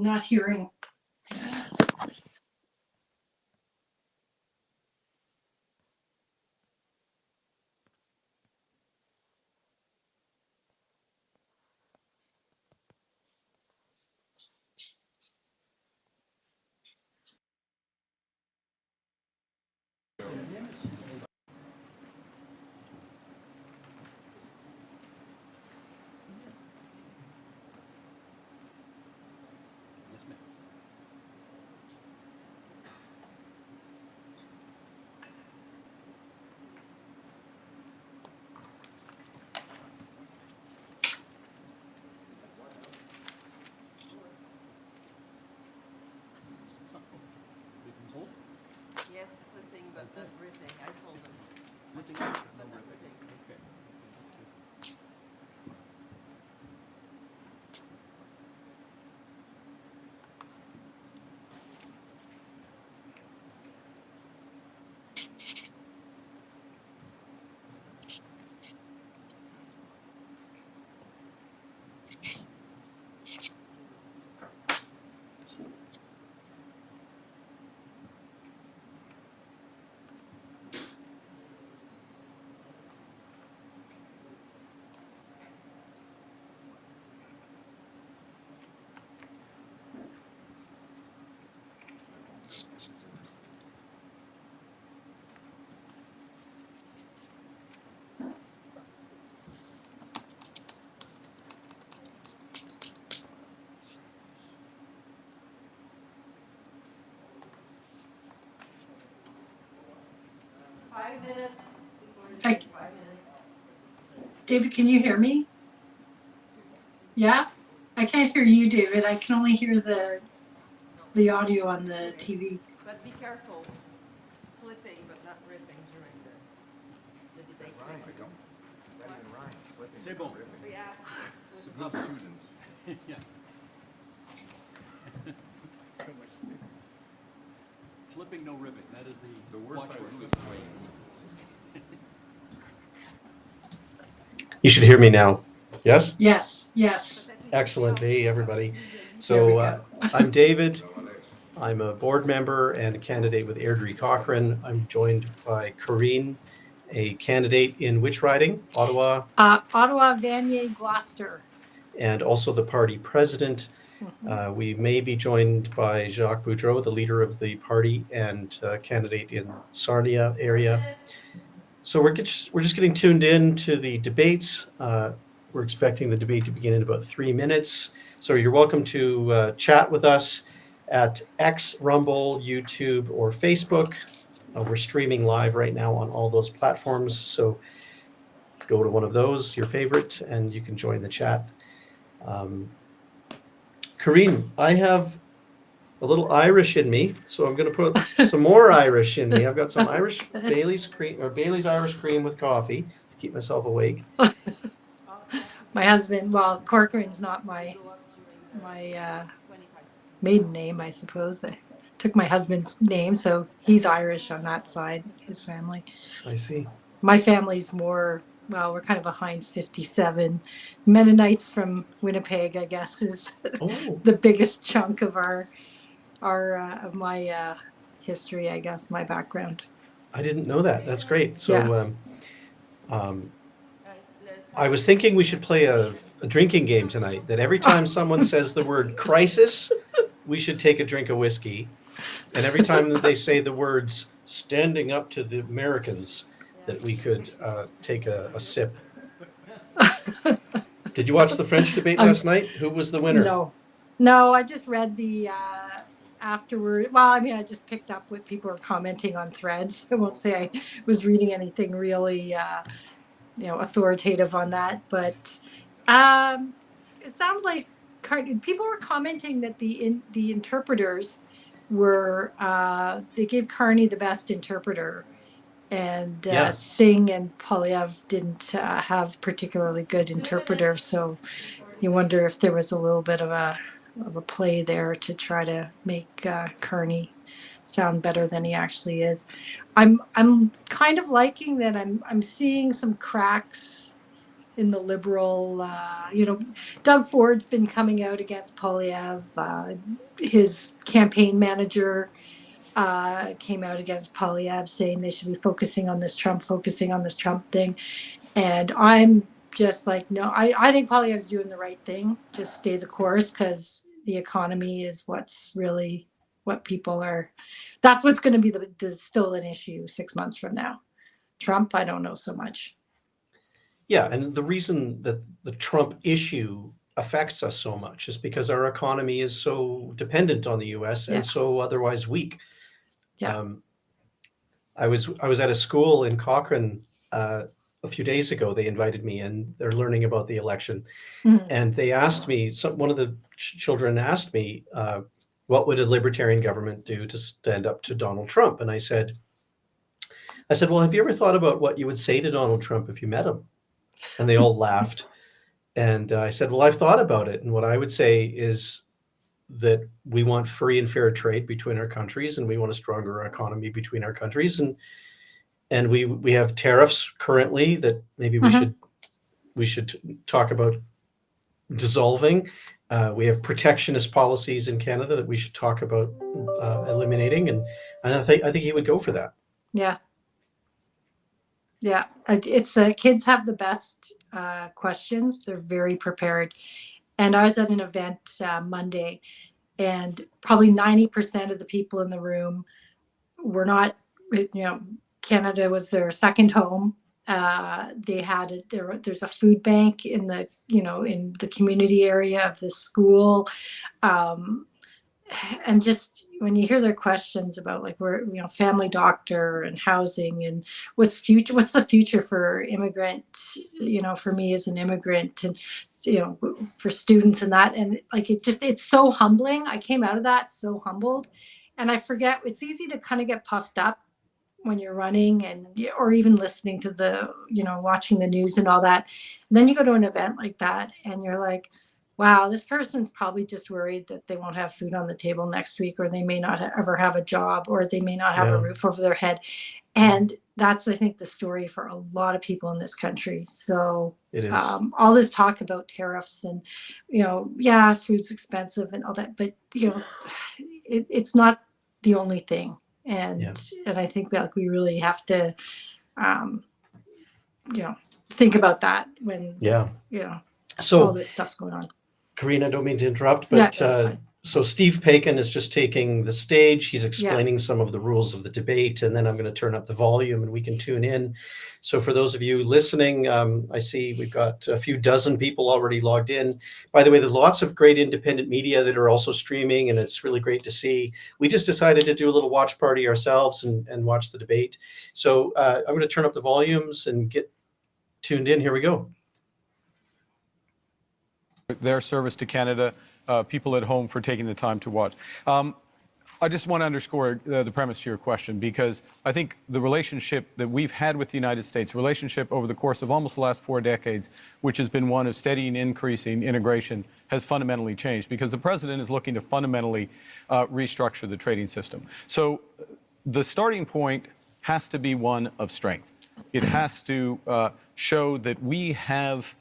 not hearing. Yes, flipping, but not ripping. I told them. Flipping, but not ripping. Okay. That's good. 5 minutes. I, 5 minutes. David, can you hear me? Yeah? I can't hear you, David. I can only hear the audio on the TV. But be careful. Flipping, but not ripping during the debate. Rhyme, I don't. That even rhymes. Flipping. C'est bon. Yeah. Substitutions. Yeah. So much. Flipping, no ribbing. That is the The worst I watchword. do is wave. You should hear me now. Yes? Yes, yes. Excellent. Hey, everybody. There we So go. I'm David. I'm a board member and a candidate with Airdrie Cochrane. I'm joined by Corrine, a candidate in which riding? Ottawa, Ottawa, Vanier, Gloucester. and also the party president. We may be joined by Jacques Boudreau, the leader of the party and candidate in Sarnia area. So we're just getting tuned in to the debates. We're expecting the debate to begin in about 3 minutes. So you're welcome to chat with us at X, Rumble, YouTube, or Facebook. We're streaming live right now on all those platforms. So go to one of those, your favorite, and you can join the chat. Kareem, I have a little Irish in me, so I'm going to put some more Irish in me. I've got some Irish Bailey's cream or Bailey's Irish cream with coffee to keep myself awake. My husband, well, Corcoran's not my maiden name, I suppose. I took my husband's name, so he's Irish on that side, his family. I see. My family's more, well, we're kind of a Heinz 57. Mennonites from Winnipeg, I guess, is Oh, the biggest chunk of of my history, I guess, my background. I didn't know that. That's great. So Yeah. I was thinking we should play a drinking game tonight, that every time someone says the word crisis, we should take a drink of whiskey. And every time that they say the words standing up to the Americans, that we could take a sip. Did you watch the French debate last night? Who was the winner? No, I just read the afterward. Well, I mean, I just picked up what people were commenting on threads. I won't say I was reading anything really, authoritative on that, but it sounded like people were commenting that the interpreters were they gave Carney the best interpreter, and Singh and Polyev didn't have particularly good interpreters. So you wonder if there was a little bit of a play there to try to make Carney sound better than he actually is. I'm kind of liking that I'm seeing some cracks in the Liberal, Doug Ford's been coming out against Polyev. His campaign manager came out against Polyev, saying they should be focusing on this Trump thing. And I'm just like, no, I think Polyev's doing the right thing. Just stay the course, because the economy is what's really what people are. That's what's going to be the still an issue 6 months from now. Trump, I don't know so much. Yeah, and the reason that the Trump issue affects us so much is because our economy is so dependent on the U.S. Yeah. and so otherwise weak. Yeah. I was at a school in Cochrane a few days ago. They invited me, and they're learning about the election. Mhm. And they asked me, one of the children asked me, what would a libertarian government do to stand up to Donald Trump? And I said, well, have you ever thought about what you would say to Donald Trump if you met him? And they all laughed. And I said, well, I've thought about it. And what I would say is that we want free and fair trade between our countries, and we want a stronger economy between our countries. And we have tariffs currently that maybe we should talk about dissolving. We have protectionist policies in Canada that we should talk about eliminating. And I think he would go for that. Yeah. Yeah, it's kids have the best questions. They're very prepared. And I was at an event Monday, and probably 90% of the people in the room were not, Canada was their second home. They had there's a food bank in the in the community area of the school. And just when you hear their questions about like where family doctor and housing and what's the future for immigrant, for me as an immigrant, and for students and that, and like it's so humbling. I came out of that so humbled, and I forget it's easy to kind of get puffed up when you're running or even listening to the watching the news and all that. And then you go to an event like that and you're like, wow, this person's probably just worried that they won't have food on the table next week, or they may not ever have a job, or they may not have a roof over their head. And that's, I think, the story for a lot of people in this country. So it is. All this talk about tariffs and, food's expensive and all that, but, it's not the only thing. And I think that we really have to, think about that when, so all this stuff's going on. Karina, I don't mean to interrupt, but so Steve Paikin is just taking the stage. He's explaining some of the rules of the debate, and then I'm going to turn up the volume and we can tune in. So for those of you listening, I see we've got a few dozen people already logged in. By the way, there's lots of great independent media that are also streaming, and it's really great to see. We just decided to do a little watch party ourselves and watch the debate. So I'm going to turn up the volumes and get tuned in. Here we go. Their service to Canada, people at home for taking the time to watch. I just want to underscore the premise to your question, because I think the relationship that we've had with the United States, relationship over the course of almost the last 4 decades, which has been one of steady and increasing integration, has fundamentally changed, because the president is looking to fundamentally restructure the trading system. So the starting point has to be one of strength. It has to show that we have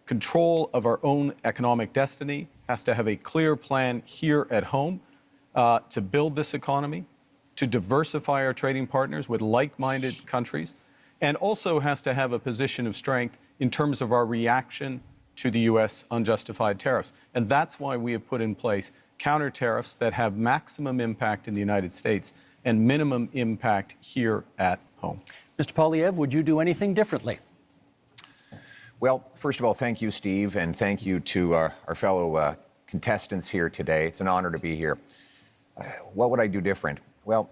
control of our own economic destiny, has to have a clear plan here at home to build this economy, to diversify our trading partners with like-minded countries, and also has to have a position of strength in terms of our reaction to the U.S. unjustified tariffs. And that's why we have put in place counter tariffs that have maximum impact in the United States and minimum impact here at home. Mr. Polyev, would you do anything differently? Well, first of all, thank you, Steve, and thank you to our fellow contestants here today. It's an honor to be here. What would I do different? Well,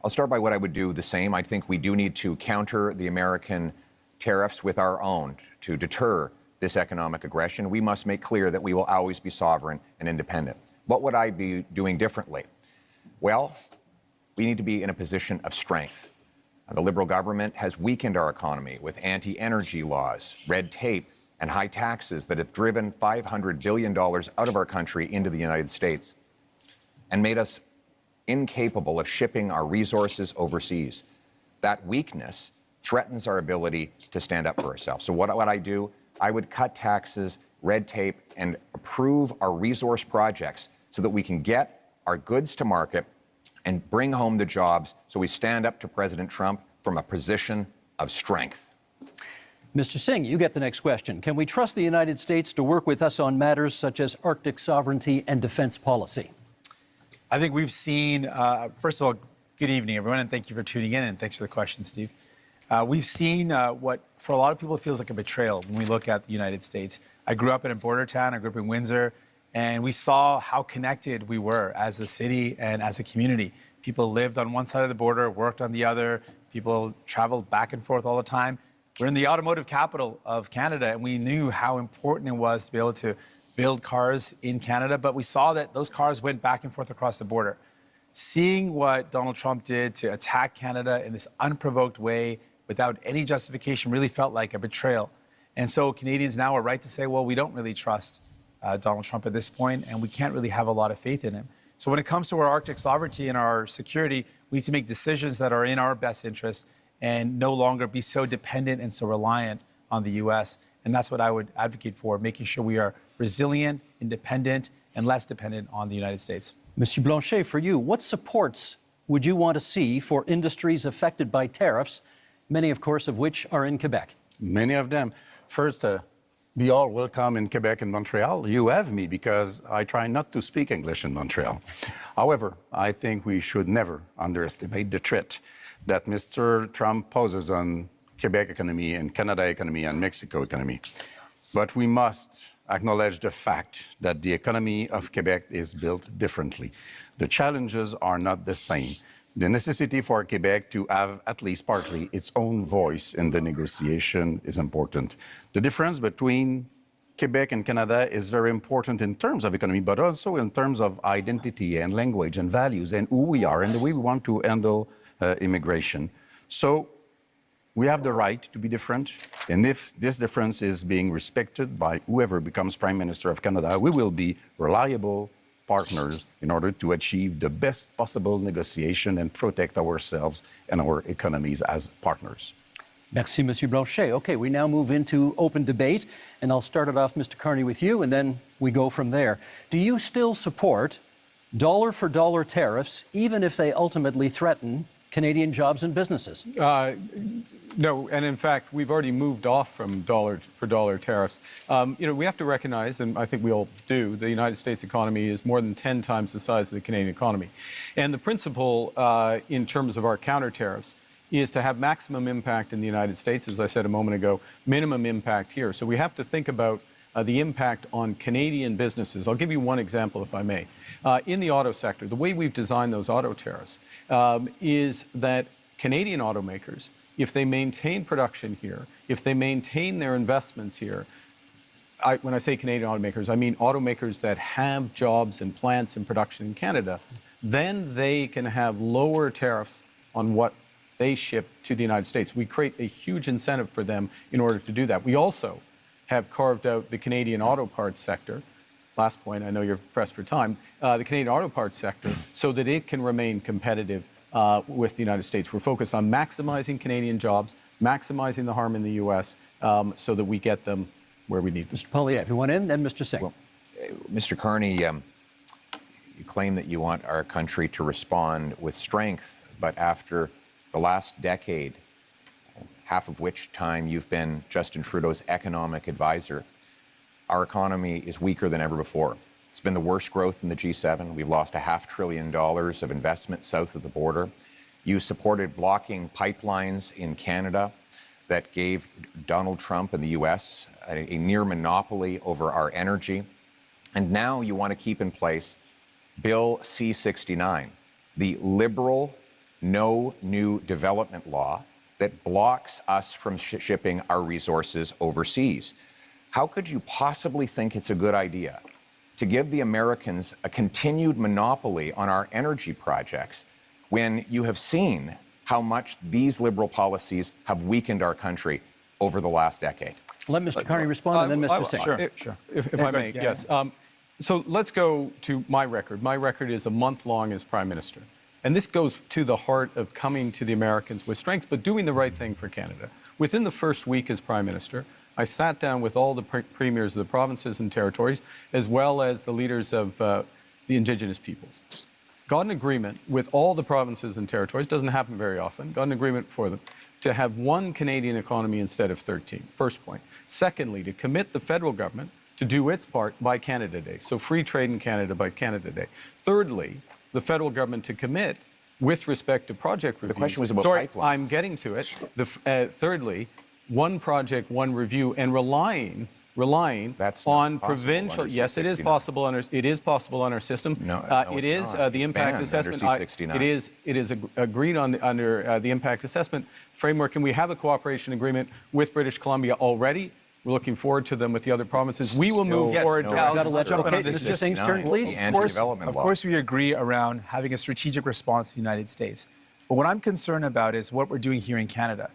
I'll start by what I would do the same. I think we do need to counter the American tariffs with our own to deter this economic aggression. We must make clear that we will always be sovereign and independent. What would I be doing differently? Well, we need to be in a position of strength. The Liberal government has weakened our economy with anti-energy laws, red tape, and high taxes that have driven $500 billion out of our country into the United States and made us incapable of shipping our resources overseas. That weakness threatens our ability to stand up for ourselves. So what I do, I would cut taxes, red tape, and approve our resource projects so that we can get our goods to market and bring home the jobs so we stand up to President Trump from a position of strength. Mr. Singh, you get the next question. Can we trust the United States to work with us on matters such as Arctic sovereignty and defense policy? I think we've seen, first of all, good evening, everyone, and thank you for tuning in, and thanks for the question, Steve. We've seen what, for a lot of people, feels like a betrayal when we look at the United States. I grew up in a border town, I grew up in Windsor, and we saw how connected we were as a city and as a community. People lived on one side of the border, worked on the other, people traveled back and forth all the time. We're in the automotive capital of Canada, and we knew how important it was to be able to build cars in Canada, but we saw that those cars went back and forth across the border. Seeing what Donald Trump did to attack Canada in this unprovoked way without any justification really felt like a betrayal. And so Canadians now are right to say, well, we don't really trust Donald Trump at this point, and we can't really have a lot of faith in him. So when it comes to our Arctic sovereignty and our security, we need to make decisions that are in our best interest and no longer be so dependent and so reliant on the U.S. And that's what I would advocate for, making sure we are resilient, independent, and less dependent on the United States. Monsieur Blanchet, for you, what supports would you want to see for industries affected by tariffs, many, of course, of which are in Quebec? Many of them. First, be all welcome in Quebec and Montreal. You have me because I try not to speak English in Montreal. However, I think we should never underestimate the threat that Mr. Trump poses on Quebec economy and Canada economy and Mexico economy. But we must acknowledge the fact that the economy of Quebec is built differently. The challenges are not the same. The necessity for Quebec to have at least partly its own voice in the negotiation is important. The difference between Quebec and Canada is very important in terms of economy, but also in terms of identity and language and values and who we are and the way we want to handle immigration. So we have the right to be different, and if this difference is being respected by whoever becomes Prime Minister of Canada, we will be reliable partners in order to achieve the best possible negotiation and protect ourselves and our economies as partners. Merci, Monsieur Blanchet. Okay, we now move into open debate, and I'll start it off, Mr. Carney, with you, and then we go from there. Do you still support dollar-for-dollar tariffs, even if they ultimately threaten Canadian jobs and businesses? No, and in fact, we've already moved off from dollar-for-dollar tariffs. We have to recognize, and I think we all do, the United States economy is more than 10 times the size of the Canadian economy. And the principle in terms of our counter tariffs is to have maximum impact in the United States, as I said a moment ago, minimum impact here. So we have to think about the impact on Canadian businesses. I'll give you one example, if I may. In the auto sector, the way we've designed those auto tariffs is that Canadian automakers, if they maintain production here, if they maintain their investments here, when I say Canadian automakers, I mean automakers that have jobs and plants and production in Canada, then they can have lower tariffs on what they ship to the United States. We create a huge incentive for them in order to do that. We also have carved out the Canadian auto parts sector. Last point, I know you're pressed for time, the Canadian auto parts sector, so that it can remain competitive with the United States. We're focused on maximizing Canadian jobs, maximizing the harm in the U.S. So that we get them where we need them. Mr. Poilievre, you want in, then Mr. Singh. Well, Mr. Carney, you claim that you want our country to respond with strength, but after the last decade, half of which time you've been Justin Trudeau's economic advisor, our economy is weaker than ever before. It's been the worst growth in the G7. We've lost $500 billion of investment south of the border. You supported blocking pipelines in Canada that gave Donald Trump and the U.S. a near monopoly over our energy. And now you want to keep in place Bill C-69, the liberal no new development law that blocks us from shipping our resources overseas. How could you possibly think it's a good idea to give the Americans a continued monopoly on our energy projects when you have seen how much these liberal policies have weakened our country over the last decade? Let Mr. Carney respond, and then Mr. Singh. Sure. If I may, yes. So let's go to my record. My record is a month long as Prime Minister. And this goes to the heart of coming to the Americans with strength, but doing the right thing for Canada. Within the first week as Prime Minister, I sat down with all the premiers of the provinces and territories, as well as the leaders of the Indigenous peoples. Got an agreement with all the provinces and territories, doesn't happen very often, got an agreement for them to have one Canadian economy instead of 13, first point. Secondly, to commit the federal government to do its part by Canada Day, so free trade in Canada by Canada Day. Thirdly, the federal government to commit with respect to project reviews. The question was about Sorry, pipelines. I'm getting to it. Thirdly, one project, one review, and relying That's not on possible provincial. under Yes, it is C69. possible under. It is possible on our system. No, it it's is not. the It's impact banned assessment. under C69. It is agreed on under the impact assessment framework, and we have a cooperation agreement with British Columbia already. We're looking forward to them with the other provinces. We will move Yes, forward. no, to- I'll Gotta let- jump in okay, on this. Mr. Just- Singh's turn, please. The Of course, anti-development of law. course, we agree around having a strategic response to the United States. But what I'm concerned about is what we're doing here in Canada.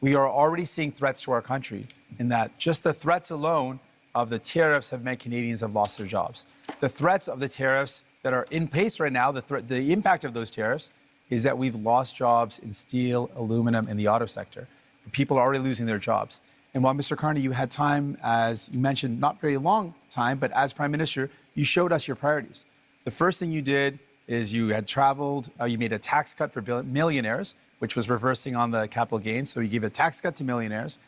We are already seeing threats to our country in that just the threats alone of the tariffs have meant Canadians have lost their jobs. The threats of the tariffs that are in place right now, the impact of those tariffs is that we've lost jobs in steel, aluminum, and the auto sector. People are already losing their jobs. And while, Mr. Carney, you had time, as you mentioned, not very long time, but as Prime Minister, you showed us your priorities. The first thing you did is you had traveled, you made a tax cut for millionaires, which was reversing on the capital gains. So you gave a tax cut to millionaires,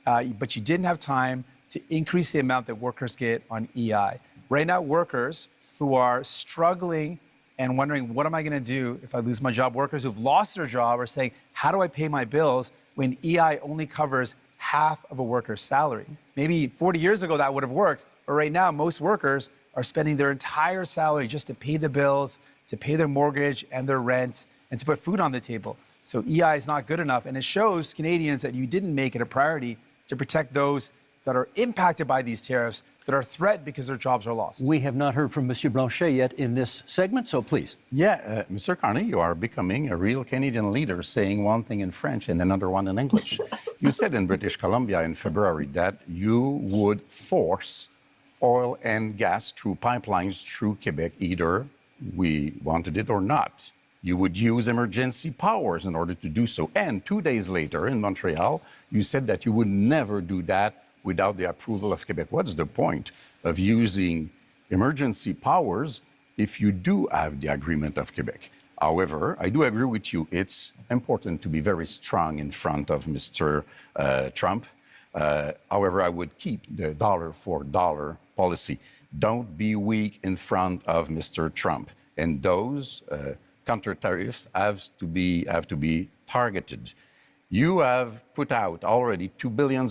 but you didn't have time to increase the amount that workers get on EI. Right now, workers who are struggling and wondering, what am I going to do if I lose my job? Workers who've lost their job are saying, how do I pay my bills when EI only covers half of a worker's salary? Maybe 40 years ago that would have worked, but right now most workers are spending their entire salary just to pay the bills, to pay their mortgage and their rent, and to put food on the table. So EI is not good enough, and it shows Canadians that you didn't make it a priority to protect those that are impacted by these tariffs, that are threatened because their jobs are lost. We have not heard from Monsieur Blanchet yet in this segment, so please. Yeah, Mr. Carney, you are becoming a real Canadian leader, saying one thing in French and another one in English. You said in British Columbia in February that you would force oil and gas through pipelines through Quebec, either we wanted it or not. You would use emergency powers in order to do so. And 2 days later in Montreal, you said that you would never do that without the approval of Quebec. What's the point of using emergency powers if you do have the agreement of Quebec? However, I do agree with you. It's important to be very strong in front of Mr. Trump. However, I would keep the dollar for dollar policy. Don't be weak in front of Mr. Trump. And those counter tariffs have to be targeted. You have put out already $2 billion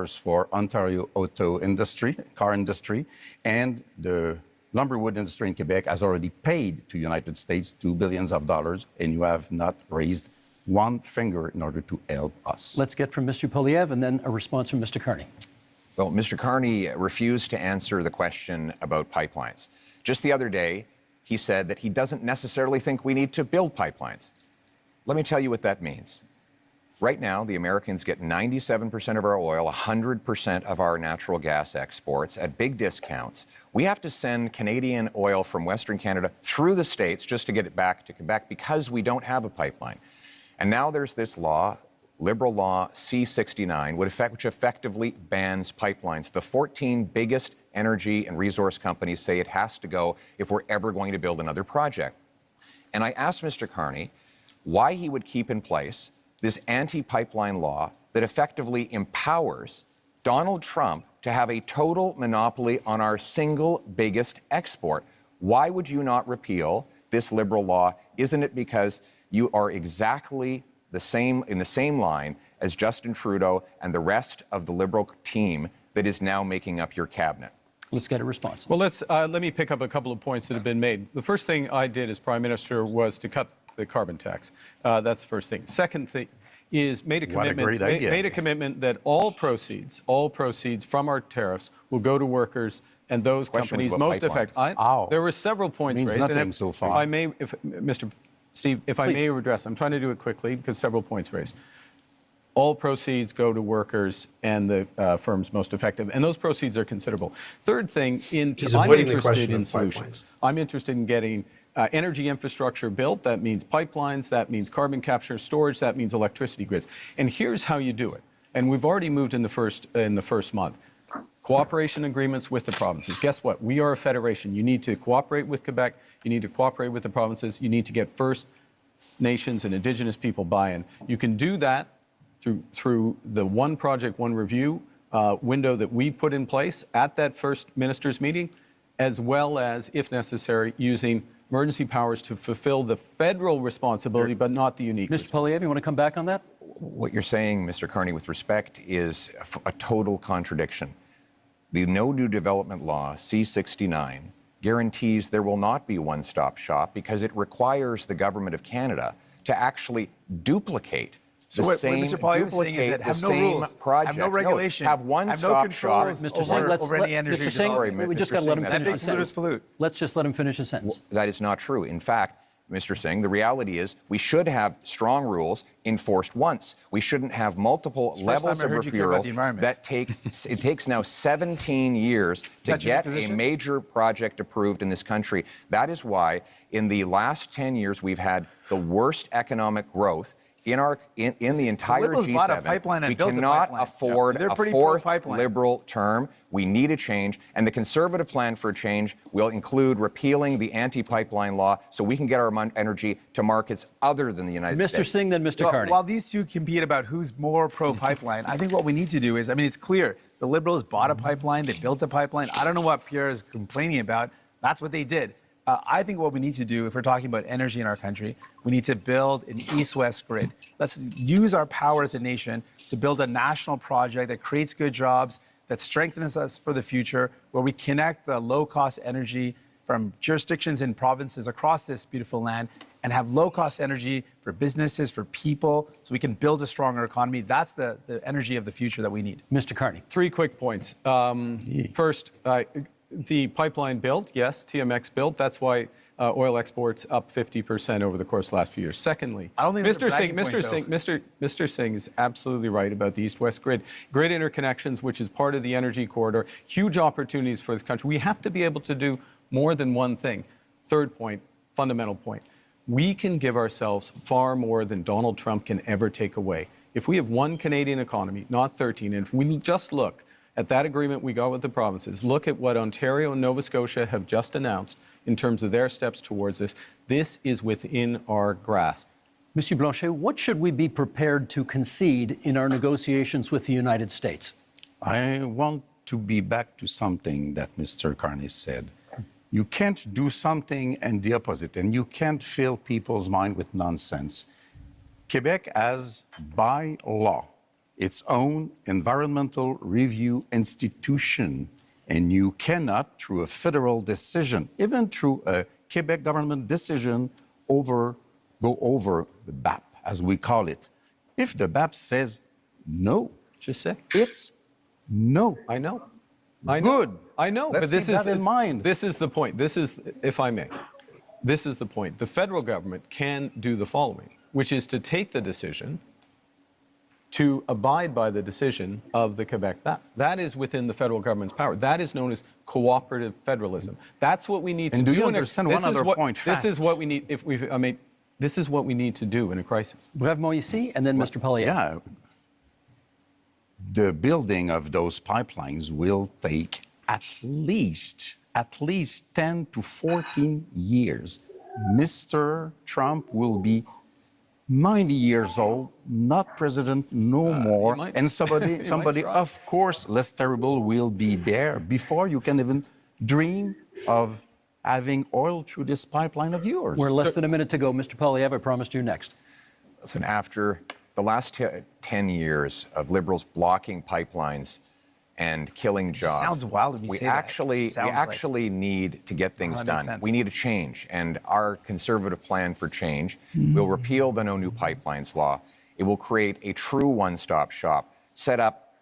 for Ontario auto industry, car industry, and the lumberwood industry in Quebec has already paid to United States $2 billion, and you have not raised one finger in order to help us. Let's get from Mr. Poliev and then a response from Mr. Carney. Well, Mr. Carney refused to answer the question about pipelines. Just the other day, he said that he doesn't necessarily think we need to build pipelines. Let me tell you what that means. Right now, the Americans get 97% of our oil, 100% of our natural gas exports at big discounts. We have to send Canadian oil from Western Canada through the States just to get it back to Quebec because we don't have a pipeline. And now there's this law, Liberal Law C69, which effectively bans pipelines. The 14 biggest energy and resource companies say it has to go if we're ever going to build another project. And I asked Mr. Carney why he would keep in place this anti-pipeline law that effectively empowers Donald Trump to have a total monopoly on our single biggest export. Why would you not repeal this Liberal law? Isn't it because you are exactly the same in the same line as Justin Trudeau and the rest of the Liberal team that is now making up your cabinet? Let's get a response. Well, let me pick up a couple of points that have been made. The first thing I did as Prime Minister was to cut the carbon tax. That's the first thing. Second thing is made a What a commitment. great idea. Made a commitment that all proceeds from our tariffs will go to workers and those Question was companies about most affected. Ow. There were several points Means raised. and nothing so far. If I may, Mr. Steve, if I Please. may address, I'm trying to do it quickly because several points raised. All proceeds go to workers and the firms most effective, and those proceeds are considerable. Third thing, He's I'm avoiding the interested question in of solutions. pipelines. I'm interested in getting energy infrastructure built. That means pipelines, that means carbon capture, storage, that means electricity grids. And here's how you do it. and we've already moved in the first month. Cooperation agreements with the provinces. Guess what? We are a federation. You need to cooperate with Quebec. You need to cooperate with the provinces. You need to get First Nations and Indigenous people buy-in. You can do that through the one project, one review window that we put in place at that first ministers' meeting, as well as, if necessary, using emergency powers to fulfill the federal responsibility, but not the unique. Mr. Poilievre, you want to come back on that? What you're saying, Mr. Carney, with respect, is a total contradiction. The No New Development Law, C-69, guarantees there will not be one-stop shop because it requires the Government of Canada to actually duplicate So what Mr. Poilievre is saying is that have no rules, project. have no regulation, have one-stop shop. Mr. Singh, over any energy Mr. Singh, development. we just Mr. got to let him Singh, finish his Let big polluters sentence. pollute. Let's just let him finish his sentence. That is not true. In fact, Mr. Singh, the reality is we should have strong rules enforced once. We shouldn't have multiple the first levels time I of heard you care about referral the environment. that it takes now 17 years to that your get a position? major project approved in this country. That is why in the last 10 years we've had the worst economic growth in the entire Liberals G7. bought a pipeline and we built a cannot pipeline. afford They're a pretty fourth pro-pipeline. Liberal term. We need a change, and the Conservative plan for a change will include repealing the anti-pipeline law so we can get our energy to markets other than the United Mr. States. Singh, then Mr. Well, Carney. while these two compete about who's more pro-pipeline, I think what we need to do is, I mean, it's clear. The Liberals bought a pipeline. They built a pipeline. I don't know what Pierre is complaining about. That's what they did. I think what we need to do, if we're talking about energy in our country, we need to build an east-west grid. Let's use our power as a nation to build a national project that creates good jobs, that strengthens us for the future, where we connect the low-cost energy from jurisdictions and provinces across this beautiful land and have low-cost energy for businesses, for people, so we can build a stronger economy. That's the energy of the future that we need. Mr. Carney. 3 quick points. First, the pipeline built, yes, TMX built. That's why oil exports up 50% over the course of the last few years. Secondly, I don't think that's a bragging Mr. Singh is absolutely right about the east-west grid. Grid interconnections, which is part of the energy corridor, huge opportunities for this country. We have to be able to do more than one thing. Third point, fundamental point. We can give ourselves far more than Donald Trump can ever take away. If we have one Canadian economy, not 13, and if we just look at that agreement we got with the provinces, look at what Ontario and Nova Scotia have just announced in terms of their steps towards this. This is within our grasp. Monsieur Blanchet, what should we be prepared to concede in our negotiations with the United States? I want to be back to something that Mr. Carney said. You can't do something and the opposite, and you can't fill people's mind with nonsense. Quebec has, by law, its own environmental review institution, and you cannot, through a federal decision, even through a Quebec government decision, go over the BAP, as we call it. If the BAP says no, Just say. it's no. I know. Good. I know. Let's but this keep is that in mind. This is the point. This is, if I may, this is the point. The federal government can do the following, which is to take the decision to abide by the decision of the Quebec BAP. That is within the federal government's power. That is known as cooperative federalism. That's what we need to do. And do you understand one other point This is fast? what we need. This is what we need to do in a crisis. Brève Moïse, and then Mr. Poilievre. Yeah. The building of those pipelines will take at least 10 to 14 years. Mr. Trump will be 90 years old, not president no more, might- and somebody try. of course, less terrible will be there before you can even dream of having oil through this pipeline of yours. We're less than a minute to go. Mr. Poilievre, I promised you next. Listen, after the last 10 years of Liberals blocking pipelines and killing jobs, sounds wild when you we say that. actually Sounds like- need to get things that makes done. sense. We need a change, and our Conservative plan for change will repeal the No New Pipelines law. It will create a true one-stop shop, set up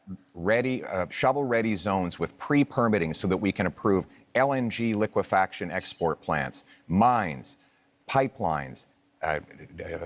shovel-ready zones with pre-permitting so that we can approve LNG liquefaction export plants, mines, pipelines,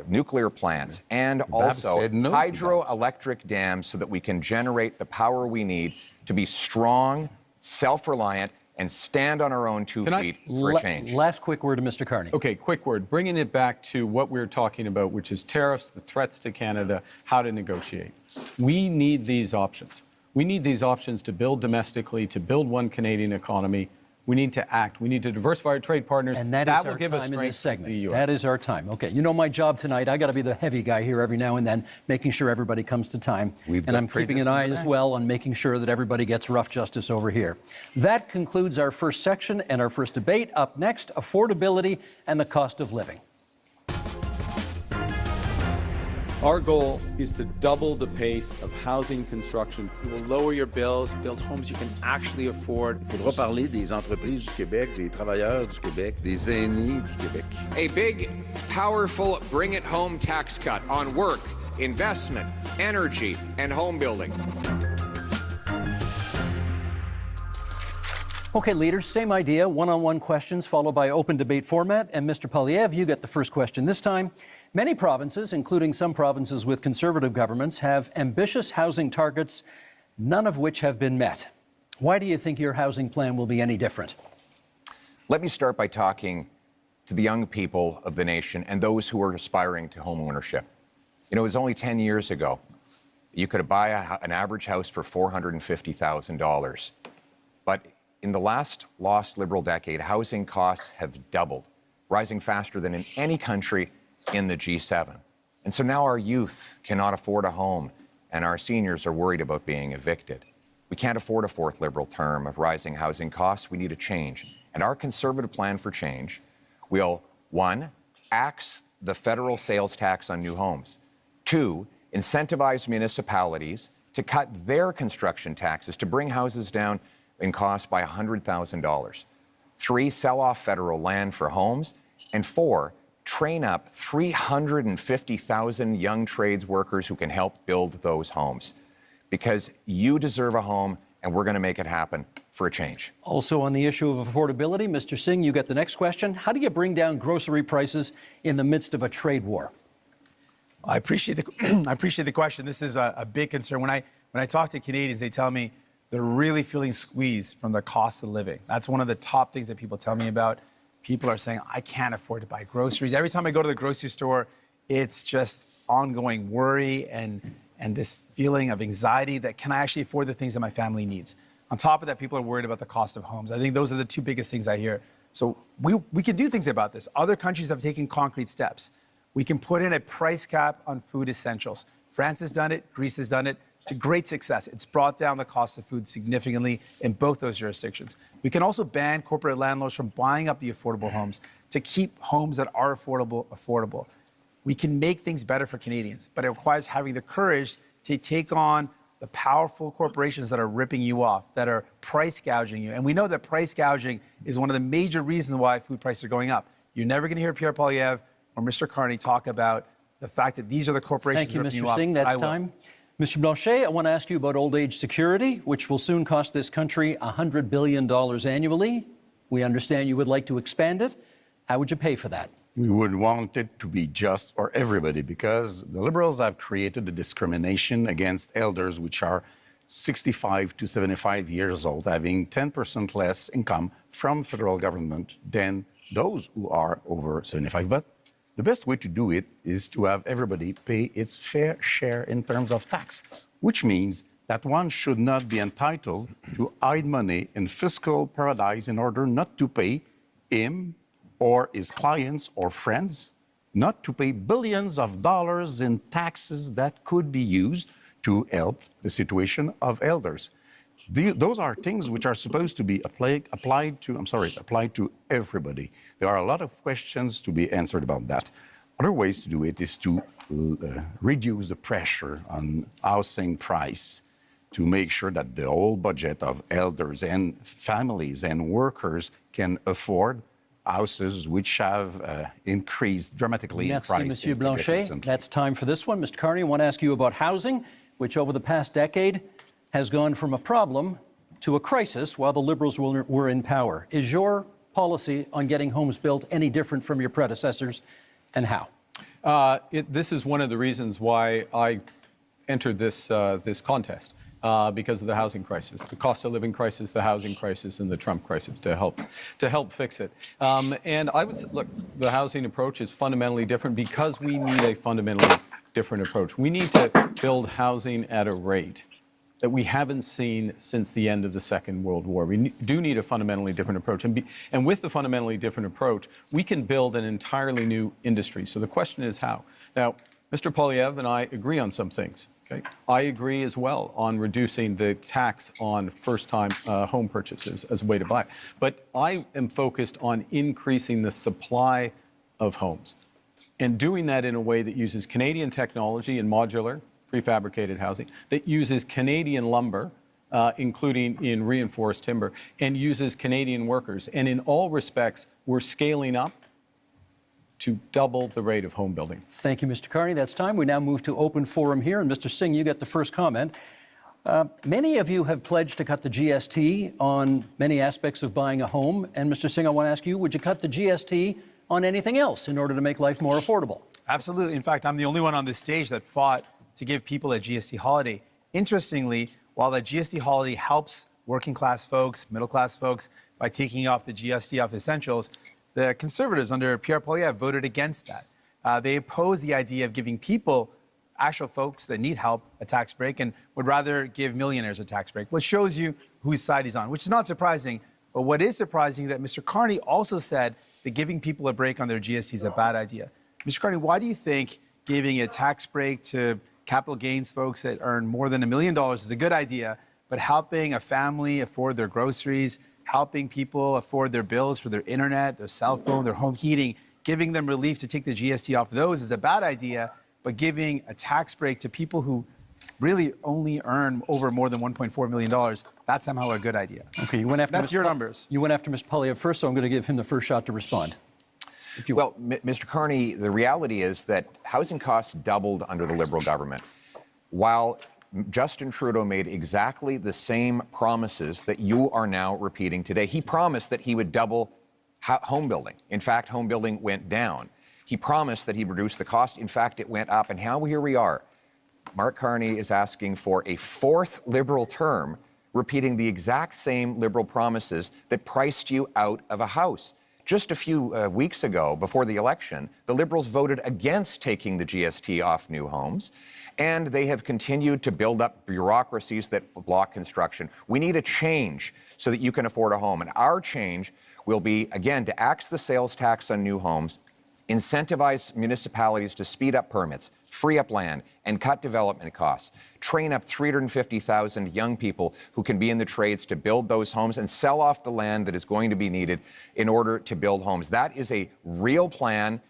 nuclear plants, and also said no to hydroelectric dams so that we can generate the power we need to be strong, self-reliant, and stand on our own 2 feet for a change. Last quick word to Mr. Carney. Okay, quick word. Bringing it back to what we're talking about, which is tariffs, the threats to Canada, how to negotiate. We need these options. We need these options to build domestically, to build one Canadian economy. We need to act. We need to diversify our trade partners. And that is will our give us time in this strength to the segment. US. That is our time. Okay, you know my job tonight. I got to be the heavy guy here every now and then, making sure everybody comes to time. And I'm keeping an eye as well on making sure that everybody gets rough justice over here. That concludes our first section and our first debate. Up next, affordability and the cost of living. Our goal is to double the pace of housing construction. You will lower your bills, build homes you can actually afford. Il faudra parler des entreprises du Québec, des travailleurs du Québec, des aînés du Québec. A big, powerful bring it home tax cut on work, investment, energy, and home building. Okay, leaders, same idea, one-on-one questions followed by open debate format. And Mr. Poilievre, you get the first question this time. Many provinces, including some provinces with conservative governments, have ambitious housing targets, none of which have been met. Why do you think your housing plan will be any different? Let me start by talking to the young people of the nation and those who are aspiring to home ownership. You know, it was only 10 years ago you could buy an average house for $450,000. But in the last lost Liberal decade, housing costs have doubled, rising faster than in any country in the G7. And so now our youth cannot afford a home, and our seniors are worried about being evicted. We can't afford a fourth Liberal term of rising housing costs. We need a change. And our Conservative plan for change will, 1, axe the federal sales tax on new homes. 2, incentivize municipalities to cut their construction taxes to bring houses down in cost by $100,000. 3, sell off federal land for homes. And 4, train up 350,000 young trades workers who can help build those homes. Because you deserve a home, and we're going to make it happen for a change. Also on the issue of affordability, Mr. Singh, you get the next question. How do you bring down grocery prices in the midst of a trade war? I appreciate the question. This is a big concern. When I talk to Canadians, they tell me they're really feeling squeezed from the cost of living. That's one of the top things that people tell me about. People are saying, I can't afford to buy groceries. Every time I go to the grocery store, it's just ongoing worry and this feeling of anxiety that can I actually afford the things that my family needs? On top of that, people are worried about the cost of homes. I think those are the two biggest things I hear. So we can do things about this. Other countries have taken concrete steps. We can put in a price cap on food essentials. France has done it, Greece has done it to great success. It's brought down the cost of food significantly in both those jurisdictions. We can also ban corporate landlords from buying up the affordable homes to keep homes that are affordable. We can make things better for Canadians, but it requires having the courage to take on the powerful corporations that are ripping you off, that are price gouging you. And we know that price gouging is one of the major reasons why food prices are going up. You're never going to hear Pierre Poilievre or Mr. Carney talk about the fact that these are the corporations ripping you off. Thank you, Mr. Singh. That's time. Mr. Blanchet, I want to ask you about old age security, which will soon cost this country $100 billion annually. We understand you would like to expand it. How would you pay for that? We would want it to be just for everybody because the Liberals have created a discrimination against elders which are 65 to 75 years old, having 10% less income from federal government than those who are over 75. But the best way to do it is to have everybody pay its fair share in terms of tax, which means that one should not be entitled to hide money in fiscal paradise in order not to pay him or his clients or friends, not to pay billions of dollars in taxes that could be used to help the situation of elders. Those are things which are supposed to be applied to everybody. There are a lot of questions to be answered about that. Other ways to do it is to reduce the pressure on housing price, to make sure that the whole budget of elders and families and workers can afford houses which have increased dramatically in price. Merci, Monsieur Blanchet. That's time for this one. Mr. Carney, I want to ask you about housing, which over the past decade has gone from a problem to a crisis while the Liberals were in power. Is your policy on getting homes built any different from your predecessors, and how? This is one of the reasons why I entered this contest, because of the housing crisis, the cost of living crisis, the housing crisis, and the Trump crisis to help fix it. And I would say, look, the housing approach is fundamentally different because we need a fundamentally different approach. We need to build housing at a rate that we haven't seen since the end of the Second World War. We do need a fundamentally different approach. And with the fundamentally different approach, we can build an entirely new industry. So the question is how? Now, Mr. Poilievre and I agree on some things. Okay? I agree as well on reducing the tax on first-time home purchases as a way to buy. But I am focused on increasing the supply of homes and doing that in a way that uses Canadian technology and modular, prefabricated housing, that uses Canadian lumber, including in reinforced timber, and uses Canadian workers. And in all respects, we're scaling up to double the rate of home building. Thank you, Mr. Carney. That's time. We now move to open forum here. And Mr. Singh, you get the first comment. Many of you have pledged to cut the GST on many aspects of buying a home. And Mr. Singh, I want to ask you, would you cut the GST on anything else in order to make life more affordable? Absolutely. In fact, I'm the only one on this stage that fought to give people a GST holiday. Interestingly, while that GST holiday helps working class folks, middle class folks by taking off the GST off essentials, the Conservatives under Pierre Poilievre voted against that. They opposed the idea of giving people, actual folks that need help, a tax break and would rather give millionaires a tax break, which shows you whose side he's on, which is not surprising. But what is surprising is that Mr. Carney also said that giving people a break on their GST is a bad idea. Mr. Carney, why do you think giving a tax break to capital gains folks that earn more than $1 million is a good idea, but helping a family afford their groceries, helping people afford their bills for their internet, their cell phone, their home heating, giving them relief to take the GST off those is a bad idea, but giving a tax break to people who really only earn over more than $1.4 million, that's somehow a good idea. Okay, you went after That's your numbers. You went after Mr. Poilievre first, so I'm going to give him the first shot to respond. Well, Mr. Carney, the reality is that housing costs doubled under the Liberal government. While Justin Trudeau made exactly the same promises that you are now repeating today. He promised that he would double home building. In fact, home building went down. He promised that he'd reduce the cost. In fact, it went up. And now here we are. Mark Carney is asking for a fourth Liberal term, repeating the exact same Liberal promises that priced you out of a house. Just a few weeks ago, before the election, the Liberals voted against taking the GST off new homes, and they have continued to build up bureaucracies that block construction. We need a change so that you can afford a home, and our change will be, again, to axe the sales tax on new homes, incentivize municipalities to speed up permits, free up land, and cut development costs. Train up 350,000 young people who can be in the trades to build those homes and sell off the land that is going to be needed in order to build homes. That is a real plan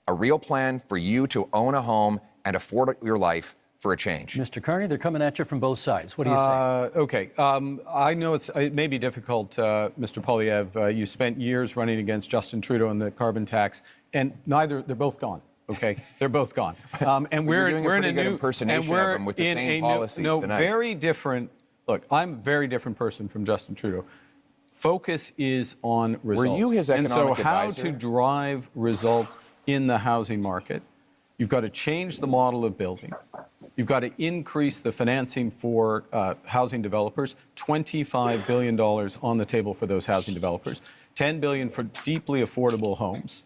for you to own a home and afford your life for a change. Mr. Carney, they're coming at you from both sides. What do you say? Okay. I know it may be difficult, Mr. Poilievre. You spent years running against Justin Trudeau on the carbon tax, and they're both gone. Okay, they're both gone. And we're doing in a a new impersonation of them with the same policies tonight. Very different. Look, I'm a very different person from Justin Trudeau. Focus is on results. Were you his economic and so how advisor? to drive results in the housing market? You've got to change the model of building. You've got to increase the financing for housing developers, $25 billion on the table for those housing developers, $10 billion for deeply affordable homes,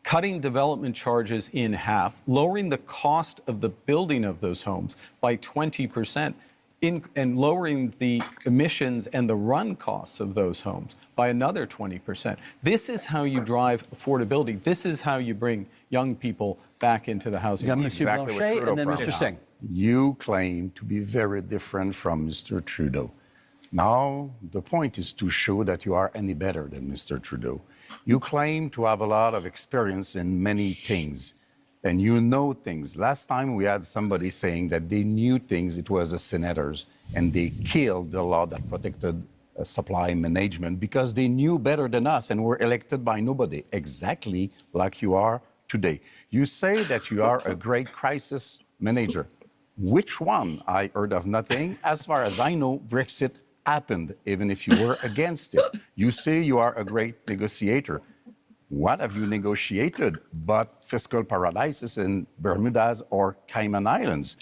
cutting development charges in half, lowering the cost of the building of those homes by 20%, and lowering the emissions and the run costs of those homes by another 20%. This is how you drive affordability. This is how you bring young people back into the housing market. Exactly what Trudeau and then Mr. promised. Singh. You claim to be very different from Mr. Trudeau. Now, the point is to show that you are any better than Mr. Trudeau. You claim to have a lot of experience in many things, and you know things. Last time we had somebody saying that they knew things, it was the senators, and they killed the law that protected supply management because they knew better than us and were elected by nobody, exactly like you are today. You say that you are a great crisis manager. Which one? I heard of nothing. As far as I know, Brexit happened, even if you were against it. You say you are a great negotiator. What have you negotiated but fiscal paradises in Bermudas or Cayman Islands?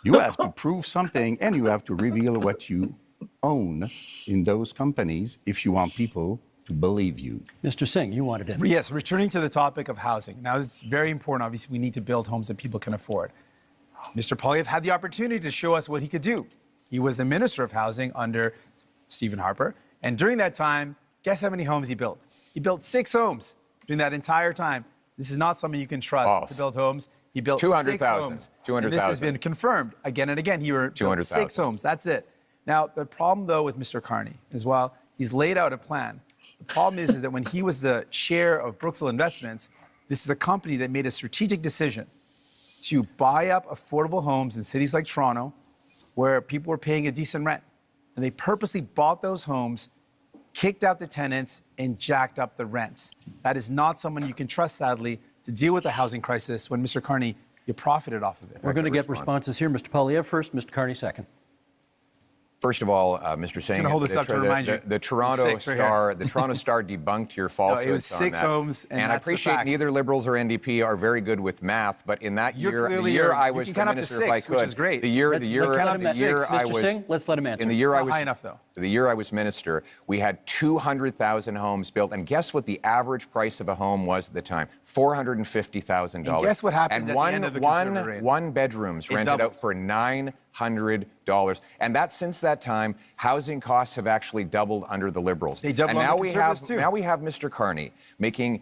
You have to prove something, and you have to reveal what you own in those companies if you want people to believe you. Mr. Singh, you wanted in. Yes, returning to the topic of housing. Now, it's very important. Obviously, we need to build homes that people can afford. Mr. Poilievre had the opportunity to show us what he could do. He was the Minister of Housing under Stephen Harper. And during that time, guess how many homes he built? He built 6 homes during that entire time. This is not something you can trust to build homes. He built 6 homes. 200,000. And this has been confirmed again and again. He built 6 homes. That's it. Now, the problem, though, with Mr. Carney is, well, he's laid out a plan. The problem is that when he was the chair of Brookfield Investments, this is a company that made a strategic decision to buy up affordable homes in cities like Toronto, where people were paying a decent rent. And they purposely bought those homes, kicked out the tenants, and jacked up the rents. That is not someone you can trust, sadly, to deal with the housing crisis when, Mr. Carney, you profited off of it. We're going to get responses here. Mr. Poilievre first, Mr. Carney second. First of all, Mr. Singh, hold this up to remind you. the Toronto 6 right Star, the Toronto Star debunked your falsehoods. No, it was 6 on that. homes, and I that's the appreciate facts. neither Liberals or NDP are very good with math, but in that You're year, clearly- the year I you was can the count up to minister, if I 6, could, which is great. the year Let's let him answer. I Mr. was Singh, let's let him answer. in the year It's I not was high enough, though. The year I was minister, we had 200,000 homes built, and guess what the average price of a home was at the time? $450,000. And guess what happened and at one, the end of the one, Conservative reign? one bedrooms It rented doubled. out for $900, and that since that time, housing costs have actually doubled under the Liberals. They doubled and on now the we have Conservatives, too. now we have Mr. Carney making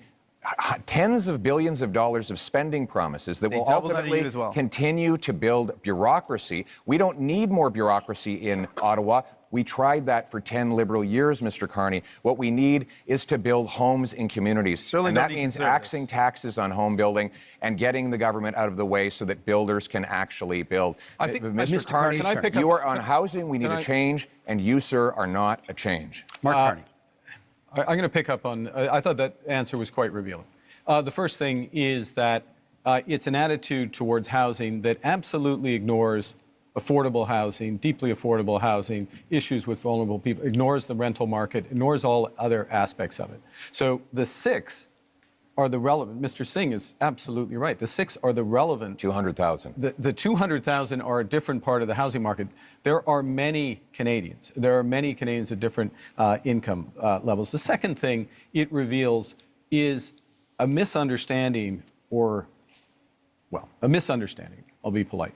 tens of billions of dollars of spending promises that They will doubled under you ultimately as well. continue to build bureaucracy. We don't need more bureaucracy in Ottawa. We tried that for 10 Liberal years, Mr. Carney. What we need is to build homes in communities. Certainly and don't that need means Conservatives. axing taxes on home building and getting the government out of the way so that builders can actually build. I think- Mr. Mr. Carney, Carney, can I pick you up- are on housing. We need Can a I- change, and you, sir, are not a change. Mark Carney. I'm going to pick up on, I thought that answer was quite revealing. The first thing is that it's an attitude towards housing that absolutely ignores affordable housing, deeply affordable housing, issues with vulnerable people, ignores the rental market, ignores all other aspects of it. So the 6 are the relevant. Mr. Singh is absolutely right. The 6 are the relevant. 200,000. The 200,000 are a different part of the housing market. There are many Canadians. There are many Canadians at different income levels. The second thing it reveals is a misunderstanding, I'll be polite,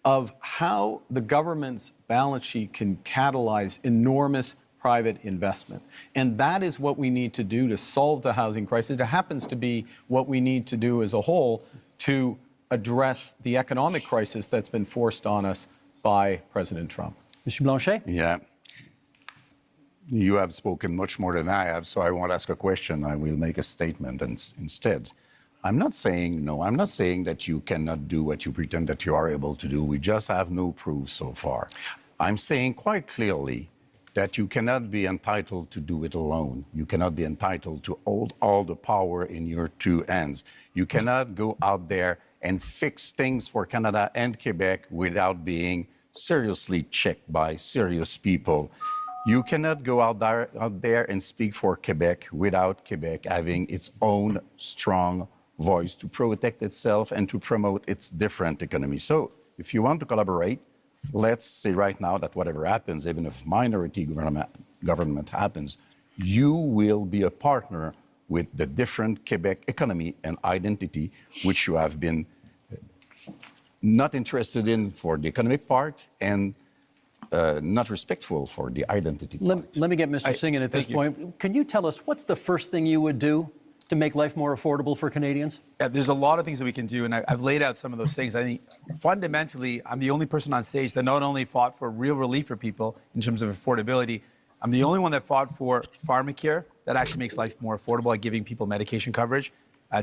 of how the government's balance sheet can catalyze enormous private investment. And that is what we need to do to solve the housing crisis. It happens to be what we need to do as a whole to address the economic crisis that's been forced on us by President Trump. Mr. Blanchet? Yeah. You have spoken much more than I have, so I won't ask a question. I will make a statement instead. I'm not saying no. I'm not saying that you cannot do what you pretend that you are able to do. We just have no proof so far. I'm saying quite clearly that you cannot be entitled to do it alone. You cannot be entitled to hold all the power in your 2 hands. You cannot go out there and fix things for Canada and Quebec without being seriously checked by serious people. You cannot go out there and speak for Quebec without Quebec having its own strong voice to protect itself and to promote its different economy. So if you want to collaborate, let's say right now that whatever happens, even if minority government happens, you will be a partner with the different Quebec economy and identity, which you have been not interested in for the economic part and not respectful for the identity part. Let me get Mr. Singh in at this point. Can you tell us what's the first thing you would do to make life more affordable for Canadians? Yeah, there's a lot of things that we can do, and I've laid out some of those things. I think fundamentally, I'm the only person on stage that not only fought for real relief for people in terms of affordability, I'm the only one that fought for pharmacare that actually makes life more affordable by giving people medication coverage,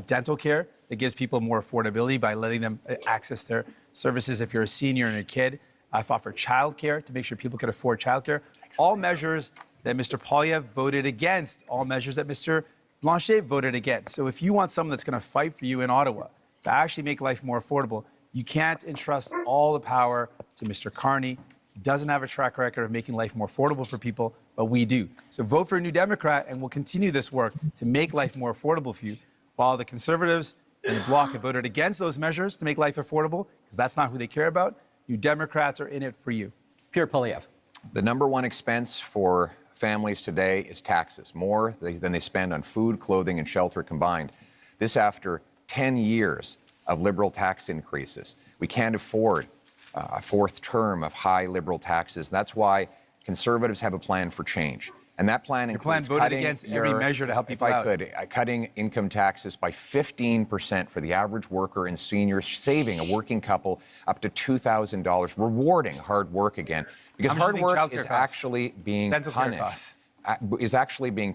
dental care that gives people more affordability by letting them access their services if you're a senior and a kid. I fought for childcare to make sure people could afford childcare. All measures that Mr. Poilievre voted against, all measures that Mr. Blanchet voted against. So if you want someone that's going to fight for you in Ottawa to actually make life more affordable, you can't entrust all the power to Mr. Carney. He doesn't have a track record of making life more affordable for people, but we do. So vote for a New Democrat, and we'll continue this work to make life more affordable for you, while the Conservatives and the Bloc have voted against those measures to make life affordable, because that's not who they care about. New Democrats are in it for you. Pierre Poilievre. The number one expense for families today is taxes, more than they spend on food, clothing, and shelter combined. This after 10 years of Liberal tax increases. We can't afford a fourth term of high Liberal taxes. That's why Conservatives have a plan for change. And that plan includes voted cutting against every measure to help people out. Cutting income taxes by 15% for the average worker and seniors, saving a working couple up to $2,000, rewarding hard work again. Because hard work is actually being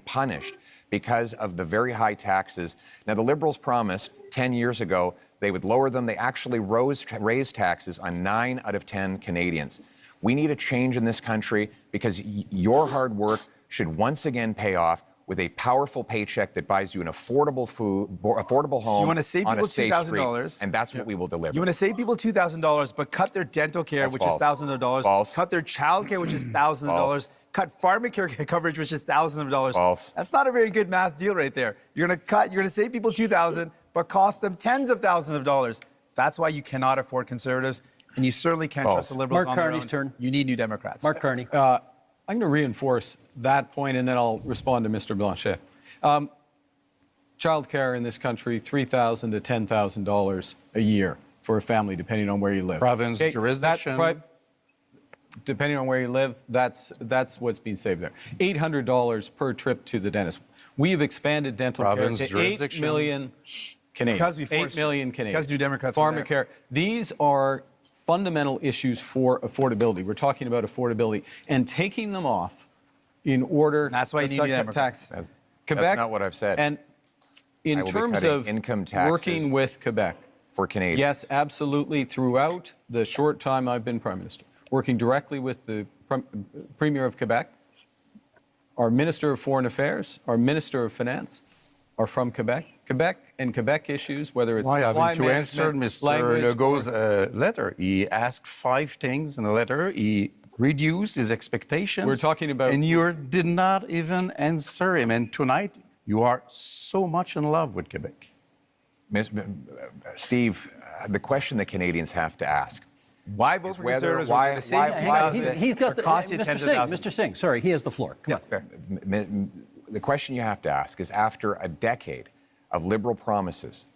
punished because of the very high taxes. Now, the Liberals promised 10 years ago they would lower them. They actually raised taxes on 9 out of 10 Canadians. We need a change in this country because your hard work should once again pay off with a powerful paycheck that buys you an affordable home So you want to save on a people safe street, $2,000, and that's what we will deliver. You want to save people $2,000, but cut their dental care, That's which false. is thousands of dollars. False. Cut their child care, which is thousands of dollars. Cut pharmacare coverage, which is thousands of dollars. False. That's not a very good math deal right there. You're going to save people $2,000, but cost them tens of thousands of dollars. That's why you cannot afford Conservatives, and you certainly can't trust the Liberals Mark on their Carney's own. turn. You need New Democrats. Mark Carney. I'm going to reinforce that point, and then I'll respond to Mr. Blanchet. Child care in this country, $3,000 to $10,000 a year for a family, depending on where you live. Province, jurisdiction. Depending on where you live, that's what's being saved there. $800 per trip to the dentist. We've expanded dental Province, care to 8 jurisdiction. million Canadians. Because we 8 million Canadians. because New Democrats were there. Pharmacare. These are fundamental issues for affordability. We're talking about affordability and taking them off in order. That's why you need New Democrats. Quebec. That's not what I've said. And in I will be terms cutting of income taxes working with Quebec, for Canadians. yes, absolutely. Throughout the short time I've been Prime Minister, working directly with the Premier of Quebec, our Minister of Foreign Affairs, our Minister of Finance are from Quebec. Quebec and Quebec issues, whether it's Why supply haven't you answered management, Mr. language, Legault's letter? He asked 5 things in the letter. He reduced his expectations. We're talking about- And you did not even answer him. And tonight, you are so much in love with Quebec. Steve, the question that Canadians have to ask. Why vote for whether- Conservatives? why- We're going to save you why- $2,000 He's got or the cost you Mr. tens of Singh. thousands. Mr. Singh, sorry, he has the floor. Come on. Fair. The question you have to ask is, after a decade of Liberal promises,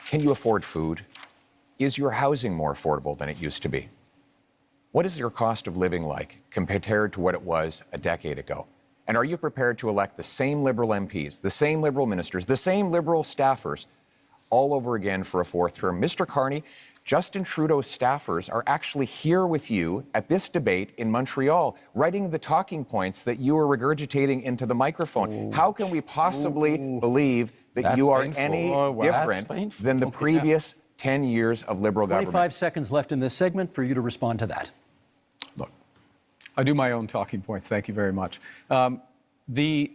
can you afford food? Is your housing more affordable than it used to be? What is your cost of living like compared to what it was a decade ago? And are you prepared to elect the same Liberal MPs, the same Liberal ministers, the same Liberal staffers all over again for a fourth term? Mr. Carney, Justin Trudeau's staffers are actually here with you at this debate in Montreal, writing the talking points that you are regurgitating into the microphone. How can we possibly believe that That's you are painful. any Oh, wow. That's different painful. than the Yeah. previous 10 years of Liberal 25 government? seconds left in this segment for you to respond to that. Look, I do my own talking points. Thank you very much. The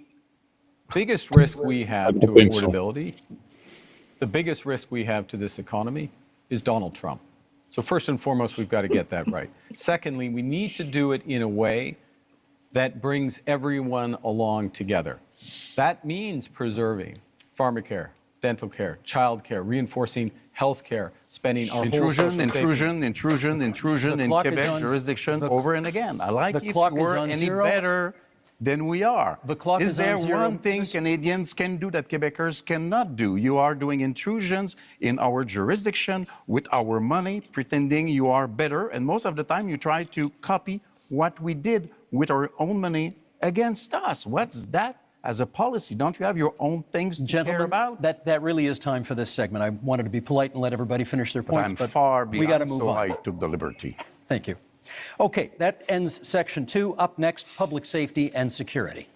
biggest risk we have to affordability, the biggest risk we have to this economy is Donald Trump. So first and foremost, we've got to get that right. Secondly, we need to do it in a way that brings everyone along together. That means preserving pharmacare, dental care, child care, reinforcing health care, spending our whole social safety. Intrusion The in clock is Quebec on- jurisdiction over and again. I like the if clock is we're on any zero. better than we are. The clock is there on zero. one thing Canadians can do that Quebecers cannot do? You are doing intrusions in our jurisdiction with our money, pretending you are better, and most of the time you try to copy what we did with our own money against us. What's that as a policy? Don't you have your own things to care Gentlemen, about? that really is time for this segment. I wanted to be polite and let everybody finish their But points, I'm but far we beyond, got to move so on. I took the liberty. Thank you. Okay, that ends section 2. Up next, public safety and security.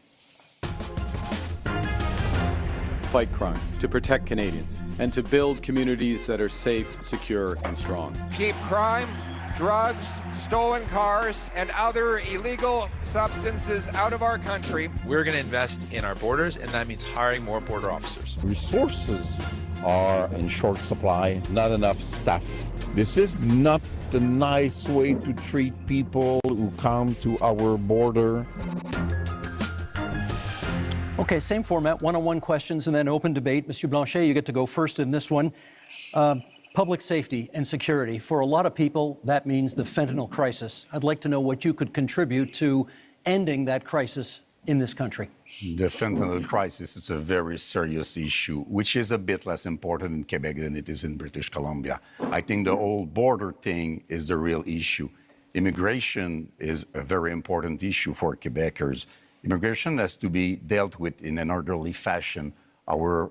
Fight crime, to protect Canadians, and to build communities that are safe, secure, and strong. Keep crime, drugs, stolen cars, and other illegal substances out of our country. We're going to invest in our borders, and that means hiring more border officers. Resources are in short supply, not enough staff. This is not the nice way to treat people who come to our border. Okay, same format, one-on-one questions and then open debate. Monsieur Blanchet, you get to go first in this one. Public safety and security. For a lot of people, that means the fentanyl crisis. I'd like to know what you could contribute to ending that crisis in this country. The fentanyl crisis is a very serious issue, which is a bit less important in Quebec than it is in British Columbia. I think the whole border thing is the real issue. Immigration is a very important issue for Quebecers. Immigration has to be dealt with in an orderly fashion. Our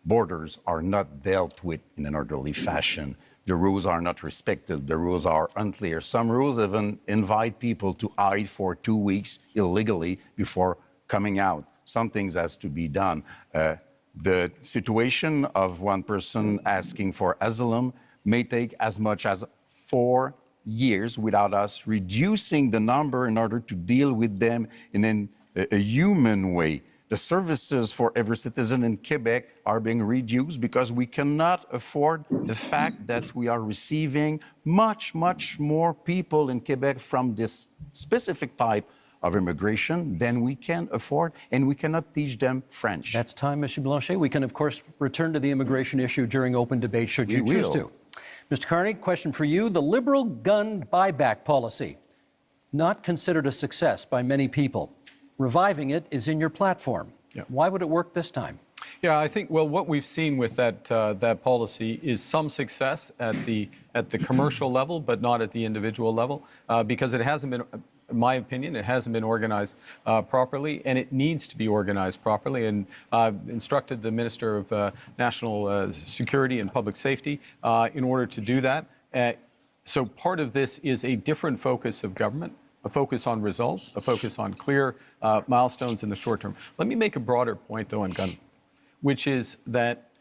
borders are not dealt with in an orderly fashion. The rules are not respected. The rules are unclear. Some rules even invite people to hide for 2 weeks illegally before coming out. Some things has to be done. The situation of one person asking for asylum may take as much as 4 years without us reducing the number in order to deal with them in a human way. The services for every citizen in Quebec are being reduced because we cannot afford the fact that we are receiving much, much more people in Quebec from this specific type of immigration than we can afford, and we cannot teach them French. That's time, Mr. Blanchet. We can, of course, return to the immigration issue during open debate, should you choose to. Mr. Carney, question for you. The Liberal gun buyback policy, not considered a success by many people. Reviving it is in your platform. Yeah. Why would it work this time? Yeah, I think, well, what we've seen with that policy is some success at the commercial level, but not at the individual level, because it hasn't been, in my opinion, it hasn't been organized properly, and it needs to be organized properly. And I've instructed the Minister of National Security and Public Safety in order to do that. So part of this is a different focus of government, a focus on results, a focus on clear milestones in the short term. Let me make a broader point, though, on gun, which is that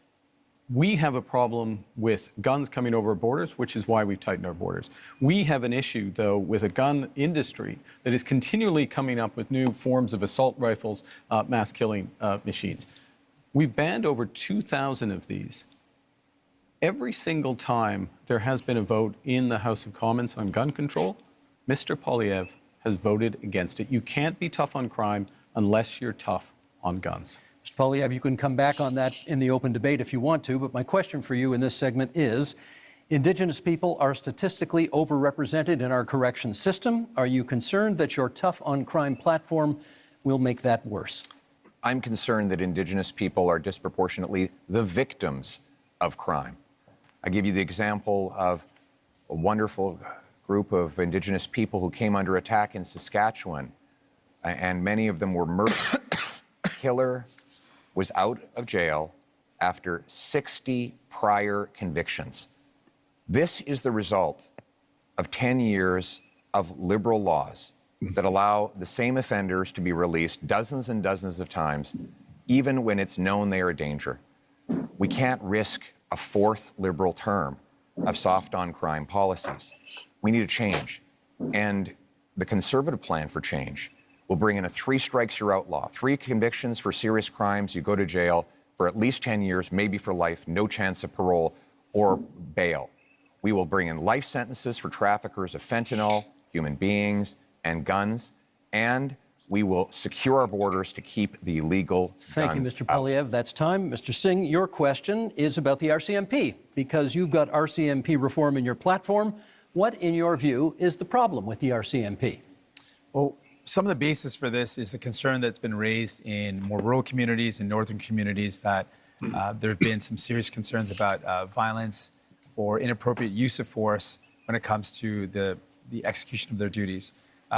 we have a problem with guns coming over borders, which is why we've tightened our borders. We have an issue, though, with a gun industry that is continually coming up with new forms of assault rifles, mass killing machines. We've banned over 2,000 of these. Every single time there has been a vote in the House of Commons on gun control, Mr. Poilievre has voted against it. You can't be tough on crime unless you're tough on guns. Mr. Poilievre, you can come back on that in the open debate if you want to, but my question for you in this segment is, Indigenous people are statistically overrepresented in our corrections system. Are you concerned that your tough on crime platform will make that worse? I'm concerned that Indigenous people are disproportionately the victims of crime. I give you the example of a wonderful group of Indigenous people who came under attack in Saskatchewan, and many of them were murdered. The killer was out of jail after 60 prior convictions. This is the result of 10 years of liberal laws that allow the same offenders to be released dozens and dozens of times, even when it's known they are a danger. We can't risk a fourth liberal term of soft on crime policies. We need a change. And the Conservative plan for change will bring in a 3 strikes you're outlaw, 3 convictions for serious crimes, you go to jail for at least 10 years, maybe for life, no chance of parole or bail. We will bring in life sentences for traffickers of fentanyl, human beings, and guns, and we will secure our borders to keep the illegal Thank you, Mr. Poilievre. That's time. Mr. Singh, your question is about the RCMP, because you've got RCMP reform in your platform. What, in your view, is the problem with the RCMP? Well, some of the basis for this is the concern that's been raised in more rural communities and northern communities that there have been some serious concerns about violence or inappropriate use of force when it comes to the execution of their duties.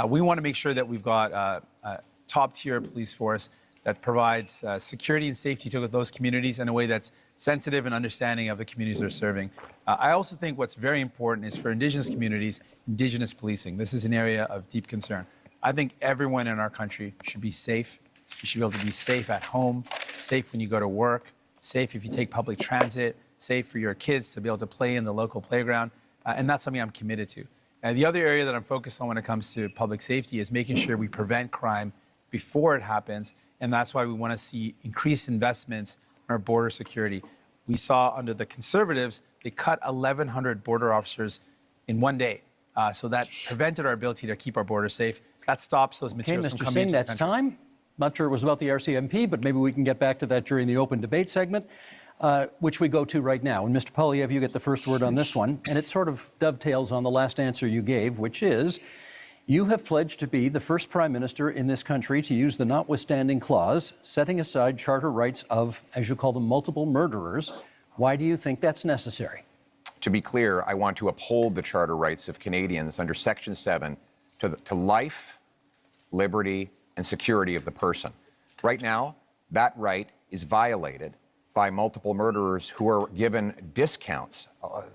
We want to make sure that we've got a top-tier police force that provides security and safety to those communities in a way that's sensitive and understanding of the communities they're serving. I also think what's very important is for Indigenous communities, Indigenous policing. This is an area of deep concern. I think everyone in our country should be safe. You should be able to be safe at home, safe when you go to work, safe if you take public transit, safe for your kids to be able to play in the local playground, and that's something I'm committed to. And the other area that I'm focused on when it comes to public safety is making sure we prevent crime before it happens, and that's why we want to see increased investments in our border security. We saw under the Conservatives, they cut 1,100 border officers in one day. So that prevented our ability to keep our borders safe. That stops those materials from coming into the country. That's time. Not sure it was about the RCMP, but maybe we can get back to that during the open debate segment. which we go to right now. And Mr. Poilievre, you get the first word on this one, and it sort of dovetails on the last answer you gave, which is you have pledged to be the first prime minister in this country to use the notwithstanding clause, setting aside charter rights of, as you call them, multiple murderers. Why do you think that's necessary? To be clear, I want to uphold the charter rights of Canadians under Section 7 to life, liberty, and security of the person. Right now, that right is violated by multiple murderers who are given discounts.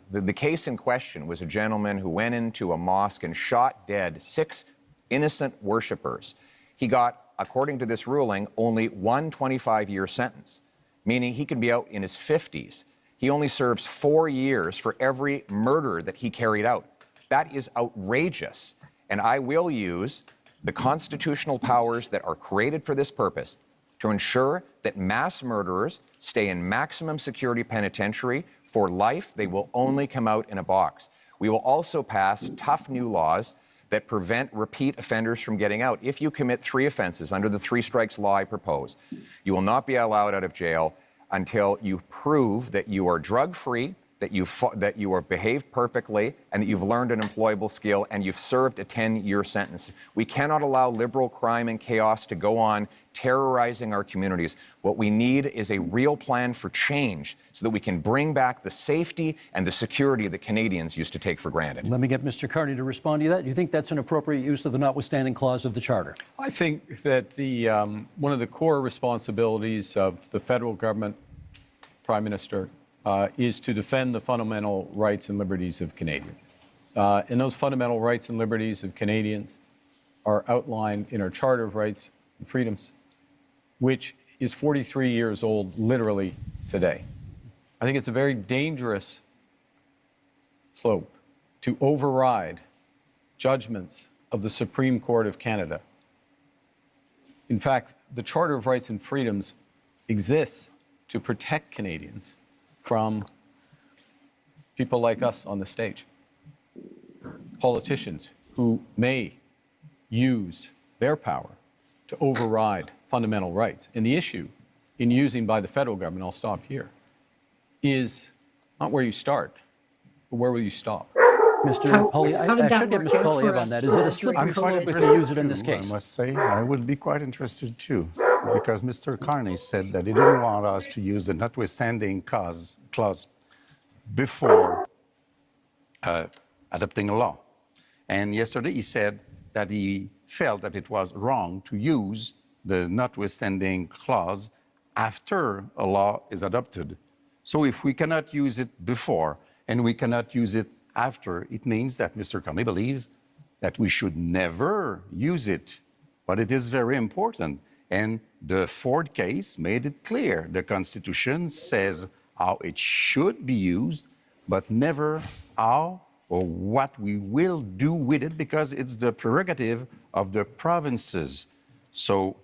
The case in question was a gentleman who went into a mosque and shot dead 6 innocent worshipers. He got, according to this ruling, only one 25-year sentence, meaning he can be out in his 50s. He only serves 4 years for every murder that he carried out. That is outrageous. And I will use the constitutional powers that are created for this purpose to ensure that mass murderers stay in maximum security penitentiary for life. They will only come out in a box. We will also pass tough new laws that prevent repeat offenders from getting out. If you commit 3 offenses under the 3 strikes law I propose, you will not be allowed out of jail until you prove that you are drug-free, that you are behaved perfectly, and that you've learned an employable skill, and you've served a 10-year sentence. We cannot allow liberal crime and chaos to go on terrorizing our communities. What we need is a real plan for change so that we can bring back the safety and the security that Canadians used to take for granted. Let me get Mr. Carney to respond to that. Do you think that's an appropriate use of the notwithstanding clause of the Charter? I think that one of the core responsibilities of the federal government, Prime Minister, is to defend the fundamental rights and liberties of Canadians. And those fundamental rights and liberties of Canadians are outlined in our Charter of Rights and Freedoms, which is 43 years old literally today. I think it's a very dangerous slope to override judgments of the Supreme Court of Canada. In fact, the Charter of Rights and Freedoms exists to protect Canadians from people like us on the stage, politicians who may use their power to override fundamental rights. And the issue in using by the federal government, I'll stop here, is not where you start, but where will you stop? Mr. Poilievre, I should get Mr. Poilievre on that. Is it a slippery slope if we use it in this case? I must say, I would be quite interested too, because Mr. Carney said that he didn't want us to use the notwithstanding clause before adopting a law. And yesterday he said that he felt that it was wrong to use the notwithstanding clause after a law is adopted. So if we cannot use it before and we cannot use it after, it means that Mr. Carney believes that we should never use it. But it is very important. And the Ford case made it clear. The Constitution says how it should be used, but never how or what we will do with it, because it's the prerogative of the provinces. So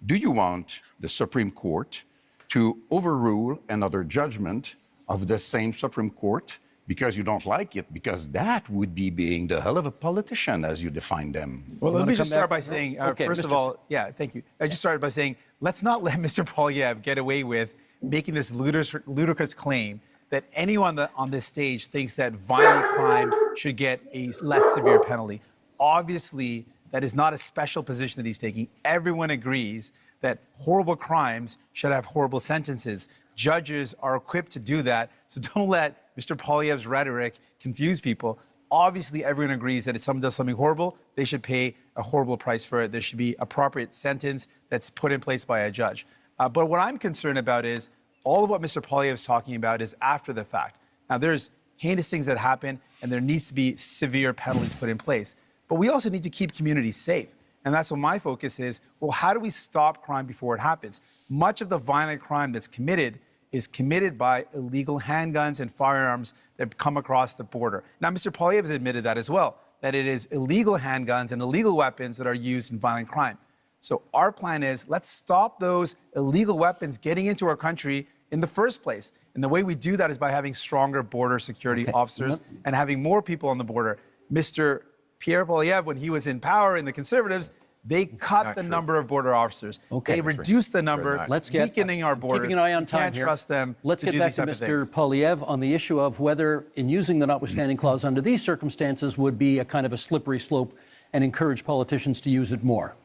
do you want the Supreme Court to overrule another judgment of the same Supreme Court because you don't like it? Because that would be being the hell of a politician as you define them. Well, let me just start by saying, first of all, thank you. I just started by saying, let's not let Mr. Poilievre get away with making this ludicrous claim that anyone on this stage thinks that violent crime should get a less severe penalty. Obviously, that is not a special position that he's taking. Everyone agrees that horrible crimes should have horrible sentences. Judges are equipped to do that, so don't let Mr. Poilievre's rhetoric confuse people. Obviously, everyone agrees that if someone does something horrible, they should pay a horrible price for it. There should be appropriate sentence that's put in place by a judge. But what I'm concerned about is all of what Mr. Poilievre is talking about is after the fact. Now, there's heinous things that happen, and there needs to be severe penalties put in place. But we also need to keep communities safe. And that's what my focus is. Well, how do we stop crime before it happens? Much of the violent crime that's committed is committed by illegal handguns and firearms that come across the border. Now, Mr. Poilievre has admitted that as well, that it is illegal handguns and illegal weapons that are used in violent crime. So our plan is, let's stop those illegal weapons getting into our country in the first place. And the way we do that is by having stronger border security officers and having more people on the border. Mr. Pierre Poilievre, when he was in power in the Conservatives, They cut the number of border officers. Okay. They reduced the number, weakening our borders. Keeping an eye on You time can't here. trust them Let's to get do back these to type of Mr. things. Polyev on the issue of whether, in using the notwithstanding clause under these circumstances, would be a kind of a slippery slope and encourage politicians to use it more.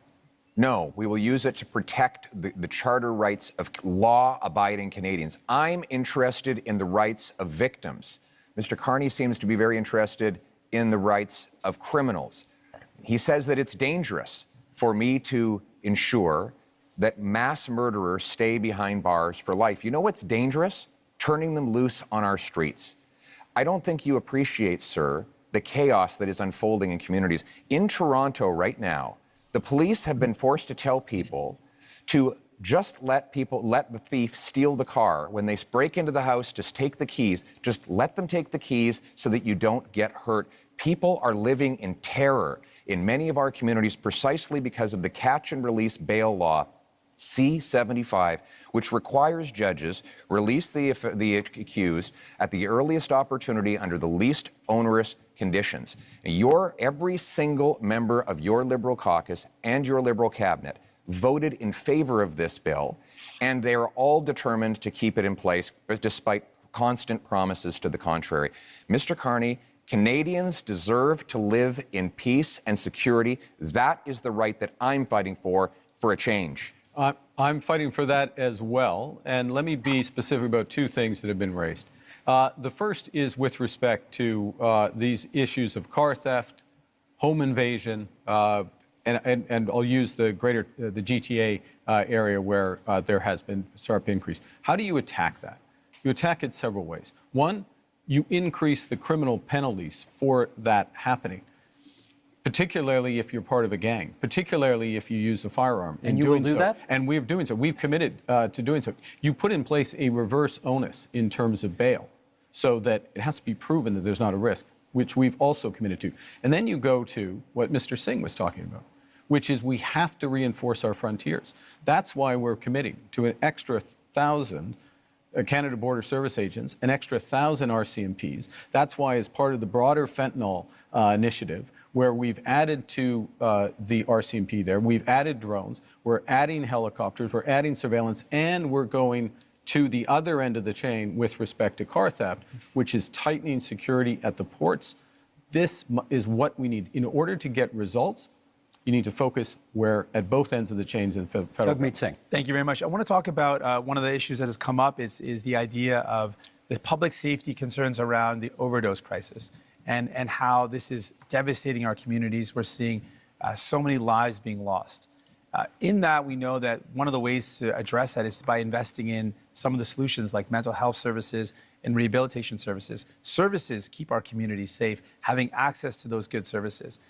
No, we will use it to protect the charter rights of law-abiding Canadians. I'm interested in the rights of victims. Mr. Carney seems to be very interested in the rights of criminals. He says that it's dangerous for me to ensure that mass murderers stay behind bars for life. You know what's dangerous? Turning them loose on our streets. I don't think you appreciate, sir, the chaos that is unfolding in communities. In Toronto right now, the police have been forced to tell people to just let the thief steal the car. When they break into the house, just take the keys. Just let them take the keys so that you don't get hurt. People are living in terror in many of our communities precisely because of the catch and release bail law, C-75, which requires judges release the accused at the earliest opportunity under the least onerous conditions. Every single member of your Liberal caucus and your Liberal cabinet voted in favor of this bill, and they are all determined to keep it in place despite constant promises to the contrary. Mr. Carney, Canadians deserve to live in peace and security. That is the right that I'm fighting for a change. I'm fighting for that as well. And let me be specific about two things that have been raised. The first is with respect to these issues of car theft, home invasion, and I'll use the GTA area where there has been a sharp increase. How do you attack that? You attack it several ways. One, you increase the criminal penalties for that happening, particularly if you're part of a gang, particularly if you use a firearm. And you will do that? And we're doing so. We've committed to doing so. You put in place a reverse onus in terms of bail so that it has to be proven that there's not a risk, which we've also committed to. And then you go to what Mr. Singh was talking about, which is we have to reinforce our frontiers. That's why we're committing to an extra 1,000 Canada Border Service agents, an extra 1,000 RCMPs. That's why, as part of the broader fentanyl initiative, where we've added to the RCMP there, we've added drones, we're adding helicopters, we're adding surveillance, and we're going to the other end of the chain with respect to car theft, which is tightening security at the ports. This is what we need. In order to get results, you need to focus at both ends of the chains in federal. Jagmeet Singh. Thank you very much. I want to talk about one of the issues that has come up is the idea of the public safety concerns around the overdose crisis and how this is devastating our communities. We're seeing so many lives being lost. In that, we know that one of the ways to address that is by investing in some of the solutions like mental health services and rehabilitation services. Services keep our communities safe, having access to those good services.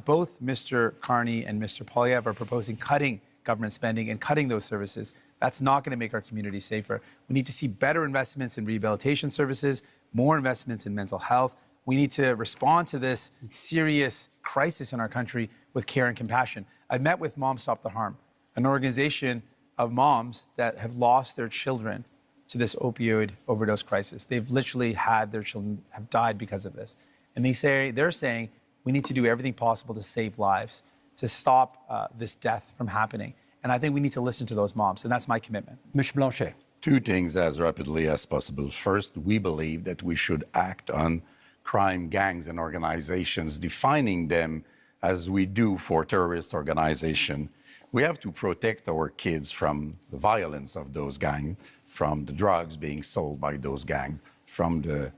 Both Mr. Carney and Mr. Polyev are proposing cutting government spending and cutting those services. That's not going to make our communities safer. We need to see better investments in rehabilitation services, more investments in mental health. We need to respond to this serious crisis in our country with care and compassion. I met with Moms Stop the Harm, an organization of moms that have lost their children to this opioid overdose crisis. They've literally had their children have died because of this. And they're saying we need to do everything possible to save lives, to stop this death from happening. And I think we need to listen to those moms, and that's my commitment. Mr. Blanchet. Two things as rapidly as possible. First, we believe that we should act on crime gangs and organizations, defining them as we do for terrorist organization. We have to protect our kids from the violence of those gangs, from the drugs being sold by those gangs, from the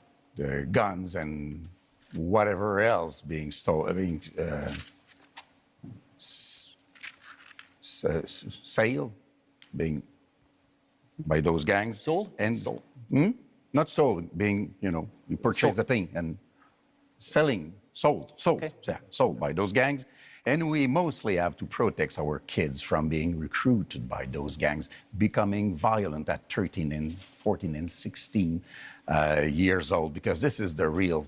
guns and whatever else being stolen, sale, being by those gangs. Sold? And not stolen, being, you purchase a thing and selling, sold, Okay. yeah, sold by those gangs. And we mostly have to protect our kids from being recruited by those gangs, becoming violent at 13 and 14 and 16 years old, because this is the real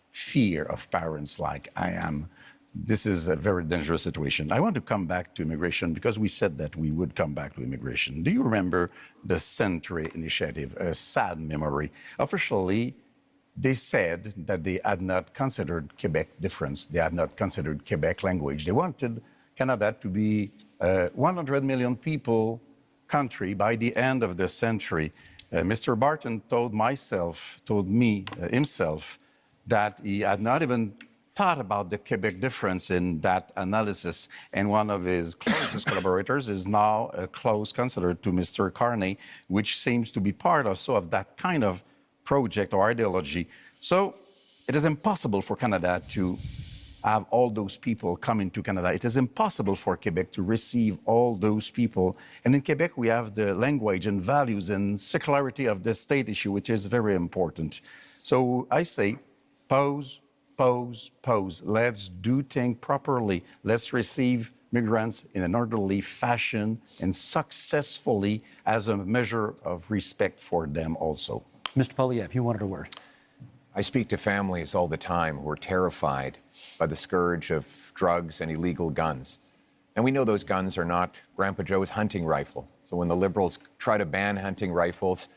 fear of parents like I am. This is a very dangerous situation. I want to come back to immigration because we said that we would come back to immigration. Do you remember the Century Initiative, a sad memory? Officially, they said that they had not considered Quebec difference. They had not considered Quebec language. They wanted Canada to be a 100 million people country by the end of the century. Mr. Barton told me himself that he had not even thought about the Quebec difference in that analysis. And one of his closest collaborators is now a close counselor to Mr. Carney, which seems to be part also of that kind of project or ideology. So it is impossible for Canada to have all those people come into Canada. It is impossible for Quebec to receive all those people. And in Quebec, we have the language and values and secularity of the state issue, which is very important. So I say, pause. Let's do things properly. Let's receive migrants in an orderly fashion and successfully as a measure of respect for them also. Mr. Poilievre, you wanted a word. I speak to families all the time who are terrified by the scourge of drugs and illegal guns. And we know those guns are not Grandpa Joe's hunting rifle. So when the Liberals try to ban hunting rifles,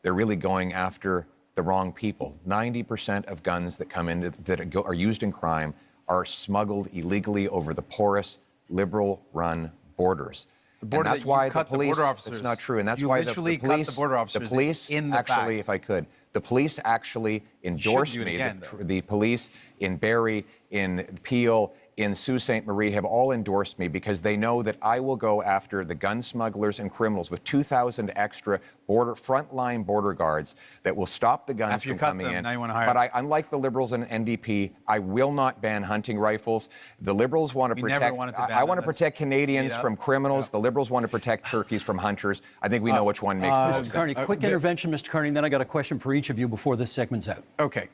they're really going after the wrong people. 90% of guns that come in that are used in crime are smuggled illegally over the porous, Liberal-run borders. The border and that's that why you cut the police. border officers. It's not true, and that's you why literally the police. cut the border officers. The police in the actually, facts. if I could, the police actually endorsed do it me. again, The police in Barrie, in Peel, in Sault Ste. Marie have all endorsed me because they know that I will go after the gun smugglers and criminals with 2,000 extra frontline border guards that will stop the guns After you from cut coming them, in. now you wanna hire But unlike the Liberals and NDP, I will not ban hunting rifles. The Liberals want to We protect. never wanted to ban I want to them. protect Canadians That's- from criminals. The Liberals want to protect turkeys from hunters. I think we know which one makes the most Mr. Carney, sense. quick intervention, Mr. Carney, and then I got a question for each of you before this segment's out. Okay.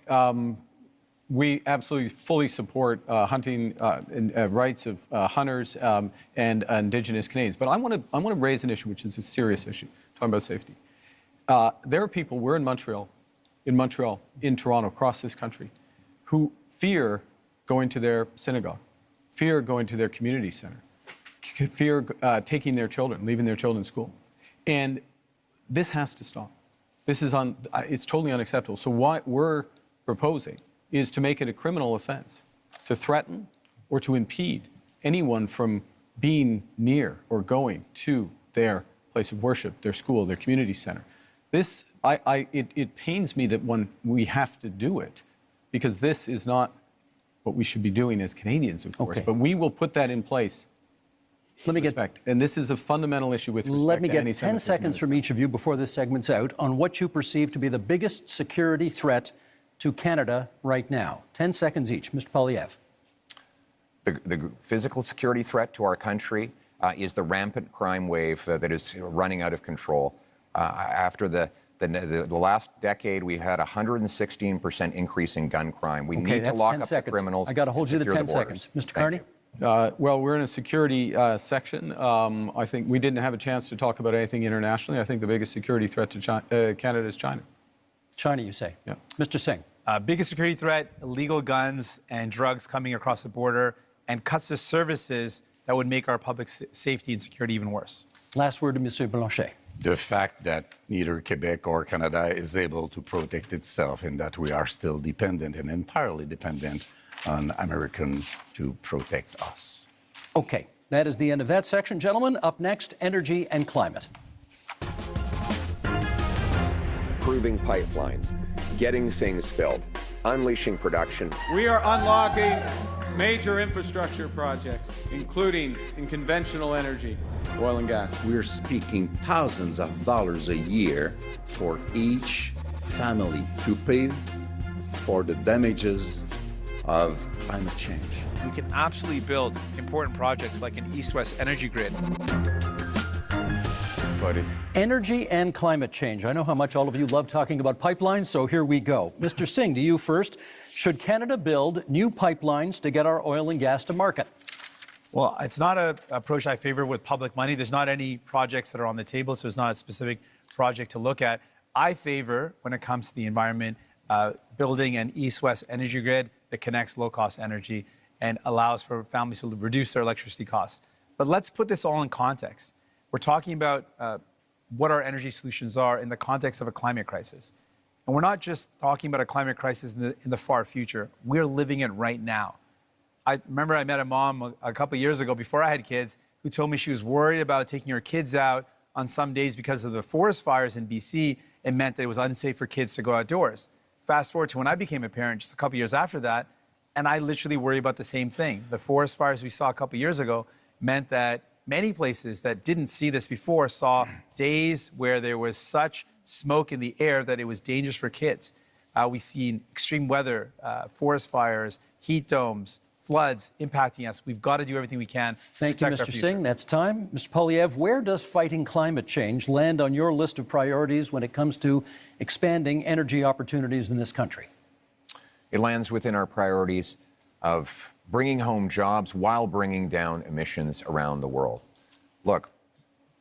We absolutely fully support hunting and rights of hunters and Indigenous Canadians. But I want to raise an issue, which is a serious issue, talking about safety. There are people, we're in Montreal, in Toronto, across this country, who fear going to their synagogue, fear going to their community center, fear taking their children, leaving their children in school. And this has to stop. This is it's totally unacceptable. So what we're proposing is to make it a criminal offense to threaten or to impede anyone from being near or going to their place of worship, their school, their community center. This, it pains me that when we have to do it, because this is not what we should be doing as Canadians, of course, but we will put that in place. Let me respect. And this is a fundamental issue with respect Let me to get any 10 seconds from each of you before this segment's out on what you perceive to be the biggest security threat to Canada right now. 10 seconds each. Mr. Poilievre. The physical security threat to our country is the rampant crime wave that is running out of control. After the last decade, we've had a 116% increase in gun crime. We need to lock up the criminals. I got to hold you to 10 and secure the borders. seconds. Mr. Carney? Well, we're in a security section. I think we didn't have a chance to talk about anything internationally. I think the biggest security threat to Canada is China. China, you say? Yeah. Mr. Singh? Biggest security threat, illegal guns and drugs coming across the border, and cuts to services that would make our public safety and security even worse. Last word to Monsieur Blanchet. The fact that neither Quebec or Canada is able to protect itself and that we are still dependent and entirely dependent on Americans to protect us. Okay, that is the end of that section. Gentlemen, up next, energy and climate. Improving pipelines, getting things built, unleashing production. We are unlocking major infrastructure projects, including in conventional energy, oil and gas. We're speaking thousands of dollars a year for each family to pay for the damages of climate change. We can absolutely build important projects like an east-west energy grid. Energy and climate change. I know how much all of you love talking about pipelines, so here we go. Mr. Singh, to you first. Should Canada build new pipelines to get our oil and gas to market? Well, it's not an approach I favor with public money. There's not any projects that are on the table, so it's not a specific project to look at. I favor, when it comes to the environment, building an east-west energy grid that connects low-cost energy and allows for families to reduce their electricity costs. But let's put this all in context. We're talking about what our energy solutions are in the context of a climate crisis. And we're not just talking about a climate crisis in the far future. We're living it right now. I remember I met a mom a couple years ago before I had kids who told me she was worried about taking her kids out on some days because of the forest fires in BC. It meant that it was unsafe for kids to go outdoors. Fast forward to when I became a parent just a couple years after that, and I literally worry about the same thing. The forest fires we saw a couple years ago meant that many places that didn't see this before saw days where there was such smoke in the air that it was dangerous for kids. We've seen extreme weather, forest fires, heat domes, floods impacting us. We've got to do everything we can to Thank you, protect our Mr. future. Singh. That's time. Mr. Polyev, where does fighting climate change land on your list of priorities when it comes to expanding energy opportunities in this country? It lands within our priorities of bringing home jobs while bringing down emissions around the world. Look,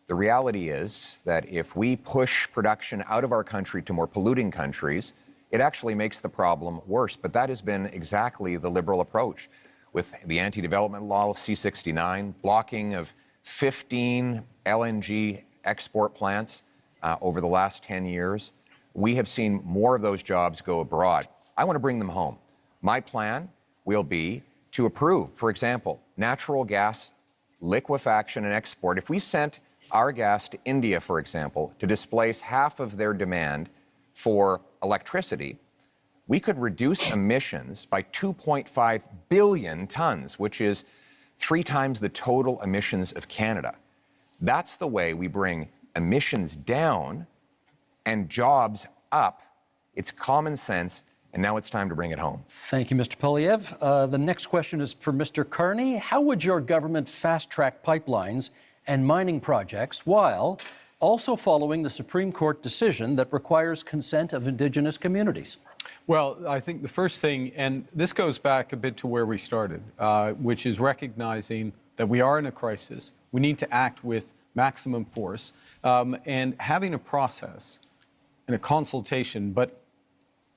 the reality is that if we push production out of our country to more polluting countries, it actually makes the problem worse. But that has been exactly the Liberal approach with the anti-development law, C-69, blocking of 15 LNG export plants over the last 10 years. We have seen more of those jobs go abroad. I want to bring them home. My plan will be to approve, for example, natural gas liquefaction and export. If we sent our gas to India, for example, to displace half of their demand for electricity, we could reduce emissions by 2.5 billion tons, which is 3 times the total emissions of Canada. That's the way we bring emissions down and jobs up. It's common sense, and now it's time to bring it home. Thank you, Mr. Polyev. The next question is for Mr. Carney. How would your government fast-track pipelines and mining projects while also following the Supreme Court decision that requires consent of Indigenous communities? Well, I think the first thing, and this goes back a bit to where we started, which is recognizing that we are in a crisis. We need to act with maximum force, and having a process and a consultation, but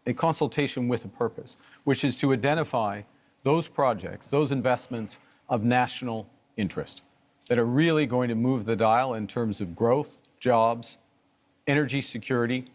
a consultation with a purpose, which is to identify those projects, those investments of national interest that are really going to move the dial in terms of growth, jobs, energy security,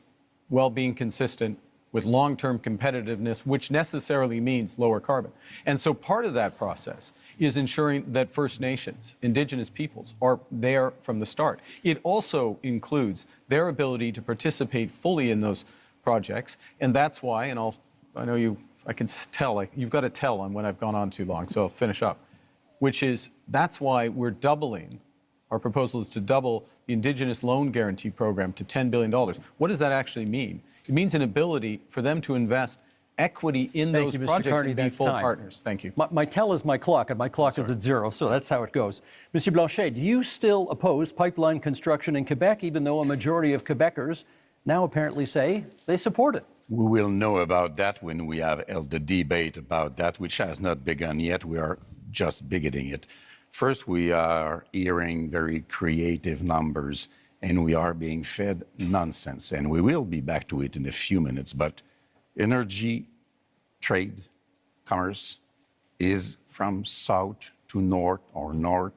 while being consistent with long-term competitiveness, which necessarily means lower carbon. And so part of that process is ensuring that First Nations, Indigenous peoples, are there from the start. It also includes their ability to participate fully in those projects, and that's why, and I can tell, like, you've got to tell on when I've gone on too long, so I'll finish up, which is, that's why we're doubling, our proposal is to double the Indigenous Loan Guarantee Program to $10 billion. What does that actually mean? It means an ability for them to invest equity in those projects and be full partners. Thank you. My tell is my clock, and my clock is at 0, so that's how it goes. Monsieur Blanchet, do you still oppose pipeline construction in Quebec, even though a majority of Quebecers now apparently say they support it? We will know about that when we have held the debate about that, which has not begun yet. We are just beginning it. First, we are hearing very creative numbers, and we are being fed nonsense. And we will be back to it in a few minutes. But energy, trade, commerce is from south to north or north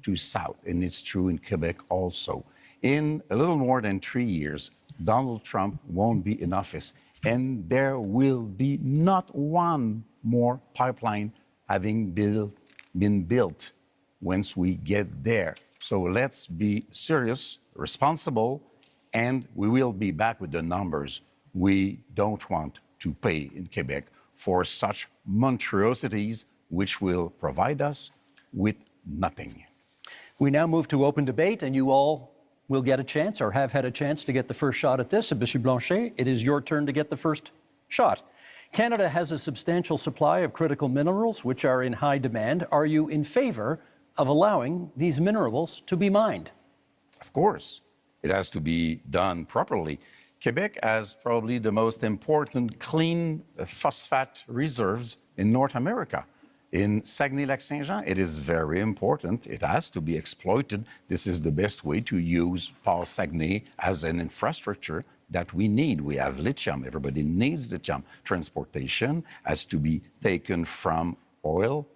to south. And it's true in Quebec also. In a little more than 3 years, Donald Trump won't be in office. And there will be not one more pipeline having been built once we get there. So let's be serious, responsible, and we will be back with the numbers. We don't want to pay in Quebec for such monstrosities which will provide us with nothing. We now move to open debate, and you all will get a chance, or have had a chance, to get the first shot at this. And Monsieur Blanchet, it is your turn to get the first shot. Canada has a substantial supply of critical minerals which are in high demand. Are you in favor of allowing these minerals to be mined? Of course, it has to be done properly. Quebec has probably the most important clean phosphate reserves in North America. In Saguenay-Lac-Saint-Jean, it is very important. It has to be exploited. This is the best way to use Paul Saguenay as an infrastructure that we need. We have lithium. Everybody needs lithium. Transportation has to be taken from oil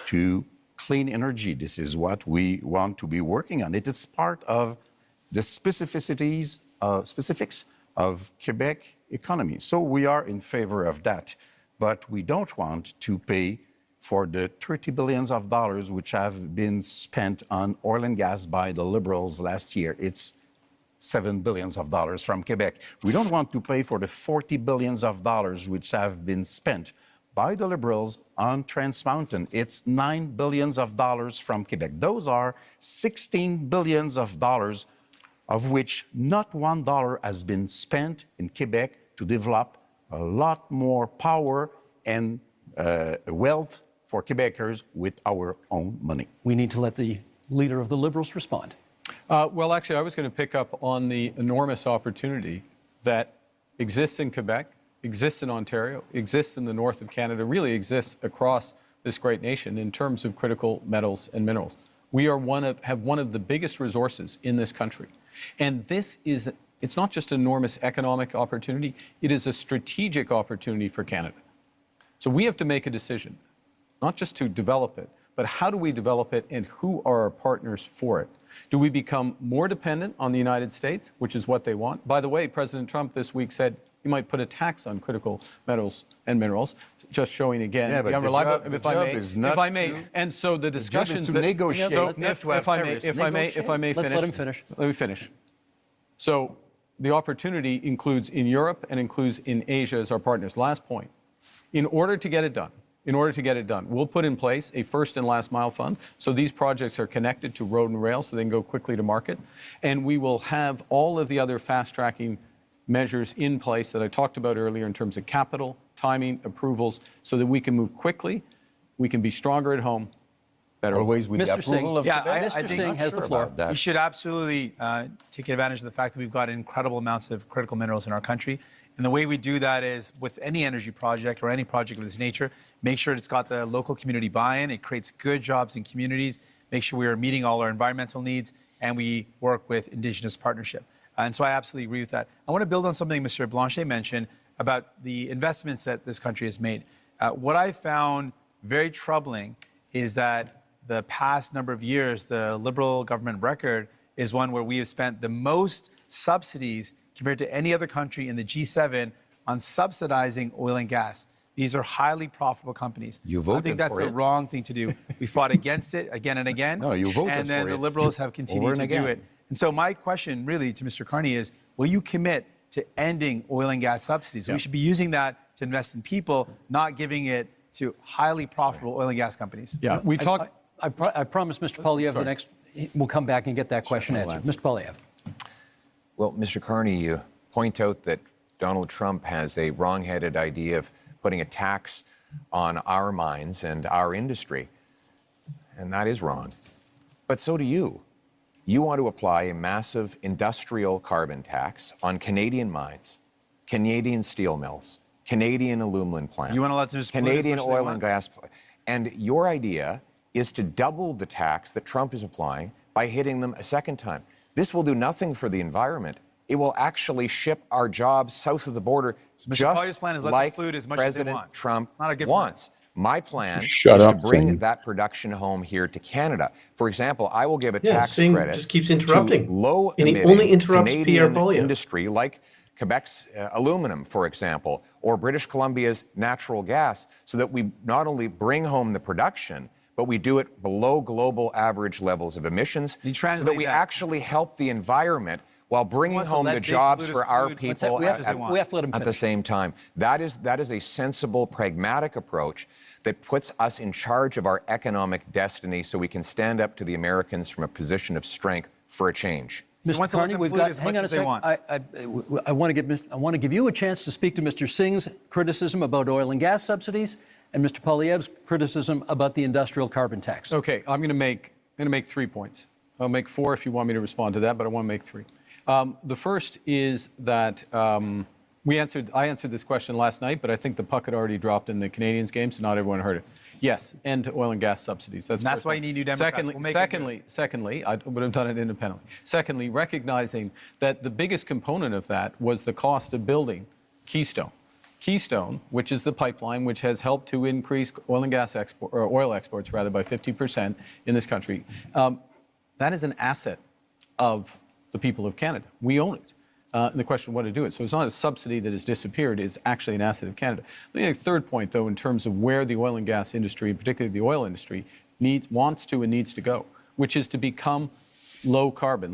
to clean energy. This is what we want to be working on. It is part of the specifics of Quebec economy. So we are in favor of that. But we don't want to pay for the 30 billions of dollars which have been spent on oil and gas by the Liberals last year. It's 7 billions of dollars from Quebec. We don't want to pay for the 40 billions of dollars which have been spent by the Liberals on Trans Mountain. It's 9 billions of dollars from Quebec. Those are 16 billions of dollars, of which not $1 has been spent in Quebec to develop a lot more power and wealth for Quebecers with our own money. We need to let the leader of the Liberals respond. Well, actually, I was going to pick up on the enormous opportunity that exists in Quebec, exists in Ontario, exists in the north of Canada, really exists across this great nation in terms of critical metals and minerals. We are have one of the biggest resources in this country. And it's not just an enormous economic opportunity, it is a strategic opportunity for Canada. So we have to make a decision, not just to develop it, but how do we develop it and who are our partners for it? Do we become more dependent on the United States, which is what they want? By the way, President Trump this week said he might put a tax on critical metals and minerals, just showing again Yeah, but the job is not and so the discussions to negotiate, so not to have if I may finish. Let's let him finish. Let me finish. So the opportunity includes in Europe and includes in Asia as our partners. Last point. In order to get it done, we'll put in place a first and last mile fund. So these projects are connected to road and rail so they can go quickly to market. And we will have all of the other fast tracking measures in place that I talked about earlier in terms of capital, timing, approvals, so that we can move quickly, we can be stronger at home, better. Always with the Mr. Singh. approval of Yeah, Quebec. I think Singh has the floor. we should absolutely take advantage of the fact that we've got incredible amounts of critical minerals in our country. And the way we do that is with any energy project or any project of this nature, make sure it's got the local community buy-in. It creates good jobs in communities, make sure we are meeting all our environmental needs, and we work with Indigenous partnership. And so I absolutely agree with that. I want to build on something Mr. Blanchet mentioned about the investments that this country has made. What I found very troubling is that the past number of years, the Liberal government record is one where we have spent the most subsidies compared to any other country in the G7 on subsidizing oil and gas. These are highly profitable companies. You voted I think that's for the it. wrong thing to do. We fought against it again and again. No, you voted and then for the it. Liberals have continued Over to and do again. it. And so my question really to Mr. Carney is, will you commit to ending oil and gas subsidies? Yeah. We should be using that to invest in people, not giving it to highly profitable oil and gas companies. Yeah, we talked. I promise Mr. Polyev the next, we'll come back and get that question answered. Mr. Polyev. Well, Mr. Carney, you point out that Donald Trump has a wrong-headed idea of putting a tax on our mines and our industry. And that is wrong. But so do you. You want to apply a massive industrial carbon tax on Canadian mines, Canadian steel mills, Canadian aluminum plants, You want to let them just pollute as Canadian much as they oil want? and gas. And your idea is to double the tax that Trump is applying by hitting them a second time. This will do nothing for the environment. It will actually ship our jobs south of the border, Mr. Pollier's just plan is let them like pollute as much as they President want. Trump Not a good plan. wants. My plan Shut is to up, bring Singh. that production home here to Canada. For example, I will give a Yeah, tax Singh credit just keeps interrupting. to low And he emitting only interrupts Canadian Pierre Polyev. industry like Quebec's aluminum, for example, or British Columbia's natural gas, so that we not only bring home the production, but we do it below global average levels of emissions, You so translate that we that. actually help the environment while bringing wants to home let the big jobs polluters for our pollute people We have as to, they want. we have to let him at the finish. same time. That is a sensible, pragmatic approach that puts us in charge of our economic destiny so we can stand up to the Americans from a position of strength for a change. He Mr. wants to let Carney, them we've pollute got, as hang much on a as they second. want. I want to give you a chance to speak to Mr. Singh's criticism about oil and gas subsidies and Mr. Polyev's criticism about the industrial carbon tax. Okay, I'm going to make 3 points. I'll make 4 if you want me to respond to that, but I want to make 3. The first is that I answered this question last night, but I think the puck had already dropped in the Canadians game, so not everyone heard it. Yes, end to oil and gas subsidies. And that's why you need New Democrats. We'll make it good. Secondly, I would have done it independently. Secondly, recognizing that the biggest component of that was the cost of building Keystone. Keystone, which is the pipeline which has helped to increase oil and gas oil exports rather by 50% in this country, that is an asset of the people of Canada. We own it. and the question of what to do it. So it's not a subsidy that has disappeared, it's actually an asset of Canada. The third point, though, in terms of where the oil and gas industry, particularly the oil industry, wants to and needs to go, which is to become low carbon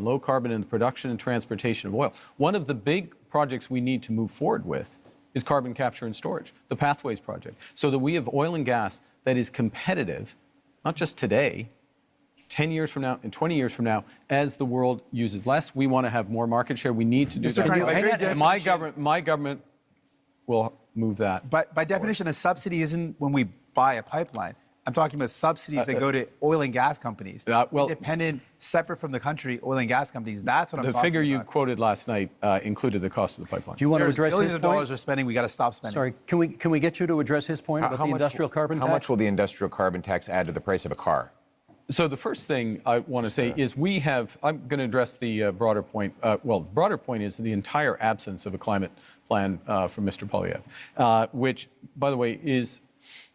in the production and transportation of oil. One of the big projects we need to move forward with is carbon capture and storage, the Pathways project, so that we have oil and gas that is competitive, not just today, 10 years from now and 20 years from now, as the world uses less. We want to have more market share. We need to do Mr. Carney, that. And my government will move that. But by definition, a subsidy isn't when we buy a pipeline. I'm talking about subsidies that go to oil and gas companies. Independent, separate from the country, oil and gas companies. That's what I'm talking about. The figure you quoted last night included the cost of the pipeline. Do you want to address billions his of point? dollars we're spending. We got to stop spending. Sorry, can we get you to address his point about the industrial carbon tax? How much will the industrial carbon tax add to the price of a car? So the first thing I want to say is I'm going to address the broader point. The broader point is the entire absence of a climate plan from Mr. Poilievre, which, by the way, is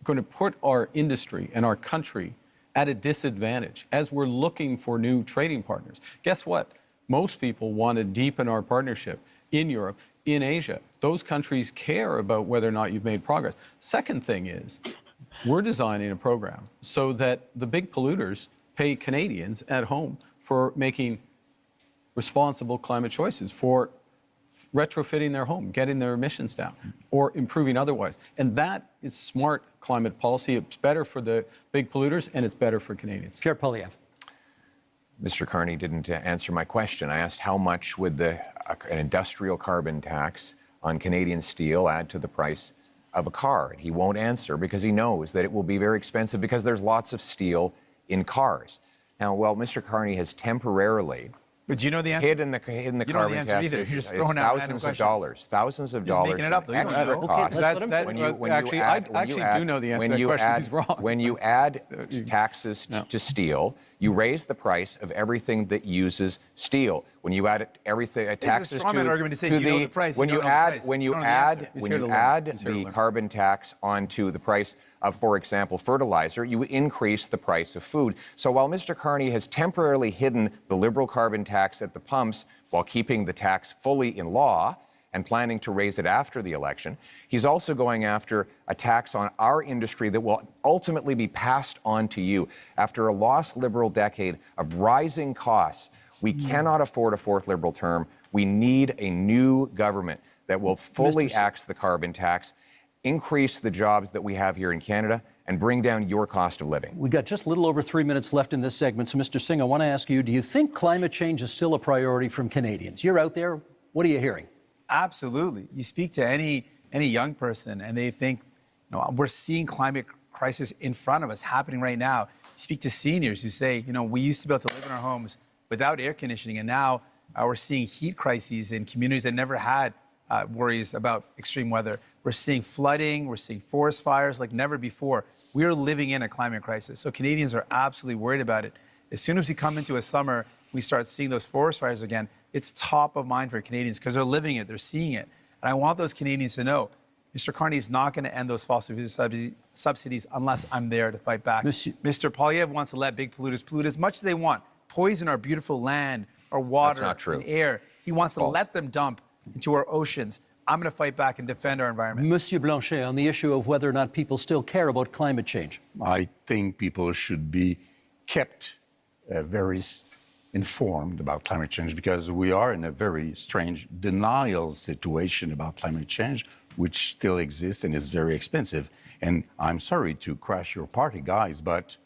going to put our industry and our country at a disadvantage as we're looking for new trading partners. Guess what? Most people want to deepen our partnership in Europe, in Asia. Those countries care about whether or not you've made progress. Second thing is, we're designing a program so that the big polluters pay Canadians at home for making responsible climate choices, for retrofitting their home, getting their emissions down, or improving otherwise. And that is smart climate policy. It's better for the big polluters, and it's better for Canadians. Pierre Poilievre. Mr. Carney didn't answer my question. I asked how much would an industrial carbon tax on Canadian steel add to the price of a car. He won't answer because he knows that it will be very expensive because there's lots of steel in cars. Now, Mr. Carney has temporarily But do you know the answer? hidden the You don't know the carbon answer tax. either. You're just throwing out random thousands of dollars making it up, though. You don't extra know. costs. I do know the answer to that question. He's wrong. When you add taxes to steel, you raise the price of everything that uses steel. When you add taxes straw man argument to say, do you know the price? when You you don't know the add price. when you You don't know the add answer. the carbon tax onto the price of, for example, fertilizer, you increase the price of food. So while Mr. Carney has temporarily hidden the Liberal carbon tax at the pumps while keeping the tax fully in law and planning to raise it after the election, he's also going after a tax on our industry that will ultimately be passed on to you. After a lost Liberal decade of rising costs, we cannot afford a fourth Liberal term. We need a new government that will fully axe the carbon tax, increase the jobs that we have here in Canada, and bring down your cost of living. We've got just a little over 3 minutes left in this segment. So, Mr. Singh, I want to ask you, do you think climate change is still a priority from Canadians? You're out there. What are you hearing? Absolutely. You speak to any young person and they think, we're seeing climate crisis in front of us happening right now. You speak to seniors who say, we used to be able to live in our homes without air conditioning, and now we're seeing heat crises in communities that never had worries about extreme weather. We're seeing flooding, we're seeing forest fires like never before. We are living in a climate crisis. So Canadians are absolutely worried about it. As soon as we come into a summer, we start seeing those forest fires again. It's top of mind for Canadians because they're living it, they're seeing it. And I want those Canadians to know, Mr. Carney is not going to end those fossil fuel subsidies unless I'm there to fight back. Mr. Poilievre wants to let big polluters pollute as much as they want, poison our beautiful land, our water, and air. He wants to let them dump into our oceans. I'm going to fight back and defend our environment. Monsieur Blanchet, on the issue of whether or not people still care about climate change. I think people should be kept very informed about climate change because we are in a very strange denial situation about climate change, which still exists and is very expensive. And I'm sorry to crash your party, guys, but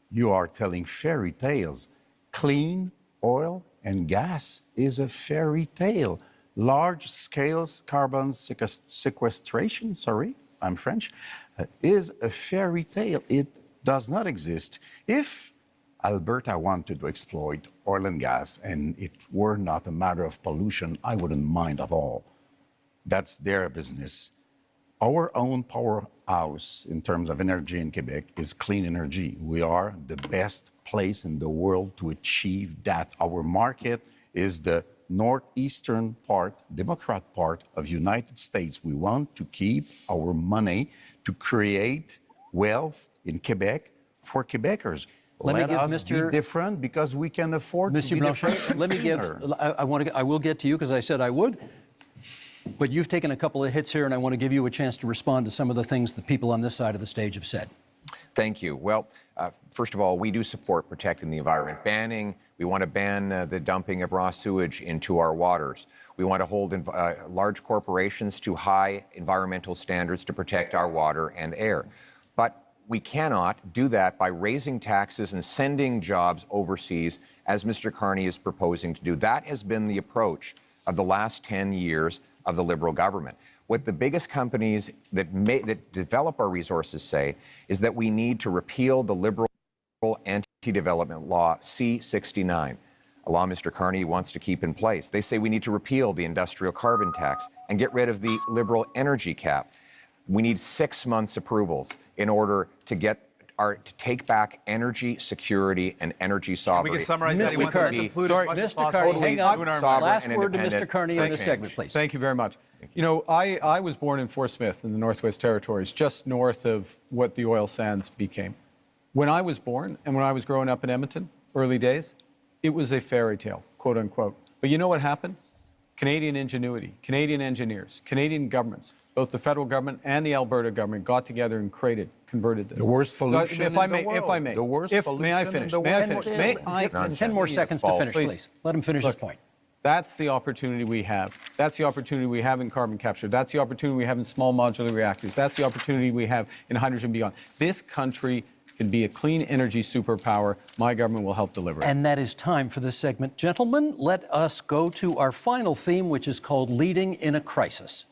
you are telling fairy tales. Clean oil and gas is a fairy tale. Large-scale carbon sequestration, sorry, I'm French, is a fairy tale. It does not exist. If Alberta wanted to exploit oil and gas and it were not a matter of pollution, I wouldn't mind at all. That's their business. Our own powerhouse in terms of energy in Quebec is clean energy. We are the best place in the world to achieve that. Our market is the northeastern part, Democrat part of United States. We want to keep our money to create wealth in Quebec for Quebecers. Let me Let give us Mr. be different because we can afford Monsieur to be Blanchet, different. let me give. I will get to you because I said I would. But you've taken a couple of hits here, and I want to give you a chance to respond to some of the things the people on this side of the stage have said. Thank you. Well, first of all, we do support protecting the environment. We want to ban the dumping of raw sewage into our waters. We want to hold large corporations to high environmental standards to protect our water and air. But we cannot do that by raising taxes and sending jobs overseas, as Mr. Carney is proposing to do. That has been the approach of the last 10 years of the Liberal government. What the biggest companies that develop our resources say is that we need to repeal the Liberal anti-development law C-69, a law Mr. Carney wants to keep in place. They say we need to repeal the industrial carbon tax and get rid of the Liberal energy cap. We need 6 months approvals in order to take back energy security and energy sovereignty. We can summarize that. He wants to conclude as much as Mr. possible. Carney, hang on. Last and word to Mr. independent Carney in this change. segment, please. Thank you very much. You know, I was born in Fort Smith in the Northwest Territories, just north of what the oil sands became. When I was born and when I was growing up in Edmonton, early days, it was a fairy tale, quote unquote. But you know what happened? Canadian ingenuity, Canadian engineers, Canadian governments, both the federal government and the Alberta government got together and converted this. The worst pollution if I may, in the world. If I may. The worst pollution may I in finish? the May I world. finish? May I Nonsense. 10 more seconds to False. finish, please. Let him finish his point. That's the opportunity we have. That's the opportunity we have in carbon capture. That's the opportunity we have in small modular reactors. That's the opportunity we have in hydrogen and beyond. This country can be a clean energy superpower. My government will help deliver it. And that is time for this segment. Gentlemen, let us go to our final theme, which is called Leading in a Crisis.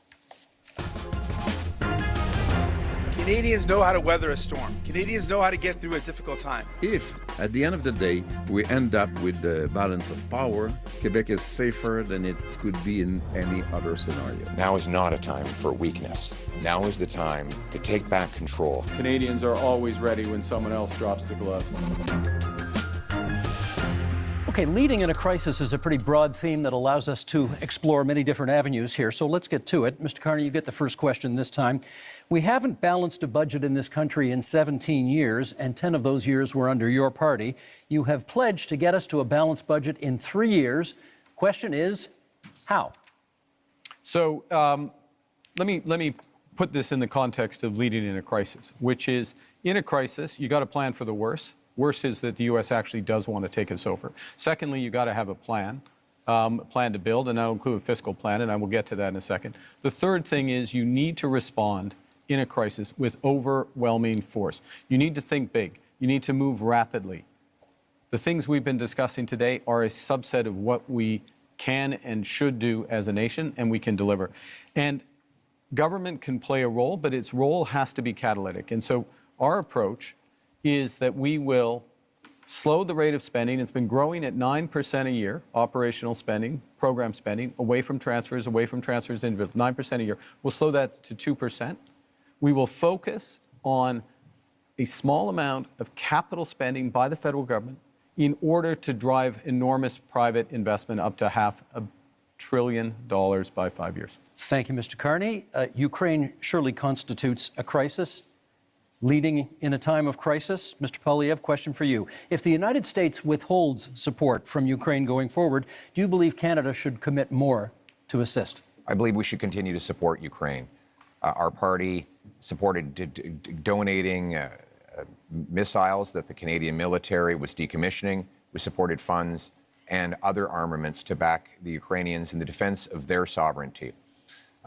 Canadians know how to weather a storm. Canadians know how to get through a difficult time. If, at the end of the day, we end up with the balance of power, Quebec is safer than it could be in any other scenario. Now is not a time for weakness. Now is the time to take back control. Canadians are always ready when someone else drops the gloves. Okay, leading in a crisis is a pretty broad theme that allows us to explore many different avenues here. So let's get to it. Mr. Carney, you get the first question this time. We haven't balanced a budget in this country in 17 years, and 10 of those years were under your party. You have pledged to get us to a balanced budget in 3 years. Question is, how? So let me put this in the context of leading in a crisis, which is, in a crisis, you got to plan for the worst. Worst is that the U.S. actually does want to take us over. Secondly, you got to have a plan to build, and that'll include a fiscal plan, and I will get to that in a second. The third thing is you need to respond in a crisis with overwhelming force. You need to think big. You need to move rapidly. The things we've been discussing today are a subset of what we can and should do as a nation, and we can deliver. And government can play a role, but its role has to be catalytic. And so our approach is that we will slow the rate of spending. It's been growing at 9% a year, operational spending, program spending, away from transfers, individual, 9% a year. We'll slow that to 2%. We will focus on a small amount of capital spending by the federal government in order to drive enormous private investment up to $500 billion by 5 years. Thank you, Mr. Carney. Ukraine surely constitutes a crisis. Leading in a time of crisis, Mr. Poilievre, question for you. If the United States withholds support from Ukraine going forward, do you believe Canada should commit more to assist? I believe we should continue to support Ukraine. Our party supported donating missiles that the Canadian military was decommissioning. We supported funds and other armaments to back the Ukrainians in the defense of their sovereignty.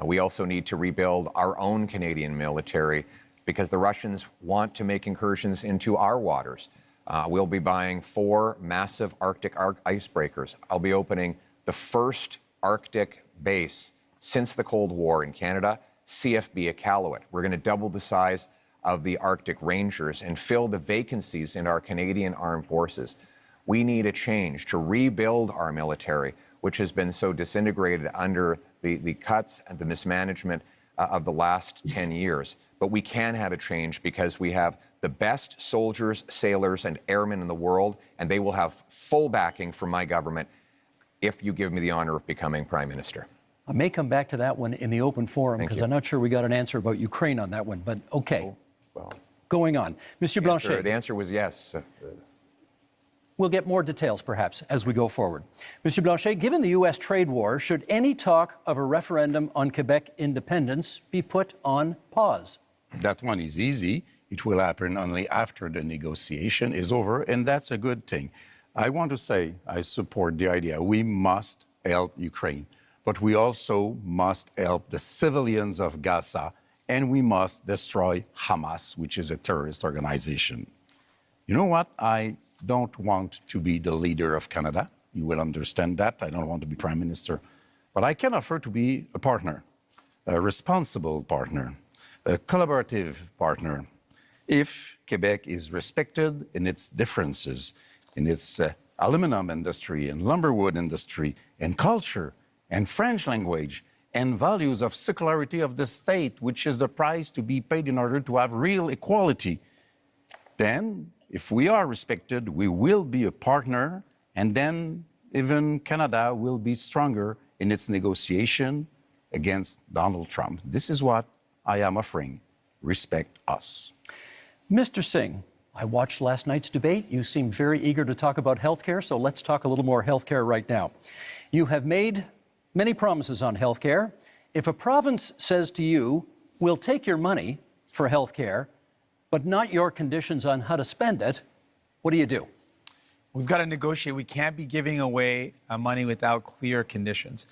We also need to rebuild our own Canadian military because the Russians want to make incursions into our waters. We'll be buying 4 massive Arctic icebreakers. I'll be opening the first Arctic base since the Cold War in Canada, CFB Iqaluit. We're going to double the size of the Arctic Rangers and fill the vacancies in our Canadian armed forces. We need a change to rebuild our military, which has been so disintegrated under the cuts and the mismanagement of the last 10 years. But we can have a change because we have the best soldiers, sailors, and airmen in the world, and they will have full backing from my government if you give me the honor of becoming Prime Minister. I may come back to that one in the open forum because I'm not sure we got an answer about Ukraine on that one, but okay. Well, going on. Monsieur Blanchet. The answer was yes. We'll get more details, perhaps, as we go forward. Monsieur Blanchet, given the U.S. trade war, should any talk of a referendum on Quebec independence be put on pause? That one is easy. It will happen only after the negotiation is over, and that's a good thing. I want to say I support the idea. We must help Ukraine, but we also must help the civilians of Gaza, and we must destroy Hamas, which is a terrorist organization. You know what? I don't want to be the leader of Canada. You will understand that. I don't want to be prime minister. But I can offer to be a partner, a responsible partner, a collaborative partner. If Quebec is respected in its differences, in its aluminum industry and lumberwood industry and culture and French language and values of secularity of the state, which is the price to be paid in order to have real equality, then if we are respected, we will be a partner, and then even Canada will be stronger in its negotiation against Donald Trump. This is what I am offering. Respect us. Mr. Singh, I watched last night's debate. You seemed very eager to talk about healthcare, so let's talk a little more healthcare right now. You have made many promises on healthcare. If a province says to you, we'll take your money for healthcare, but not your conditions on how to spend it, what do? We've got to negotiate. We can't be giving away money without clear conditions.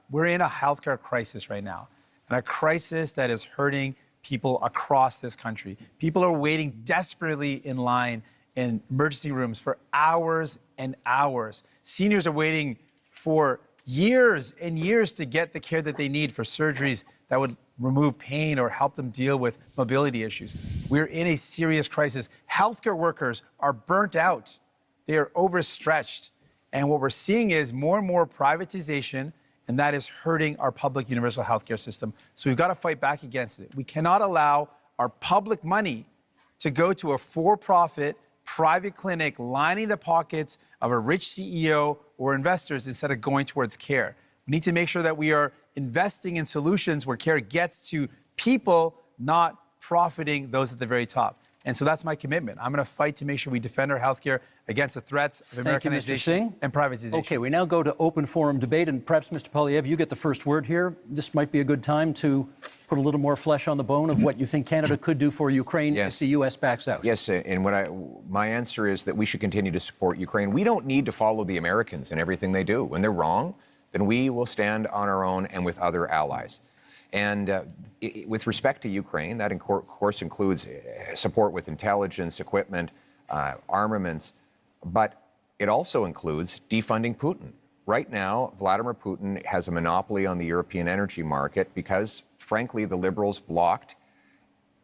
We're in a healthcare crisis right now, and a crisis that is hurting people across this country. People are waiting desperately in line in emergency rooms for hours and hours. Seniors are waiting for years and years to get the care that they need for surgeries that would remove pain or help them deal with mobility issues. We're in a serious crisis. Healthcare workers are burnt out. They are overstretched. And what we're seeing is more and more privatization, and that is hurting our public universal healthcare system. So we've got to fight back against it. We cannot allow our public money to go to a for-profit private clinic lining the pockets of a rich CEO or investors instead of going towards care. We need to make sure that we are investing in solutions where care gets to people, not profiting those at the very top. And so that's my commitment. I'm going to fight to make sure we defend our healthcare against the threats of Americanization and privatization. Okay, we now go to open forum debate, and perhaps, Mr. Poilievre, you get the first word here. This might be a good time to put a little more flesh on the bone of what you think Canada could do for Ukraine if the U.S. backs out. Yes, and my answer is that we should continue to support Ukraine. We don't need to follow the Americans in everything they do. When they're wrong, then we will stand on our own and with other allies. And with respect to Ukraine, that of course includes support with intelligence, equipment, armaments, but it also includes defunding Putin. Right now, Vladimir Putin has a monopoly on the European energy market because, frankly, the Liberals blocked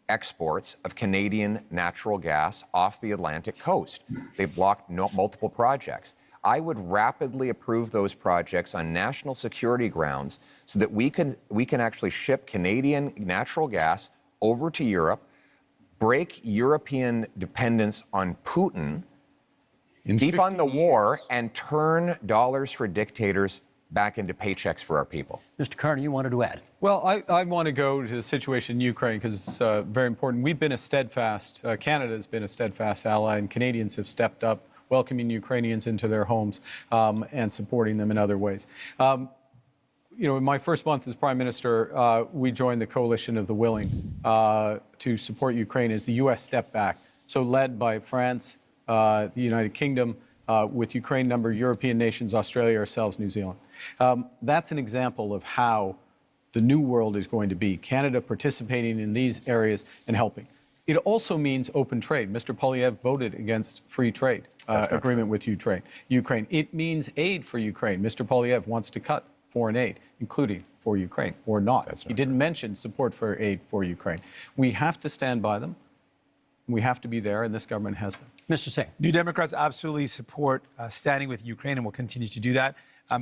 exports of Canadian natural gas off the Atlantic coast. They blocked multiple projects. I would rapidly approve those projects on national security grounds so that we can actually ship Canadian natural gas over to Europe, break European dependence on Putin, defund the war, and turn dollars for dictators back into paychecks for our people. Mr. Carney, you wanted to add? Well, I want to go to the situation in Ukraine because it's very important. We've been a steadfast, Canada has been a steadfast ally, and Canadians have stepped up, welcoming Ukrainians into their homes and supporting them in other ways. In my first month as Prime Minister, we joined the Coalition of the Willing to support Ukraine as the U.S. stepped back. So led by France, the United Kingdom, with Ukraine, number of European nations, Australia, ourselves, New Zealand. That's an example of how the new world is going to be. Canada participating in these areas and helping. It also means open trade. Mr. Poilievre voted against free trade agreement with Ukraine. It means aid for Ukraine. Mr. Poilievre wants to cut foreign aid, including for Ukraine, or not. He didn't mention support for aid for Ukraine. We have to stand by them. We have to be there, and this government has been. Mr. Singh. New Democrats absolutely support standing with Ukraine, and will continue to do that.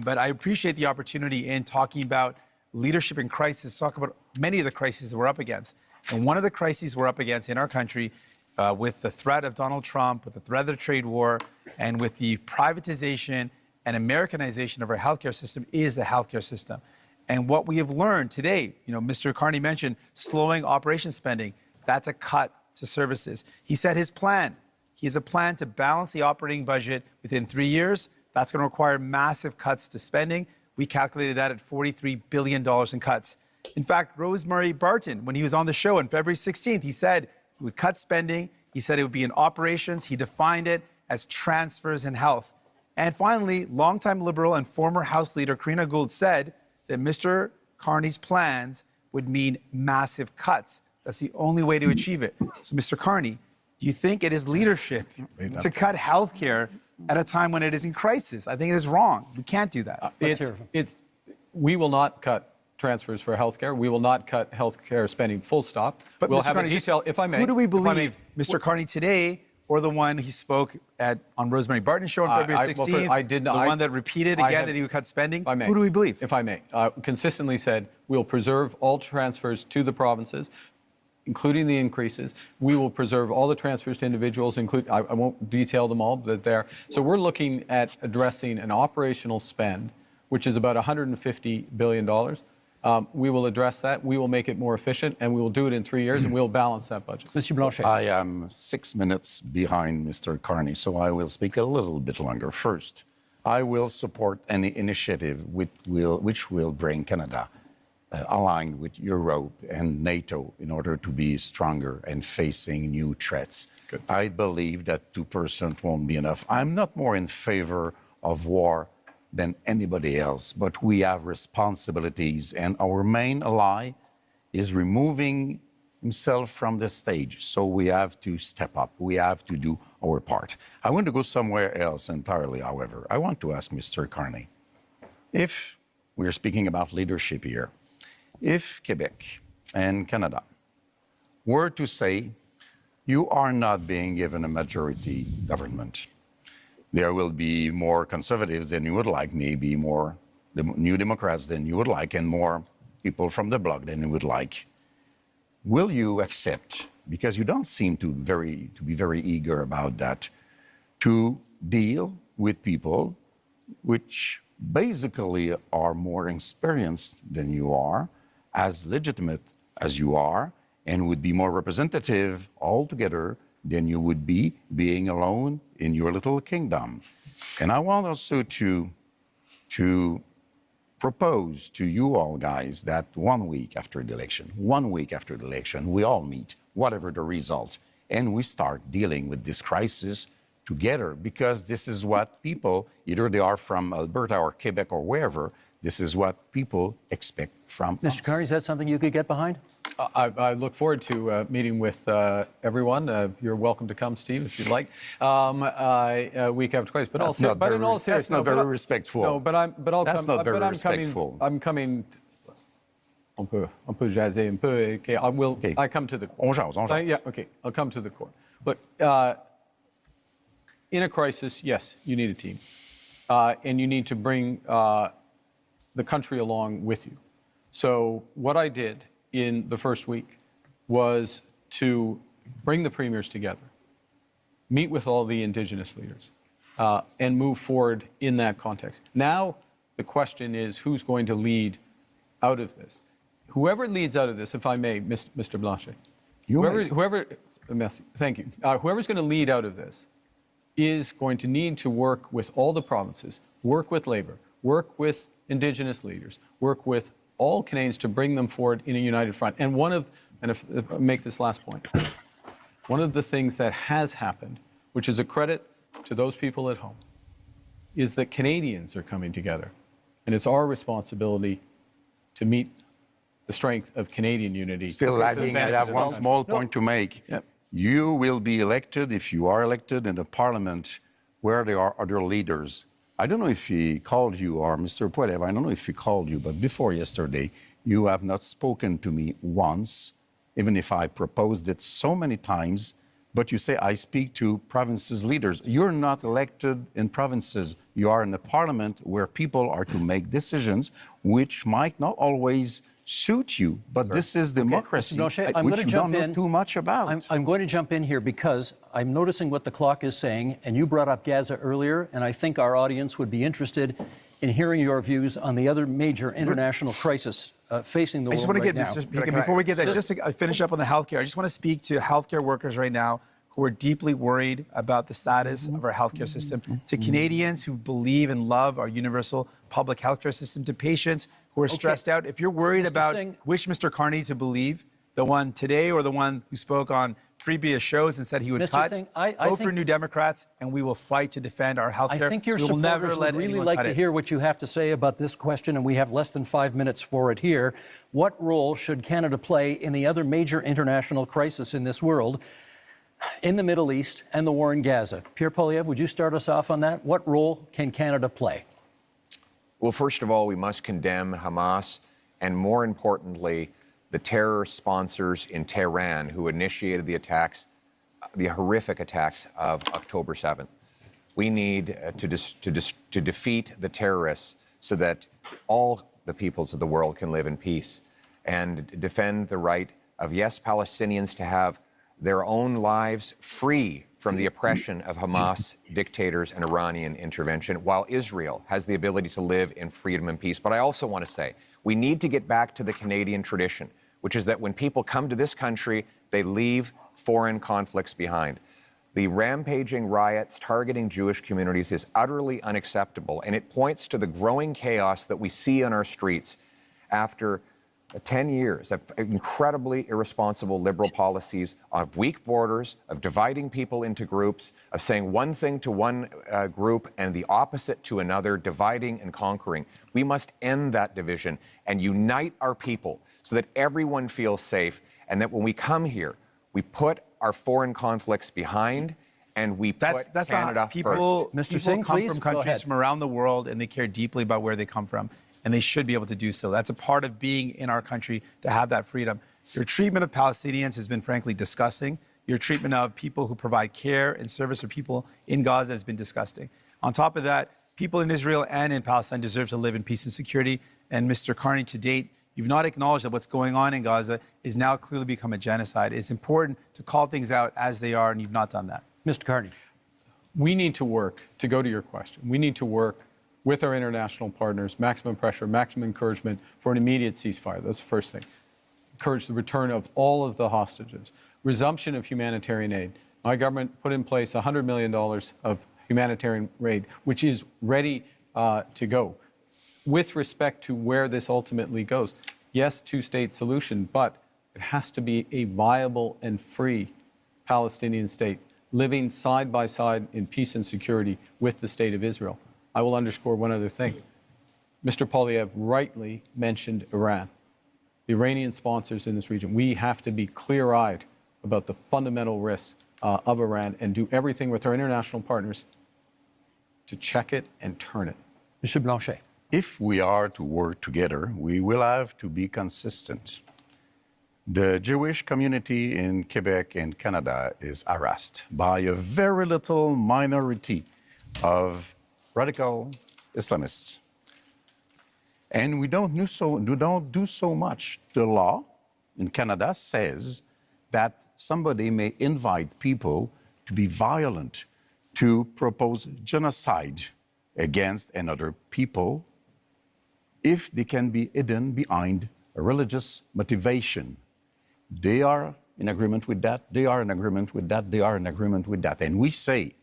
But I appreciate the opportunity in talking about leadership in crisis, talk about many of the crises that we're up against. And one of the crises we're up against in our country, with the threat of Donald Trump, with the threat of the trade war, and with the privatization and Americanization of our healthcare system, is the healthcare system. And what we have learned today, Mr. Carney mentioned slowing operation spending. That's a cut to services. He said his plan He has a plan to balance the operating budget within 3 years. That's going to require massive cuts to spending. We calculated that at $43 billion in cuts. In fact, Rosemary Barton, when he was on the show on February 16th, he said he would cut spending. He said it would be in operations. He defined it as transfers in health. And finally, longtime Liberal and former House Leader Karina Gould said that Mr. Carney's plans would mean massive cuts. That's the only way to achieve it. So, Mr. Carney, do you think it is leadership to cut health care at a time when it is in crisis? I think it is wrong. We can't do that. We will not cut transfers for healthcare. We will not cut healthcare spending, full stop. But we'll Mr. have Carney, a detail, if I may. Who do we believe, Mr. Carney today, or the one he spoke at on Rosemary Barton's show on February 16th? I did not. The one that repeated again that he would cut spending? If I may. Who do we believe? If I may. Consistently said, we'll preserve all transfers to the provinces, including the increases. We will preserve all the transfers to individuals, I won't detail them all, but they're. So we're looking at addressing an operational spend, which is about $150 billion. We will address that. We will make it more efficient, and we will do it in 3 years, and we'll balance that budget. Monsieur Blanchet. I am 6 minutes behind Mr. Carney, so I will speak a little bit longer. First, I will support any initiative which will bring Canada aligned with Europe and NATO in order to be stronger and facing new threats. Good. I believe that 2% won't be enough. I'm not more in favor of war than anybody else, but we have responsibilities, and our main ally is removing himself from the stage. So we have to step up. We have to do our part. I want to go somewhere else entirely, however. I want to ask Mr. Carney, if we're speaking about leadership here, if Quebec and Canada were to say, you are not being given a majority government, there will be more conservatives than you would like, maybe more New Democrats than you would like, and more people from the bloc than you would like. Will you accept, because you don't seem to be very eager about that, to deal with people which basically are more experienced than you are, as legitimate as you are, and would be more representative altogether than you would be being alone in your little kingdom? And I want also to propose to you all guys that 1 week after the election, we all meet, whatever the result, and we start dealing with this crisis together, because this is what people, either they are from Alberta or Quebec or wherever, this is what people expect from us. Mr. Carney, is that something you could get behind? I look forward to meeting with everyone. You're welcome to come, Steve, if you'd like. Week after crisis, but That's also, not but very, in all that's seriousness, not very respectful. No, but I'll That's come. not very but I'm respectful. I'm coming. On peut jaser un peu. Okay, I will. Okay. I come to the. On jase. Yeah. Okay. I'll come to the core. Look, in a crisis, yes, you need a team, and you need to bring the country along with you. So what I did in the first week was to bring the premiers together, meet with all the Indigenous leaders, and move forward in that context. Now, the question is, who's going to lead out of this? Whoever leads out of this, if I may, Mr. Blanchet, merci, thank you. Whoever's going to lead out of this is going to need to work with all the provinces, work with Labour, work with Indigenous leaders, work with all Canadians to bring them forward in a united front. And if I make this last point, one of the things that has happened, which is a credit to those people at home, is that Canadians are coming together. And it's our responsibility to meet the strength of Canadian unity. Still lagging. I have one small point to make. Yep. You will be elected, if you are elected, in the parliament where there are other leaders. I don't know if he called you, or Mr. Poilievre, I don't know if he called you, but before yesterday, you have not spoken to me once, even if I proposed it so many times. But you say, I speak to provinces' leaders. You're not elected in provinces. You are in the parliament where people are to make decisions which might not always suit you. But this is democracy, Blanchet, which you don't know too much about. I'm going to jump in here because I'm noticing what the clock is saying, and you brought up Gaza earlier, and I think our audience would be interested in hearing your views on the other major international crisis facing the world right now. Before we get that, just to finish up on the healthcare, I just want to speak to healthcare workers right now who are deeply worried about the status of our healthcare system, to Canadians who believe and love our universal public healthcare system, to patients who are stressed out. If you're worried about which Mr. Carney to believe, the one today or the one who spoke on previous shows and said he would Mr. cut, Singh, vote for New Democrats, and we will fight to defend our healthcare. I think your we will never supporters let would really anyone like cut to it. hear what you have to say about this question, and we have less than 5 minutes for it here. What role should Canada play in the other major international crisis in this world, in the Middle East and the war in Gaza? Pierre Poilievre, would you start us off on that? What role can Canada play? Well, first of all, we must condemn Hamas, and more importantly, the terror sponsors in Tehran who initiated the attacks, the horrific attacks of October 7th. We need to defeat the terrorists so that all the peoples of the world can live in peace and defend the right of, yes, Palestinians to have their own lives free from the oppression of Hamas dictators and Iranian intervention, while Israel has the ability to live in freedom and peace. But I also want to say, we need to get back to the Canadian tradition, which is that when people come to this country, they leave foreign conflicts behind. The rampaging riots targeting Jewish communities is utterly unacceptable, and it points to the growing chaos that we see on our streets after 10 years of incredibly irresponsible liberal policies, of weak borders, of dividing people into groups, of saying one thing to one group and the opposite to another, dividing and conquering. We must end that division and unite our people so that everyone feels safe, and that when we come here, we put our foreign conflicts behind and we put Canada people, first. Mr. Singh, come from countries from around the world, and they care deeply about where they come from, and they should be able to do so. That's a part of being in our country, to have that freedom. Your treatment of Palestinians has been frankly disgusting. Your treatment of people who provide care and service for people in Gaza has been disgusting. On top of that, people in Israel and in Palestine deserve to live in peace and security. And Mr. Carney, to date, you've not acknowledged that what's going on in Gaza is now clearly become a genocide. It's important to call things out as they are, and you've not done that. Mr. Carney. We need to work, to go to your question, we need to work with our international partners, maximum pressure, maximum encouragement for an immediate ceasefire. That's the first thing. Encourage the return of all of the hostages. Resumption of humanitarian aid. My government put in place $100 million of humanitarian aid, which is ready to go. With respect to where this ultimately goes, yes, two-state solution, but it has to be a viable and free Palestinian state, living side by side in peace and security with the state of Israel. I will underscore one other thing. Mr. Poilievre rightly mentioned Iran, the Iranian sponsors in this region. We have to be clear-eyed about the fundamental risks of Iran and do everything with our international partners to check it and turn it. Mr. Blanchet. If we are to work together, we will have to be consistent. The Jewish community in Quebec and Canada is harassed by a very little minority of radical Islamists. And we don't do so much. The law in Canada says that somebody may invite people to be violent, to propose genocide against another people, if they can be hidden behind a religious motivation. They are in agreement with that, they are in agreement with that, they are in agreement with that. And we say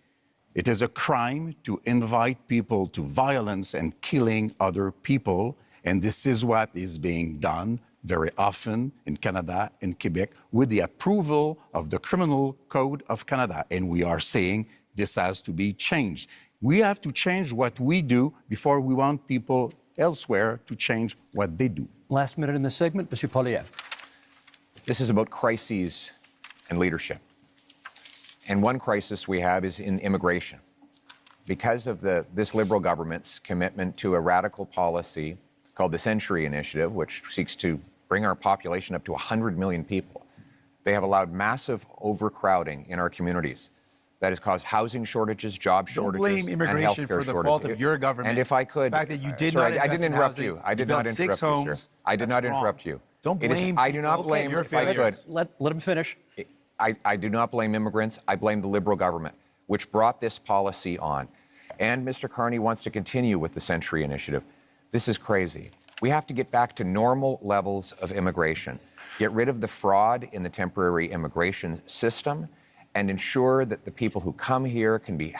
it is a crime to invite people to violence and killing other people, and this is what is being done very often in Canada and Quebec with the approval of the Criminal Code of Canada. And we are saying this has to be changed. We have to change what we do before we want people elsewhere to change what they do. Last minute in this segment, Mr. Poilievre. This is about crises and leadership. And one crisis we have is in immigration. Because of this Liberal government's commitment to a radical policy called the Century Initiative, which seeks to bring our population up to 100 million people, they have allowed massive overcrowding in our communities. That has caused housing shortages, job shortages, Don't blame immigration and for the fault of your government. And if I could, the fact that you did sorry, not I didn't invest in interrupt housing, you. I did not interrupt you, sir. I did not interrupt you. Don't blame. I do not blame. Your If I could, failures. Let him finish. I do not blame immigrants. I blame the Liberal government, which brought this policy on. And Mr. Carney wants to continue with the Century Initiative. This is crazy. We have to get back to normal levels of immigration, get rid of the fraud in the temporary immigration system, and ensure that the people who come here can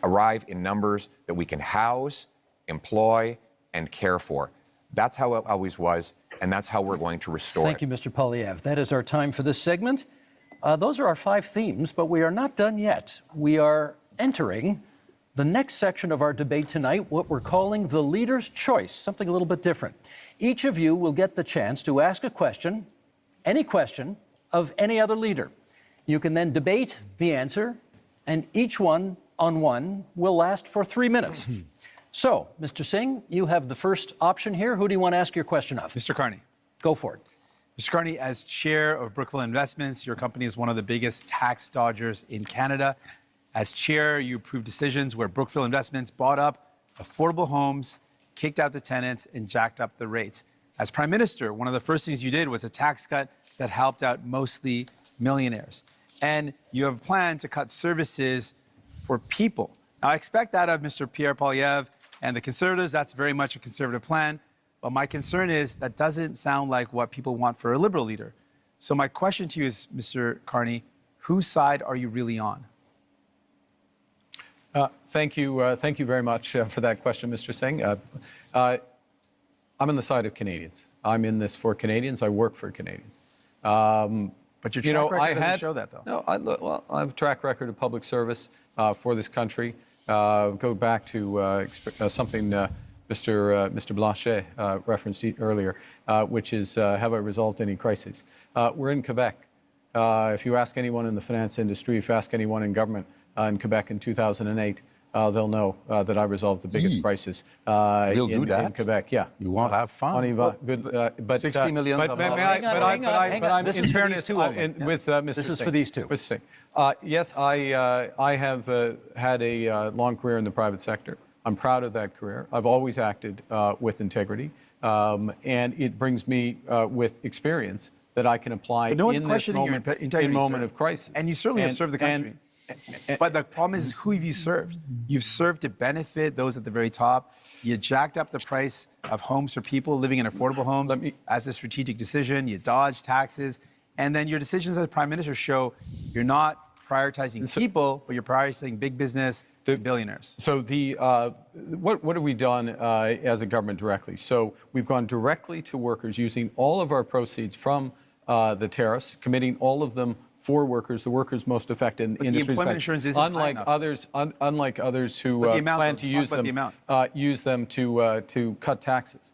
arrive in numbers that we can house, employ, and care for. That's how it always was, and that's how we're going to restore Thank you, Mr. Polyev. That is our time for this segment. Those are our 5 themes, but we are not done yet. We are entering the next section of our debate tonight, what we're calling the leader's choice, something a little bit different. Each of you will get the chance to ask a question, any question, of any other leader. You can then debate the answer, and each one on one will last for 3 minutes. So, Mr. Singh, you have the first option here. Who do you want to ask your question of? Mr. Carney. Go for it. Mr. Carney, as chair of Brookfield Investments, your company is one of the biggest tax dodgers in Canada. As chair, you approved decisions where Brookfield Investments bought up affordable homes, kicked out the tenants, and jacked up the rates. As prime minister, one of the first things you did was a tax cut that helped out mostly millionaires. And you have a plan to cut services for people. Now, I expect that of Mr. Pierre Poilievre and the Conservatives. That's very much a Conservative plan. But my concern is that doesn't sound like what people want for a Liberal leader. So my question to you is, Mr. Carney, whose side are you really on? Thank you very much for that question, Mr. Singh. I'm on the side of Canadians. I'm in this for Canadians. I work for Canadians. But your track record doesn't show that, though. No, I have a track record of public service for this country. Go back to something Mr. Blanchet referenced earlier, which is have I resolved any crises? We're in Quebec. If you ask anyone in the finance industry, if you ask anyone in government in Quebec in 2008, they'll know that I resolved the biggest crisis in Quebec. Yeah. You won't have fun. On y va. Good, but 60 million. But I'm in fairness with Mr. This is Singh. for these two. Mr. Singh. Yes, I have had a long career in the private sector. I'm proud of that career. I've always acted with integrity, and it brings me with experience that I can apply But no one's in this questioning your moment, integrity, in moment sir. of crisis. And you certainly have served the country. But the problem is, who have you served? You've served to benefit those at the very top. You jacked up the price of homes for people living in affordable homes as a strategic decision. You dodged taxes. And then your decisions as prime minister show you're not prioritizing people, but you're prioritizing big business, billionaires. So what have we done as a government directly? So we've gone directly to workers using all of our proceeds from the tariffs, committing all of them for workers, the workers most affected in But industries. the employment insurance isn't high enough. Unlike others who But the amount, plan though, to let's talk about use them to cut taxes.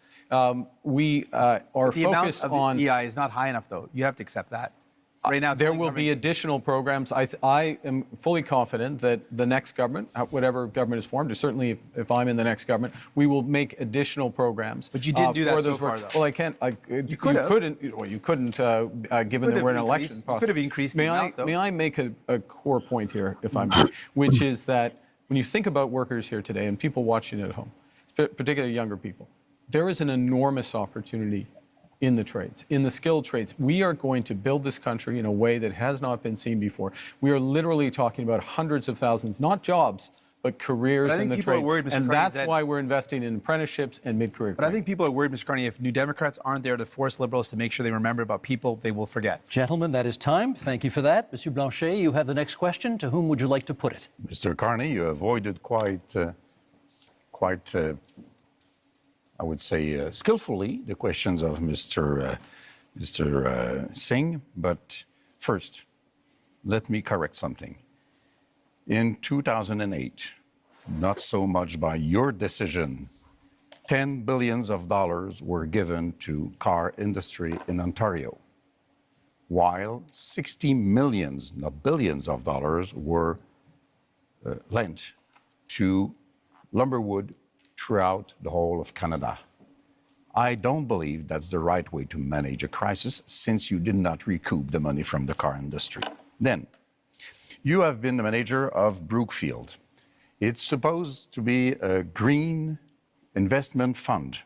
We are The amount focused of on. the EI is not high enough, though. You have to accept that. Right now, it's there only will covering- be additional programs. I am fully confident that the next government, whatever government is formed, or certainly if I'm in the next government, we will make additional programs. But you didn't do that for so those far, workers. though. Well, I can't. You could have. Couldn't. Well, you couldn't, given that we're in an election process. You could have increased the amount, though. May I make a core point here, if I may, which is that when you think about workers here today and people watching at home, particularly younger people, there is an enormous opportunity in the trades, in the skilled trades. We are going to build this country in a way that has not been seen before. We are literally talking about hundreds of thousands, not jobs, but careers But I in think the people are trade. worried, Mr. And Carney, that's that- why we're investing in apprenticeships and mid-career. But I think people are worried, Mr. Carney, if New Democrats aren't there to force Liberals to make sure they remember about people they will forget. Gentlemen, that is time. Thank you for that. Monsieur Blanchet, you have the next question. To whom would you like to put it? Mr. Carney, you avoided quite I would say, skillfully the questions of Mr. Singh. But first, let me correct something. In 2008, not so much by your decision, $10 billion were given to car industry in Ontario, while 60 millions, not billions of dollars, were lent to lumberwood throughout the whole of Canada. I don't believe that's the right way to manage a crisis, since you did not recoup the money from the car industry. Then, you have been the manager of Brookfield. It's supposed to be a green investment fund,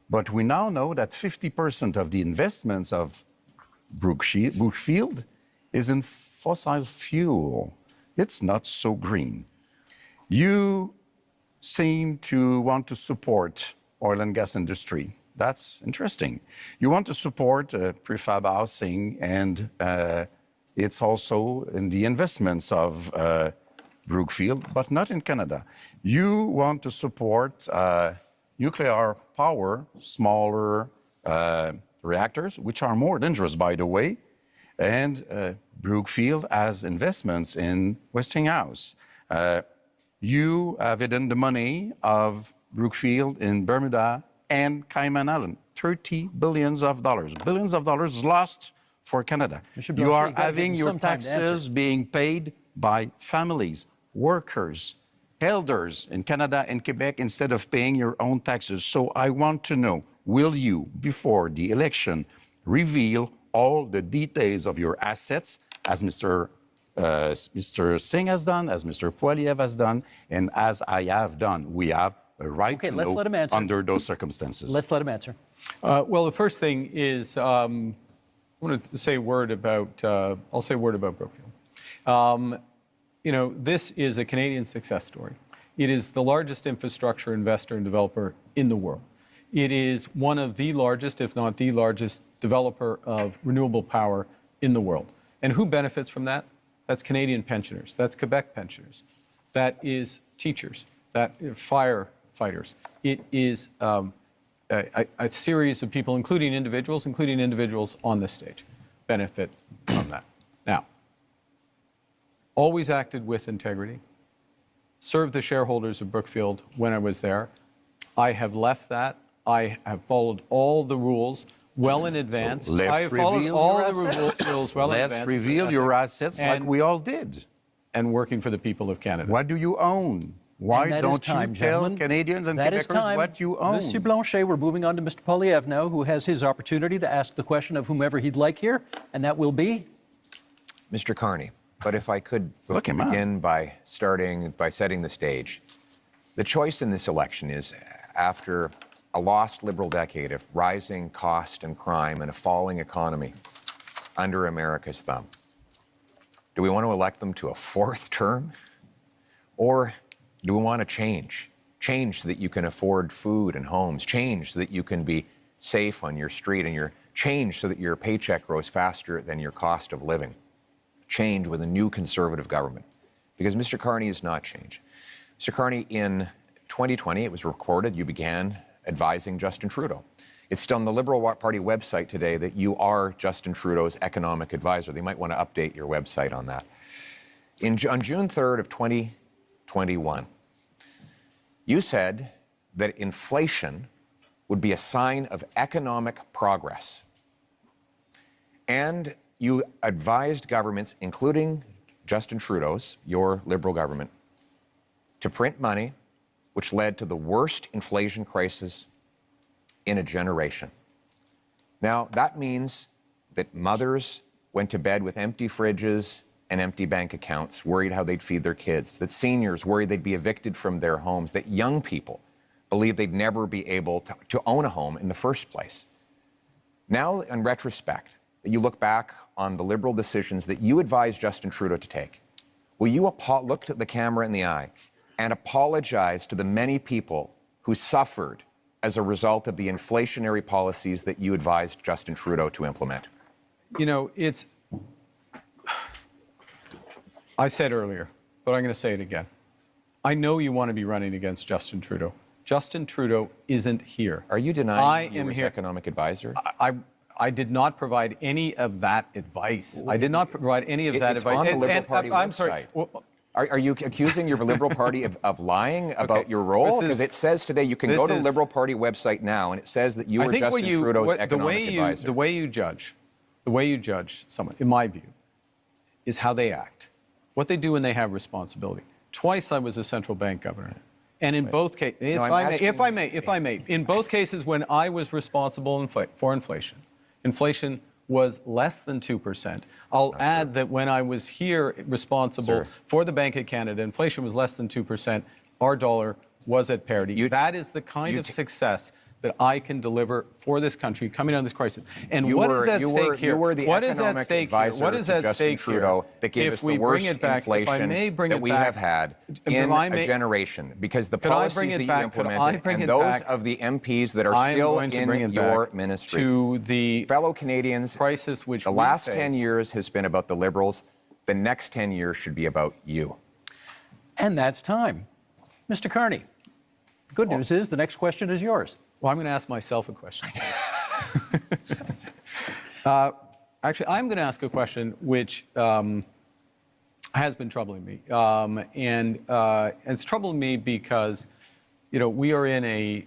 but we now know that 50% of the investments of Brookfield is in fossil fuel. It's not so green. You seem to want to support oil and gas industry. That's interesting. You want to support prefab housing and It's also in the investments of Brookfield, but not in Canada. You want to support nuclear power, smaller reactors, which are more dangerous, by the way. And Brookfield has investments in Westinghouse. You have hidden the money of Brookfield in Bermuda and Cayman Island, $30 billion. Billions of dollars lost for Canada. Mr. You Blanchet, are you gotta give having them your some time to answer. taxes being paid by families, workers, elders in Canada and Quebec instead of paying your own taxes. So I want to know, will you, before the election, reveal all the details of your assets, as Mr. Singh has done, as Mr. Poiliev has done, and as I have done? We have a right to let's know let him answer. under those circumstances. Let's let him answer. Well, the first thing is I want to say a word about. I'll say a word about Brookfield. You know, this is a Canadian success story. It is the largest infrastructure investor and developer in the world. It is one of the largest, if not the largest, developer of renewable power in the world. And who benefits from that? That's Canadian pensioners. That's Quebec pensioners. That is teachers. That is firefighters. It is a series of people, including individuals on this stage, benefit from that. Now, always acted with integrity, served the shareholders of Brookfield when I was there. I have left that. I have followed all the rules well in advance. So let's I have followed reveal all your the assets. rules well in Let's advance. reveal your assets like And- we all did. And working for the people of Canada. What do you own? Why And that is don't time, you tell gentlemen. Canadians and That is Quebecers time. what you own? Monsieur Blanchet, we're moving on to Mr. Poiliev now, who has his opportunity to ask the question of whomever he'd like here, and that will be? Mr. Carney, but if I could Look him up. begin by setting the stage. The choice in this election is, after a lost Liberal decade of rising cost and crime and a falling economy under America's thumb, do we want to elect them to a fourth term? Or do we want to change? Change so that you can afford food and homes. Change so that you can be safe on your street, and change so that your paycheck grows faster than your cost of living. Change with a new Conservative government. Because Mr. Carney is not change. Mr. Carney, in 2020, it was recorded you began advising Justin Trudeau. It's still on the Liberal Party website today that you are Justin Trudeau's economic advisor. They might want to update your website on that. On June 3rd of 2021, you said that inflation would be a sign of economic progress. And you advised governments, including Justin Trudeau's, your Liberal government, to print money, which led to the worst inflation crisis in a generation. Now, that means that mothers went to bed with empty fridges and empty bank accounts, worried how they'd feed their kids, that seniors worried they'd be evicted from their homes, that young people believed they'd never be able to own a home in the first place. Now, in retrospect, that you look back on the Liberal decisions that you advised Justin Trudeau to take, will you look at the camera in the eye and apologize to the many people who suffered as a result of the inflationary policies that you advised Justin Trudeau to implement? You know, I said earlier, but I'm going to say it again. I know you want to be running against Justin Trudeau. Justin Trudeau isn't here. Are you denying you am as here. economic advisor? I did not provide any of that advice. I did not provide any of that It's advice. on the Liberal Party I'm website. sorry. Well, Are you accusing your Liberal Party of lying about your role? Because it says today you can go to the Liberal Party website now, and it says that you were Justin Trudeau's economic advisor. The way you judge someone, in my view, is how they act, what they do when they have responsibility. Twice I was a central bank governor, and in both cases, if I may, in both cases when I was responsible for inflation, inflation was less than 2%. I'll add that when I was here responsible for the Bank of Canada, inflation was less than 2%. Our dollar was at parity. That is the kind of success that I can deliver for this country coming out of this crisis. And You what were- is at you stake were- here? you were the What is at economic stake here? advisor What is to at Justin stake Trudeau here? that gave If us the we worst bring it back, if I inflation may bring that it we back, have had if in I a may- generation, because the Could I bring policies it that you back? Could I implemented bring and it those back? of the MPs that are I am still going to bring in it your back ministry. to the fellow Canadians, crisis which the we last face. 10 years has been about the Liberals. The next 10 years should be about you. And that's time. Mr. Carney, good news is the next question is yours. Well, I'm going to ask myself a question. Actually, I'm going to ask a question which has been troubling me. And it's troubling me because, we are in a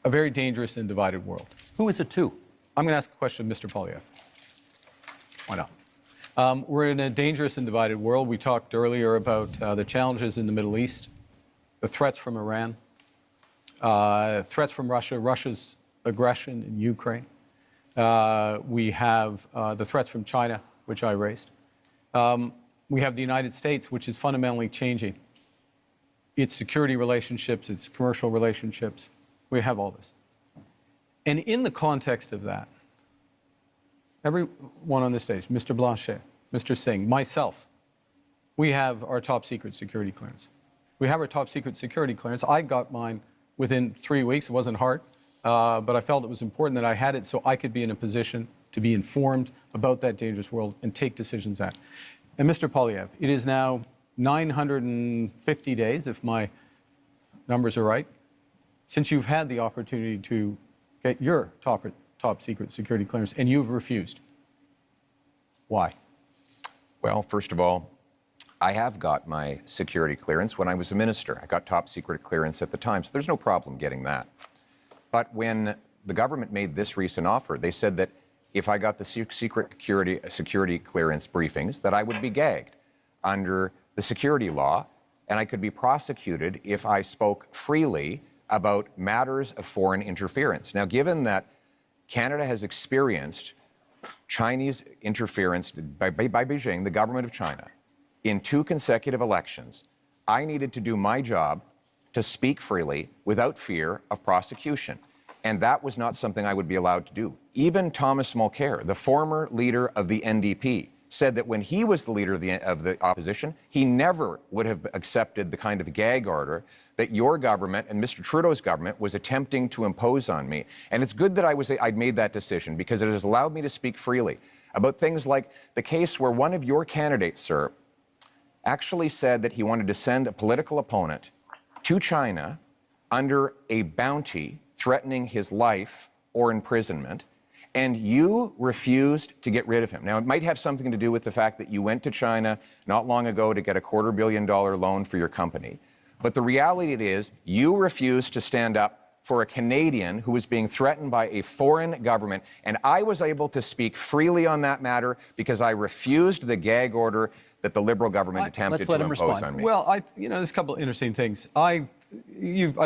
very dangerous and divided world. Who is it to? I'm going to ask a question of Mr. Poilievre. Why not? We're in a dangerous and divided world. We talked earlier about the challenges in the Middle East, the threats from Iran, threats from Russia, Russia's aggression in Ukraine. We have the threats from China, which I raised. We have the United States, which is fundamentally changing its security relationships, its commercial relationships. We have all this. And in the context of that, everyone on this stage, Mr. Blanchet, Mr. Singh, myself, we have our top secret security clearance. We have our top secret security clearance. I got mine within 3 weeks. It wasn't hard, but I felt it was important that I had it so I could be in a position to be informed about that dangerous world and take decisions at. And Mr. Poilievre, it is now 950 days, if my numbers are right, since you've had the opportunity to get your top secret security clearance, and you've refused. Why? Well, first of all, I have got my security clearance when I was a minister. I got top secret clearance at the time, so there's no problem getting that. But when the government made this recent offer, they said that if I got the secret security clearance briefings, that I would be gagged under the security law, and I could be prosecuted if I spoke freely about matters of foreign interference. Now, given that Canada has experienced Chinese interference by Beijing, the government of China, in 2 consecutive elections, I needed to do my job to speak freely without fear of prosecution. And that was not something I would be allowed to do. Even Thomas Mulcair, the former leader of the NDP, said that when he was the leader of the opposition, he never would have accepted the kind of gag order that your government and Mr. Trudeau's government was attempting to impose on me. And it's good that I'd made that decision because it has allowed me to speak freely about things like the case where one of your candidates, sir, actually said that he wanted to send a political opponent to China under a bounty threatening his life or imprisonment, and you refused to get rid of him. Now, it might have something to do with the fact that you went to China not long ago to get a $250 million loan for your company. But the reality is, you refused to stand up for a Canadian who was being threatened by a foreign government. And I was able to speak freely on that matter because I refused the gag order that the Liberal government attempted to impose on me. Well, there's a couple of interesting things. I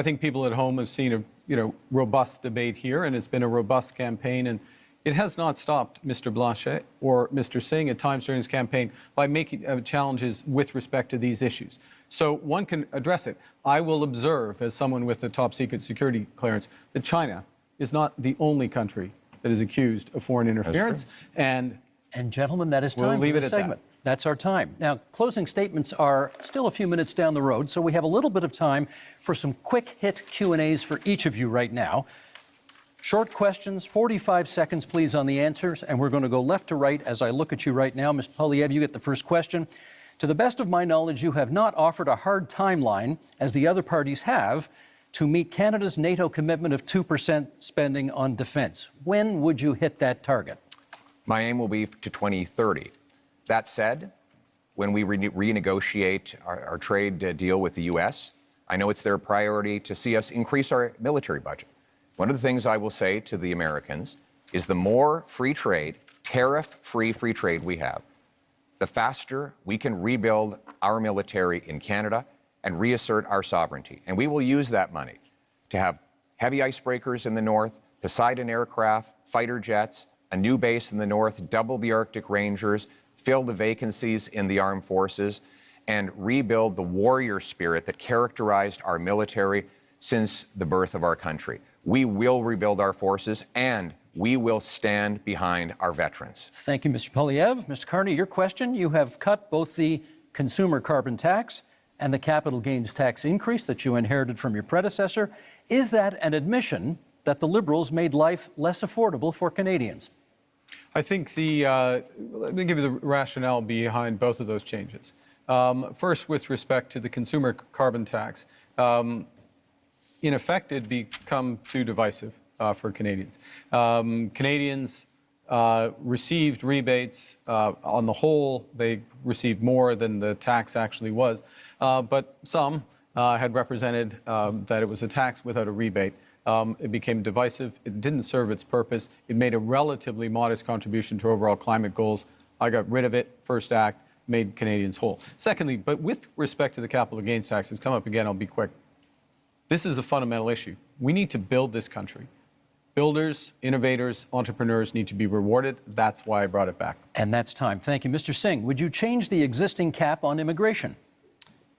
think people at home have seen a robust debate here, and it's been a robust campaign, and it has not stopped Mr. Blanchet or Mr. Singh at times during his campaign by making challenges with respect to these issues. So one can address it. I will observe, as someone with the top secret security clearance, that China is not the only country that is accused of foreign interference. And gentlemen, that is time we'll leave for it this at segment. That's our time. Now, closing statements are still a few minutes down the road, so we have a little bit of time for some quick hit Q&As for each of you right now. Short questions, 45 seconds, please, on the answers, and we're going to go left to right as I look at you right now. Mr. Poilievre, you get the first question. To the best of my knowledge, you have not offered a hard timeline, as the other parties have, to meet Canada's NATO commitment of 2% spending on defense. When would you hit that target? My aim will be to 2030. That said, when we renegotiate our trade deal with the U.S., I know it's their priority to see us increase our military budget. One of the things I will say to the Americans is the more free trade, tariff-free free trade we have, the faster we can rebuild our military in Canada and reassert our sovereignty. And we will use that money to have heavy icebreakers in the north, Poseidon aircraft, fighter jets, a new base in the north, double the Arctic Rangers, fill the vacancies in the armed forces, and rebuild the warrior spirit that characterized our military since the birth of our country. We will rebuild our forces, and we will stand behind our veterans. Thank you, Mr. Poilievre. Mr. Carney, your question. You have cut both the consumer carbon tax and the capital gains tax increase that you inherited from your predecessor. Is that an admission that the Liberals made life less affordable for Canadians? I think let me give you the rationale behind both of those changes. First, with respect to the consumer carbon tax, in effect, it become too divisive for Canadians. Canadians received rebates. On the whole, they received more than the tax actually was, but some had represented that it was a tax without a rebate. It became divisive. It didn't serve its purpose. It made a relatively modest contribution to overall climate goals. I got rid of it. First act, made Canadians whole. Secondly, but with respect to the capital gains tax, it's come up again, I'll be quick. This is a fundamental issue. We need to build this country. Builders, innovators, entrepreneurs need to be rewarded. That's why I brought it back. And that's time. Thank you. Mr. Singh, would you change the existing cap on immigration?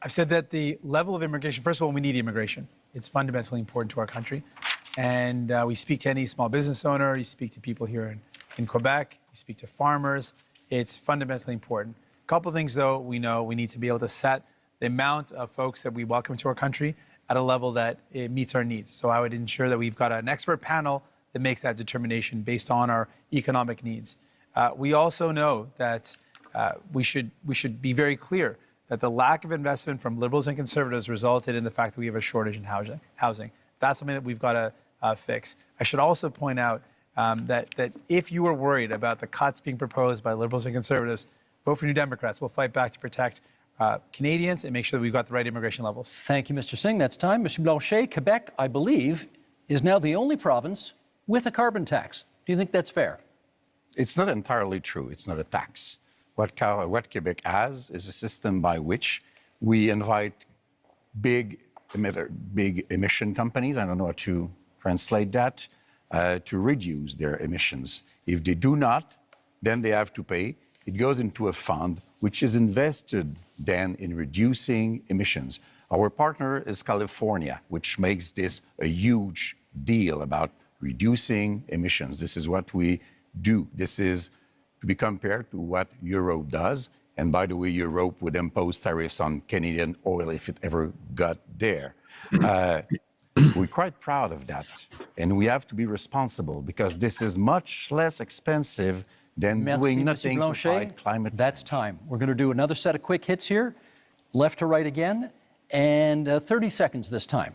I've said that the level of immigration, first of all, we need immigration. It's fundamentally important to our country. And we speak to any small business owner, you speak to people here in Quebec, you speak to farmers. It's fundamentally important. A couple of things, though, we know we need to be able to set the amount of folks that we welcome to our country at a level that it meets our needs. So I would ensure that we've got an expert panel that makes that determination based on our economic needs. We also know that we should be very clear that the lack of investment from Liberals and Conservatives resulted in the fact that we have a shortage in housing. That's something that we've got to fix. I should also point out that if you are worried about the cuts being proposed by Liberals and Conservatives, vote for New Democrats. We'll fight back to protect Canadians and make sure that we've got the right immigration levels. Thank you, Mr. Singh. That's time. Mr. Blanchet, Quebec, I believe, is now the only province with a carbon tax. Do you think that's fair? It's not entirely true. It's not a tax. What Quebec has is a system by which we invite big emission companies, I don't know how to translate that, to reduce their emissions. If they do not, then they have to pay. It goes into a fund which is invested then in reducing emissions. Our partner is California, which makes this a huge deal about reducing emissions. This is what we do. This is to be compared to what Europe does. And by the way, Europe would impose tariffs on Canadian oil if it ever got there. We're quite proud of that. And we have to be responsible because this is much less expensive than doing nothing to fight climate change. That's time. We're going to do another set of quick hits here, left to right again, and 30 seconds this time.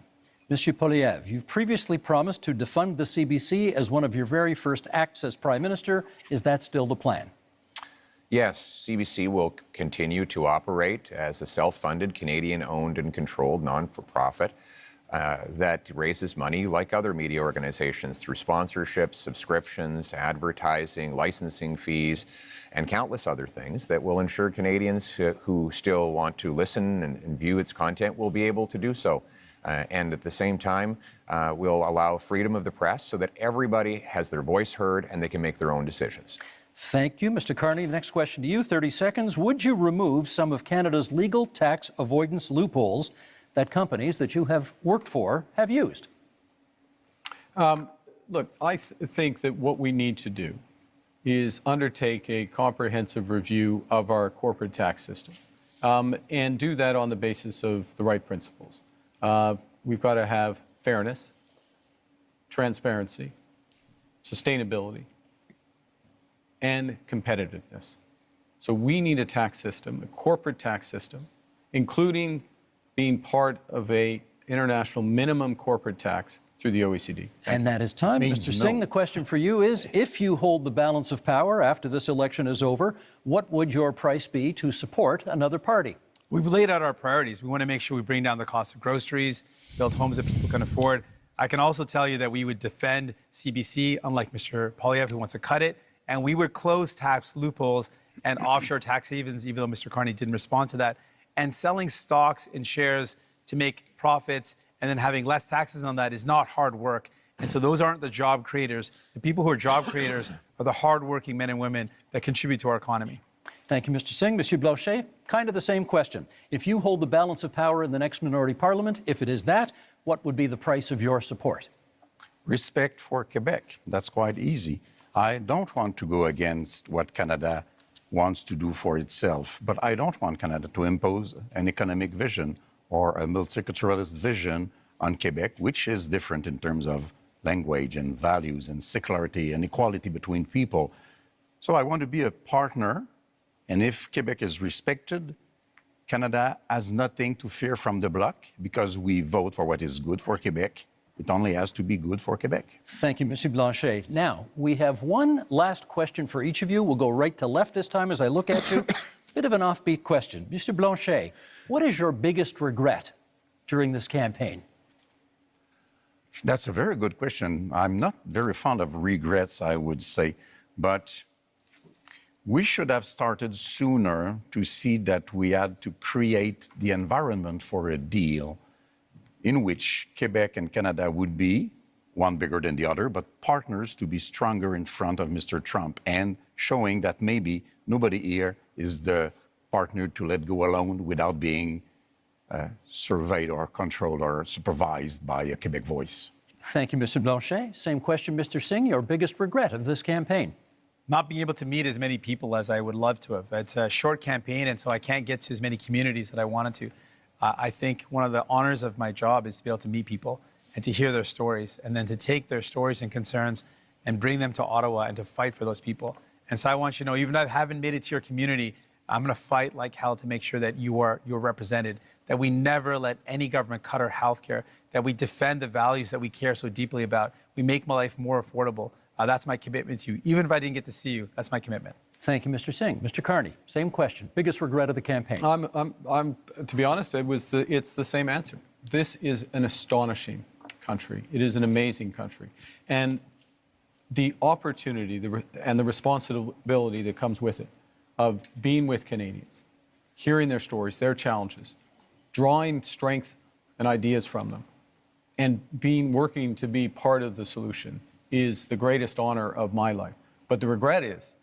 Monsieur Poilievre, you've previously promised to defund the CBC as one of your very first acts as Prime Minister. Is that still the plan? Yes, CBC will continue to operate as a self-funded, Canadian-owned and controlled non-for-profit that raises money like other media organizations through sponsorships, subscriptions, advertising, licensing fees, and countless other things that will ensure Canadians who still want to listen and view its content will be able to do so. And at the same time, we'll allow freedom of the press so that everybody has their voice heard and they can make their own decisions. Thank you, Mr. Carney. The next question to you, 30 seconds. Would you remove some of Canada's legal tax avoidance loopholes that companies that you have worked for have used? Look, I think that what we need to do is undertake a comprehensive review of our corporate tax system and do that on the basis of the right principles. We've got to have fairness, transparency, sustainability, and competitiveness. So we need a tax system, a corporate tax system, including being part of a international minimum corporate tax through the OECD. And that is time. Mr. Singh, the question for you is, if you hold the balance of power after this election is over, what would your price be to support another party? We've laid out our priorities. We want to make sure we bring down the cost of groceries, build homes that people can afford. I can also tell you that we would defend CBC, unlike Mr. Poilievre, who wants to cut it, and we would close tax loopholes and offshore tax havens, even though Mr. Carney didn't respond to that. And selling stocks and shares to make profits and then having less taxes on that is not hard work. And so those aren't the job creators. The people who are job creators are the hardworking men and women that contribute to our economy. Thank you, Mr. Singh. Monsieur Blanchet, kind of the same question. If you hold the balance of power in the next minority parliament, if it is that, what would be the price of your support? respect for Quebec. That's quite easy. I don't want to go against what Canada wants to do for itself, but I don't want Canada to impose an economic vision or a multiculturalist vision on Quebec, which is different in terms of language and values and secularity and equality between people. So I want to be a partner, and if Quebec is respected, Canada has nothing to fear from the bloc because we vote for what is good for Quebec. It only has to be good for Quebec. Thank you, Monsieur Blanchet. Now, we have one last question for each of you. We'll go right to left this time as I look at you. Bit of an offbeat question. Monsieur Blanchet, what is your biggest regret during this campaign? That's a very good question. I'm not very fond of regrets, I would say, but we should have started sooner to see that we had to create the environment for a deal in which Quebec and Canada would be, one bigger than the other, but partners to be stronger in front of Mr. Trump and showing that maybe nobody here is the partner to let go alone without being surveyed or controlled or supervised by a Quebec voice. Thank you, Mr. Blanchet. Same question, Mr. Singh. Your biggest regret of this campaign? Not being able to meet as many people as I would love to have. It's a short campaign, and so I can't get to as many communities that I wanted to. I think one of the honors of my job is to be able to meet people and to hear their stories, and then to take their stories and concerns and bring them to Ottawa and to fight for those people. And so I want you to know, even if I haven't made it to your community, I'm going to fight like hell to make sure that you're represented, that we never let any government cut our health care, that we defend the values that we care so deeply about. We make my life more affordable. That's my commitment to you. Even if I didn't get to see you, that's my commitment. Thank you, Mr. Singh. Mr. Carney, same question. Biggest regret of the campaign? To be honest, it's the same answer. This is an astonishing country. It is an amazing country. And the opportunity and the responsibility that comes with it of being with Canadians, hearing their stories, their challenges, drawing strength and ideas from them, and working to be part of the solution is the greatest honor of my life. But the regret is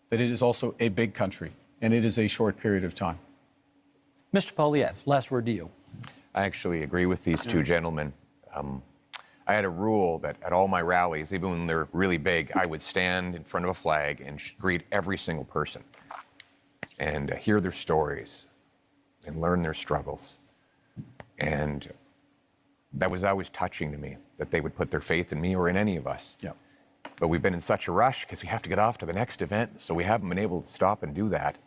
that it is also a big country, and it is a short period of time. Mr. Poilievre, last word to you. I actually agree with these two gentlemen. I had a rule that at all my rallies, even when they're really big, I would stand in front of a flag and greet every single person and hear their stories and learn their struggles. And that was always touching to me, that they would put their faith in me or in any of us. Yeah. But we've been in such a rush because we have to get off to the next event, so we haven't been able to stop and do that.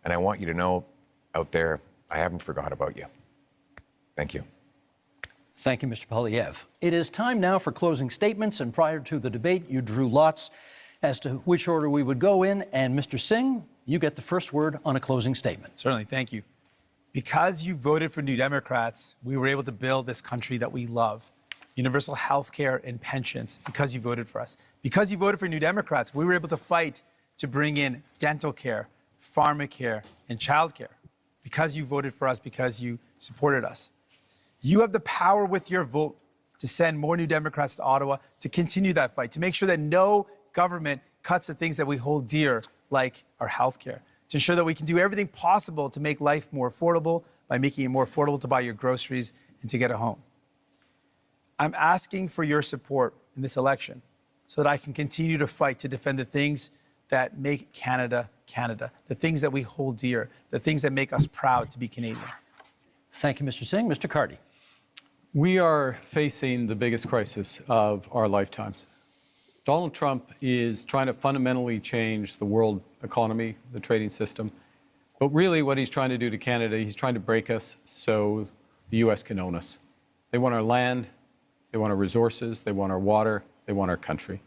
And I want you to know out there, I haven't forgot about you. Thank you. Thank you, Mr. Poilievre. It is time now for closing statements, and prior to the debate, you drew lots as to which order we would go in, and Mr. Singh, you get the first word on a closing statement. Certainly, thank you. Because you voted for New Democrats, we were able to build this country that we love. Universal health care and pensions, because you voted for us. Because you voted for New Democrats, we were able to fight to bring in dental care, pharmacare, and childcare. Because you voted for us, because you supported us. You have the power with your vote to send more New Democrats to Ottawa, to continue that fight, to make sure that no government cuts the things that we hold dear, like our health care, to ensure that we can do everything possible to make life more affordable by making it more affordable to buy your groceries and to get a home. I'm asking for your support in this election so that I can continue to fight to defend the things that make Canada, Canada, the things that we hold dear, the things that make us proud to be Canadian. Thank you, Mr. Singh. Mr. Carney. We are facing the biggest crisis of our lifetimes. Donald Trump is trying to fundamentally change the world economy, the trading system. But really what he's trying to do to Canada, he's trying to break us so the U.S. can own us. They want our land, they want our resources, they want our water, they want our country.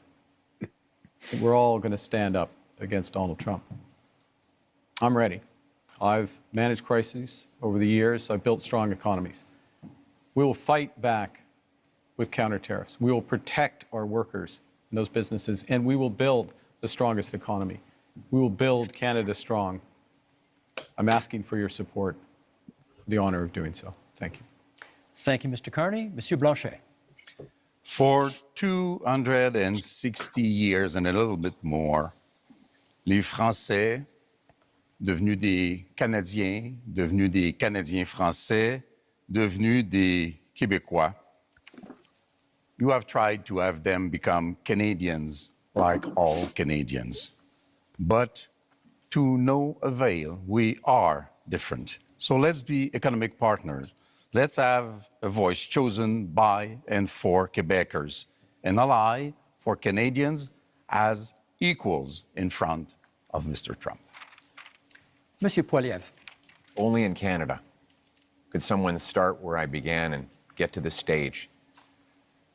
And we're all going to stand up against Donald Trump. I'm ready. I've managed crises over the years. I've built strong economies. We will fight back with counter tariffs. We will protect our workers and those businesses, and we will build the strongest economy. We will build Canada strong. I'm asking for your support, the honor of doing so. Thank you. Thank you, Mr. Carney. Monsieur Blanchet. For 260 years and a little bit more, les Français, devenus des Canadiens, devenus des Canadiens français, devenus des Québécois, You have tried to have them become Canadians like all Canadians. But to no avail, we are different. So let's be economic partners. Let's have a voice chosen by and for Quebecers, an ally for Canadians as equals in front of Mr. Trump. Monsieur Poiliev. Only in Canada could someone start where I began and get to this stage.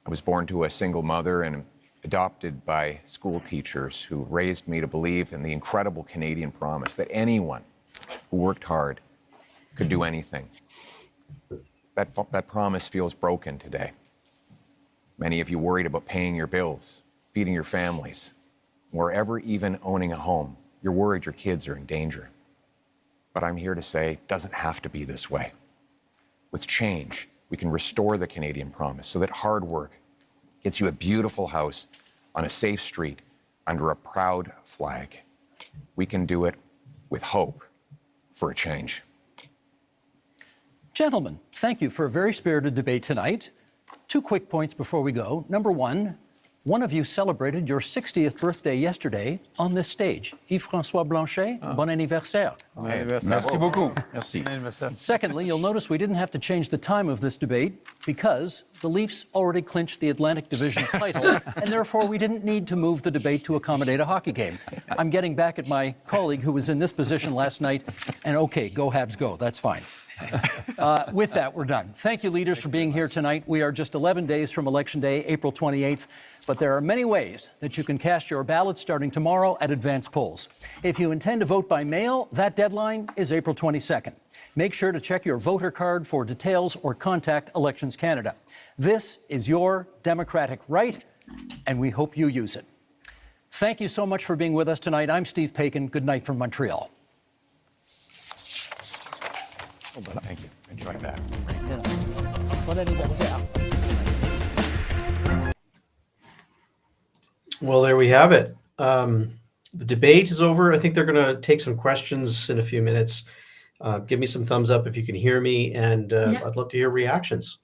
I was born to a single mother and adopted by school teachers who raised me to believe in the incredible Canadian promise that anyone who worked hard could do anything. That promise feels broken today. Many of you worried about paying your bills, feeding your families, or ever even owning a home. You're worried your kids are in danger. But I'm here to say it doesn't have to be this way. With change, we can restore the Canadian promise so that hard work gets you a beautiful house on a safe street under a proud flag. We can do it with hope for a change. Gentlemen, thank you for a very spirited debate tonight. 2 quick points before we go. Number one of you celebrated your 60th birthday yesterday on this stage. Yves-François Blanchet, bon anniversaire. Merci beaucoup. Merci. Secondly, you'll notice we didn't have to change the time of this debate because the Leafs already clinched the Atlantic Division title, and therefore we didn't need to move the debate to accommodate a hockey game. I'm getting back at my colleague who was in this position last night, and okay, go Habs go, that's fine. With that, we're done. Thank you, leaders, for being here tonight. We are just 11 days from Election Day, April 28th, but there are many ways that you can cast your ballot starting tomorrow at advance polls. If you intend to vote by mail, that deadline is April 22nd. Make sure to check your voter card for details or contact Elections Canada. This is your democratic right, and we hope you use it. Thank you so much for being with us tonight. I'm Steve Paikin. Good night from Montreal. Thank you. Enjoyed that. Bon anniversaire. Well, there we have it. The debate is over. I think they're going to take some questions in a few minutes. Give me some thumbs up if you can hear me, and Yeah. I'd love to hear reactions.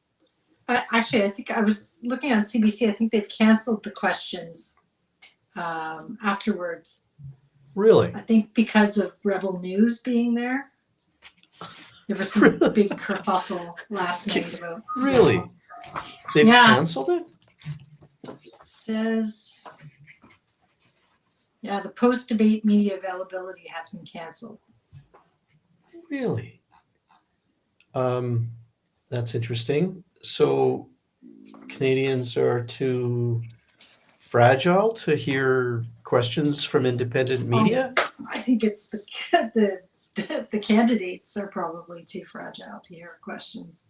Actually, I think I was looking on CBC. I think they've canceled the questions afterwards. Really? I think because of Rebel News being there. There was some big kerfuffle last night about. Really? They've canceled it? It says, yeah, the post-debate media availability has been canceled. Really? That's interesting. So Canadians are too fragile to hear questions from independent media? I think it's the candidates are probably too fragile to hear questions.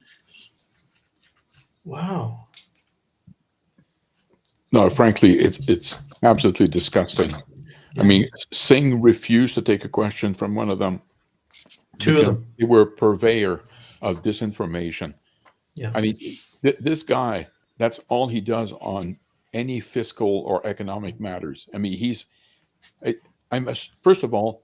Wow. No, frankly, it's absolutely disgusting. I mean, Singh refused to take a question from one of them. Two of them. They were a purveyor of disinformation. Yeah. I mean, this guy, that's all he does on any fiscal or economic matters. I mean, first of all,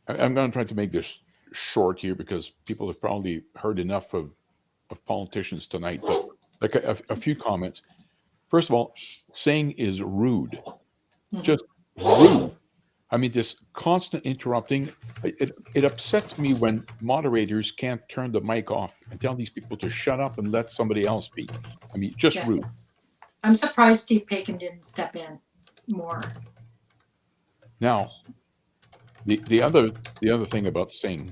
I'm going to try to make this short here because people have probably heard enough of politicians tonight, but like a few comments. First of all, Singh is rude, just rude. I mean, this constant interrupting, it upsets me when moderators can't turn the mic off and tell these people to shut up and let somebody else speak. I mean, just rude. I'm surprised Steve Paikin didn't step in more. Now, the other thing about Singh,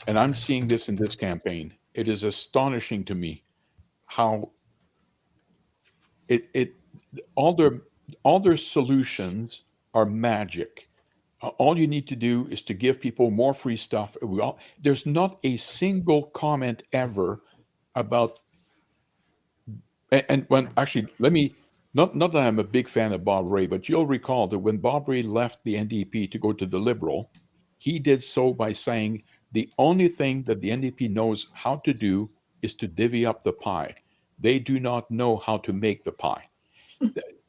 and I'm seeing this in this campaign, it is astonishing to me how all their solutions are magic. All you need to do is to give people more free stuff. There's not a single comment ever about, and when actually, not that I'm a big fan of Bob Rae, but you'll recall that when Bob Rae left the NDP to go to the Liberal, he did so by saying the only thing that the NDP knows how to do is to divvy up the pie. They do not know how to make the pie.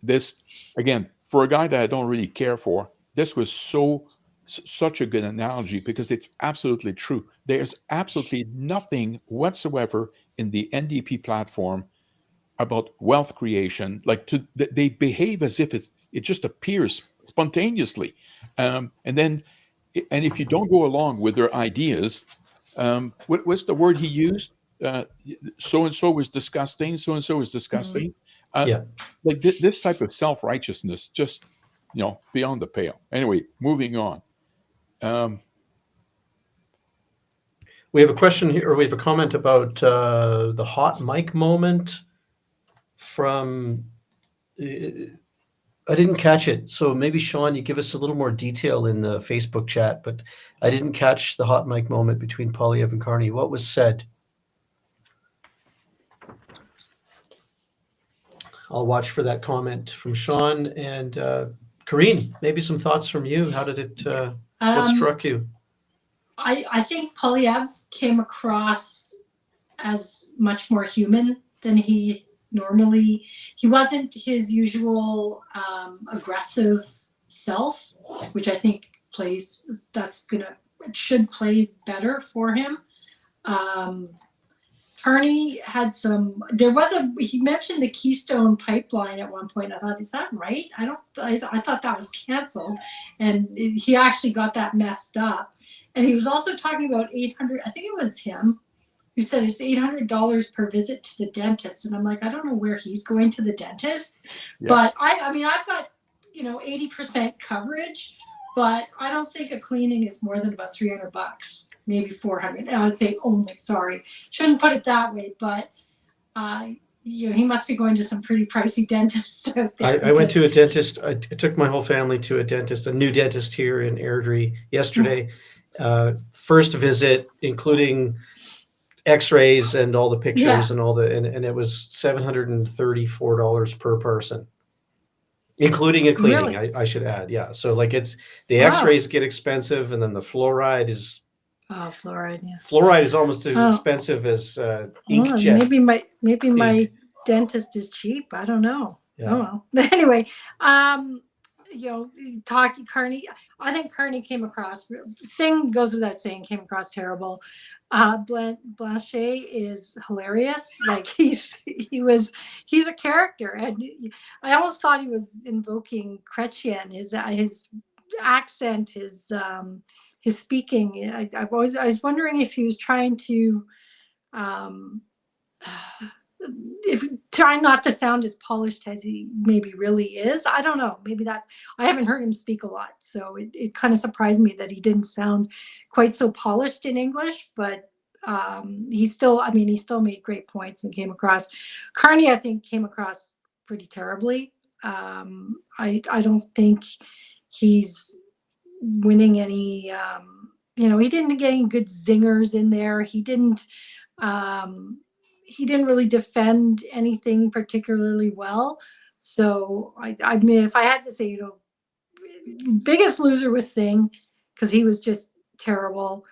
This, again, for a guy that I don't really care for, this was such a good analogy because it's absolutely true. There's absolutely nothing whatsoever in the NDP platform about wealth creation, they behave as if it just appears spontaneously, and if you don't go along with their ideas, what's the word he used? So and so was disgusting. So and so was disgusting. Yeah. Like this type of self-righteousness, just beyond the pale. Anyway, moving on. We have a question here, or we have a comment about the hot mic moment from. I didn't catch it, so maybe Sean, you give us a little more detail in the Facebook chat. But I didn't catch the hot mic moment between Polyev and Carney. What was said? I'll watch for that comment from Sean and Karine. Maybe some thoughts from you. How did it? What struck you? I think Polyev came across as much more human than he normally. He wasn't his usual aggressive self, which I think should play better for him. Carney had he mentioned the Keystone Pipeline at one point. I thought, is that right? I thought that was canceled, and he actually got that messed up. And he was also talking about 800, I think it was him who said it's $800 per visit to the dentist. And I'm like, I don't know where he's going to the dentist, but I mean, I've got, 80% coverage, but I don't think a cleaning is more than about $300, maybe 400. I would say only, sorry. Shouldn't put it that way, but he must be going to some pretty pricey dentists out there. I went to a dentist. I took my whole family to a new dentist here in Airdrie yesterday. First visit, including x-rays and all the pictures and all and it was $734 per person, including a cleaning. Really? I should add. Yeah. So it's the x-rays get expensive, and then the fluoride is fluoride. Yeah. Fluoride is almost as expensive as inkjet. Maybe my dentist is cheap. I don't know. Yeah. Oh well. Anyway, Carney. I think Carney came across. Singh goes without saying, came across terrible. Blanchet is hilarious. Like he's a character, and I almost thought he was invoking Chrétien. His accent, his speaking. I was wondering if he was trying to. If trying not to sound as polished as he maybe really is. I don't know. Maybe I haven't heard him speak a lot. So it kind of surprised me that he didn't sound quite so polished in English, but he still made great points and came across. Carney, I think, came across pretty terribly. I don't think he's winning any, he didn't get any good zingers in there. He didn't really defend anything particularly well. So I mean, if I had to say, biggest loser was Singh, because he was just terrible,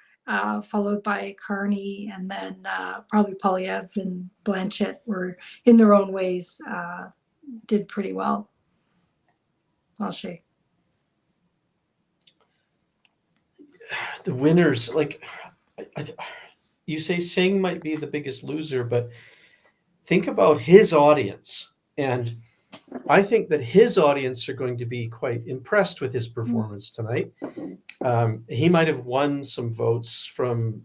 followed by Carney, and then probably Polyev and Blanchett were, in their own ways, did pretty well. I'll The winners, you say Singh might be the biggest loser, but think about his audience. And I think that his audience are going to be quite impressed with his performance tonight. He might have won some votes from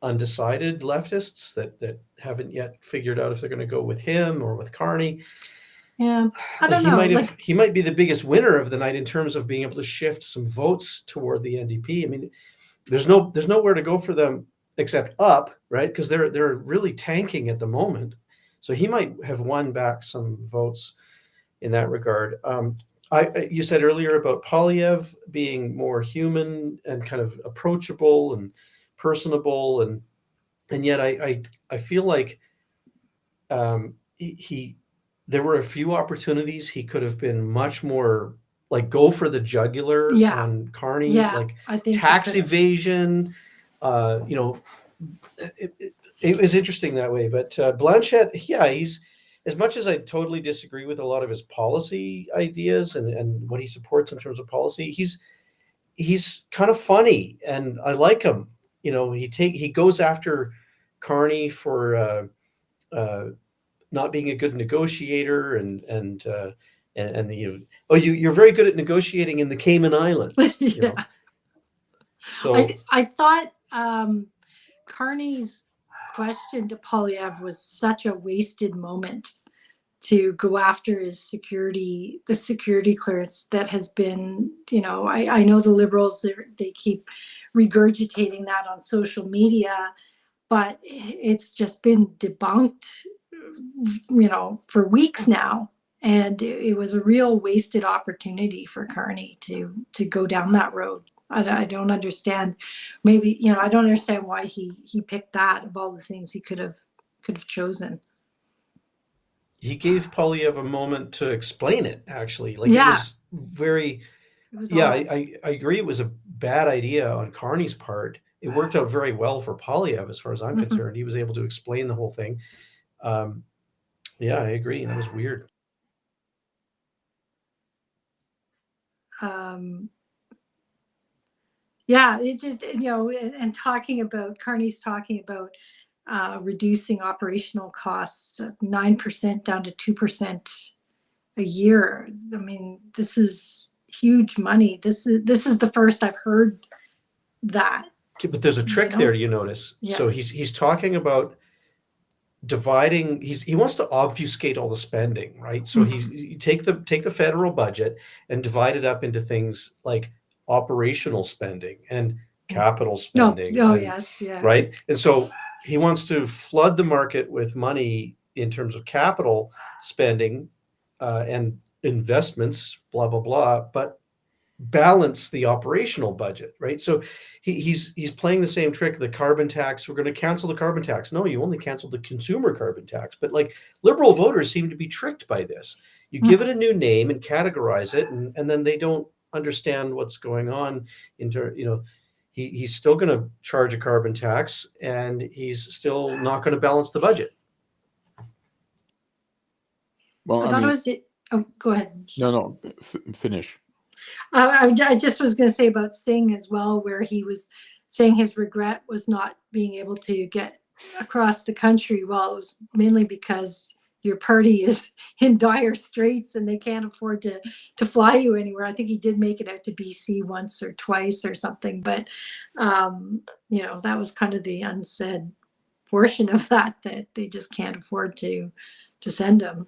undecided leftists that haven't yet figured out if they're going to go with him or with Carney. Yeah, I don't know. He might be the biggest winner of the night in terms of being able to shift some votes toward the NDP. I mean, there's nowhere to go for them except up, right? Because they're really tanking at the moment. So he might have won back some votes in that regard. You said earlier about Polyev being more human and kind of approachable and personable, and yet I feel like there were a few opportunities he could have been much more go for the jugular on Carney, I think tax evasion. It was interesting that way. But Blanchett, he's, as much as I totally disagree with a lot of his policy ideas and what he supports in terms of policy, he's kind of funny, and I like him. He goes after Carney for not being a good negotiator, and you're very good at negotiating in the Cayman Islands. Yeah. So I thought Carney's question to Polyev was such a wasted moment to go after the security clearance that has been, I know the Liberals, they keep regurgitating that on social media, but it's just been debunked, for weeks now. And it was a real wasted opportunity for Carney to go down that road. I don't understand. Maybe, I don't understand why he picked that of all the things he could have chosen. he gave Polyev a moment to explain it, actually. Like, Yeah. it was very, It was yeah, odd. I agree. It was a bad idea on Carney's part. It worked out very well for Polyev, as far as I'm Mhm. concerned. He was able to explain the whole thing. Yeah, I agree. That was weird. Yeah, it just, and Carney's talking about reducing operational costs 9% down to 2% a year. I mean, this is huge money. This is the first I've heard that. Okay, but there's a trick there, you notice. Yeah. So he's talking about dividing. He wants to obfuscate all the spending, right? So you take the federal budget and divide it up into things like operational spending and capital spending. Yes, yeah. Right. And so he wants to flood the market with money in terms of capital spending and investments, blah, blah, blah, but balance the operational budget, right? So he's playing the same trick. The carbon tax, we're going to cancel the carbon tax. No, you only canceled the consumer carbon tax. But like, Liberal voters seem to be tricked by this. You give it a new name and categorize it, and then they don't understand what's going on. He's still going to charge a carbon tax, and he's still not going to balance the budget. Well, I thought it was. Oh, go ahead. No, finish. I just was going to say about Singh as well, where he was saying his regret was not being able to get across the country. Well, it was mainly because your party is in dire straits and they can't afford to fly you anywhere. I think he did make it out to BC once or twice or something, but that was kind of the unsaid portion of that they just can't afford to send him.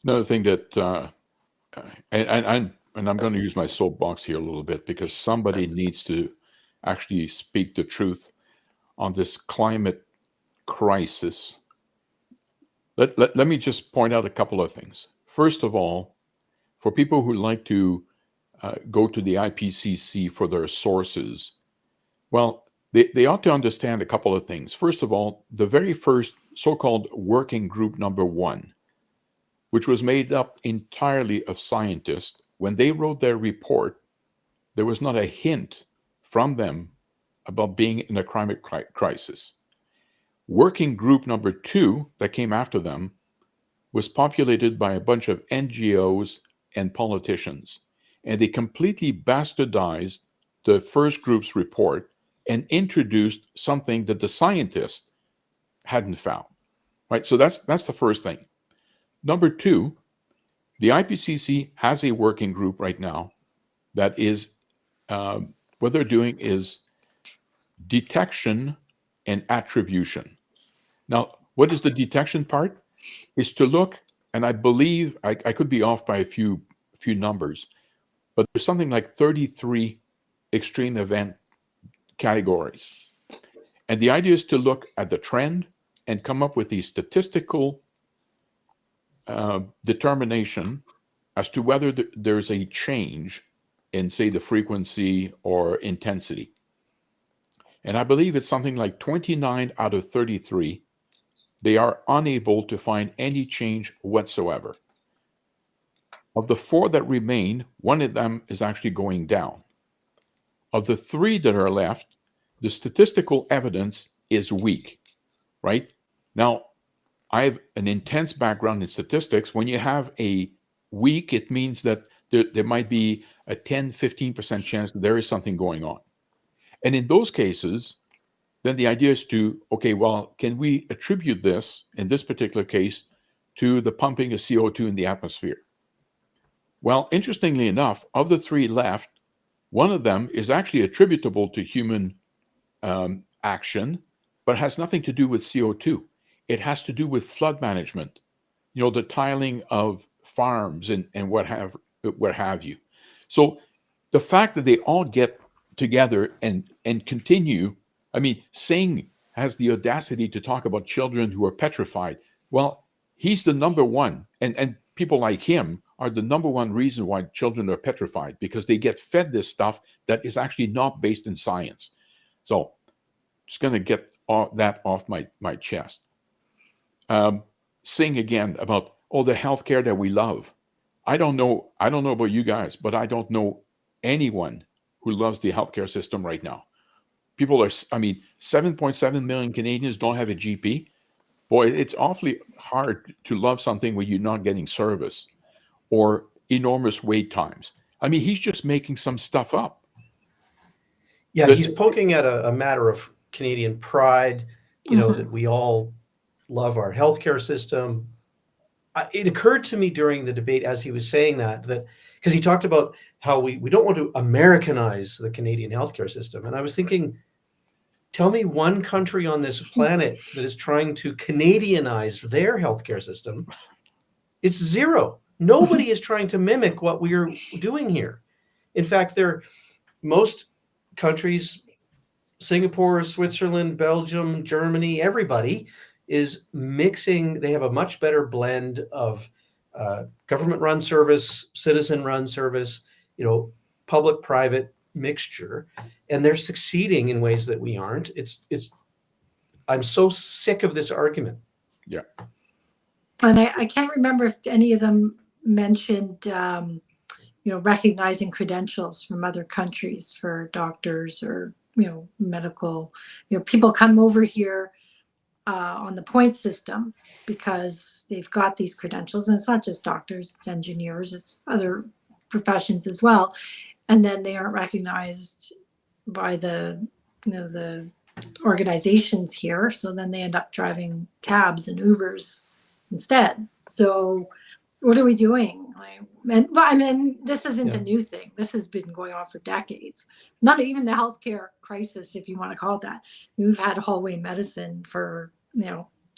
Another thing that, and I'm going to use my soapbox here a little bit, because somebody needs to actually speak the truth on this climate crisis. Let me just point out a couple of things. First of all, for people who like to go to the IPCC for their sources, well, they ought to understand a couple of things. First of all, the very first so-called working group number 1, which was made up entirely of scientists, when they wrote their report, there was not a hint from them about being in a climate crisis. Working group number 2, that came after them, was populated by a bunch of NGOs and politicians, and they completely bastardized the first group's report and introduced something that the scientists hadn't found. Right? So that's the first thing. Number 2, the IPCC has a working group right now that is, what they're doing is detection and attribution. Now, what is the detection part? Is to look, and I believe, I could be off by a few numbers, but there's something like 33 extreme event categories. And the idea is to look at the trend and come up with a statistical determination as to whether there's a change in, say, the frequency or intensity. And I believe it's something like 29 out of 33, they are unable to find any change whatsoever. Of the 4 that remain, 1 of them is actually going down. Of the 3 that are left, the statistical evidence is weak, right? Now, I have an intense background in statistics. When you have a weak, it means that there might be a 10, 15% chance that there is something going on. And in those cases, then the idea is to, okay, well, can we attribute this, in this particular case, to the pumping of CO2 in the atmosphere? Well, interestingly enough, of the three left, one of them is actually attributable to human action, but has nothing to do with CO2. It has to do with flood management, the tiling of farms and what have you. So the fact that they all get together and continue, I mean, Singh has the audacity to talk about children who are petrified. Well, he's the number one, and people like him are the number one reason why children are petrified, because they get fed this stuff that is actually not based in science. So just going to get that off my chest. Sing again about the healthcare that we love. I don't know about you guys, but I don't know anyone who loves the healthcare system right now. People are, 7.7 million Canadians don't have a GP. Boy, it's awfully hard to love something where you're not getting service or enormous wait times. I mean, he's just making some stuff up. Yeah, he's poking at a matter of Canadian pride, that we all love our healthcare system. It occurred to me during the debate as he was saying that because he talked about how we don't want to Americanize the Canadian healthcare system. And I was thinking, tell me one country on this planet that is trying to Canadianize their healthcare system. It's zero. Nobody is trying to mimic what we are doing here. In fact, most countries, Singapore, Switzerland, Belgium, Germany, everybody is mixing. They have a much better blend of government-run service, citizen-run service, public-private mixture, and they're succeeding in ways that we aren't. I'm so sick of this argument. Yeah. And I can't remember if any of them mentioned, recognizing credentials from other countries for doctors or, medical, people come over here on the point system because they've got these credentials, and it's not just doctors, it's engineers, it's other professions as well. And then they aren't recognized by the organizations here. So then they end up driving cabs and Ubers instead. So what are we doing? This isn't a new thing. This has been going on for decades. Not even the healthcare crisis, if you want to call it that. We've had hallway medicine for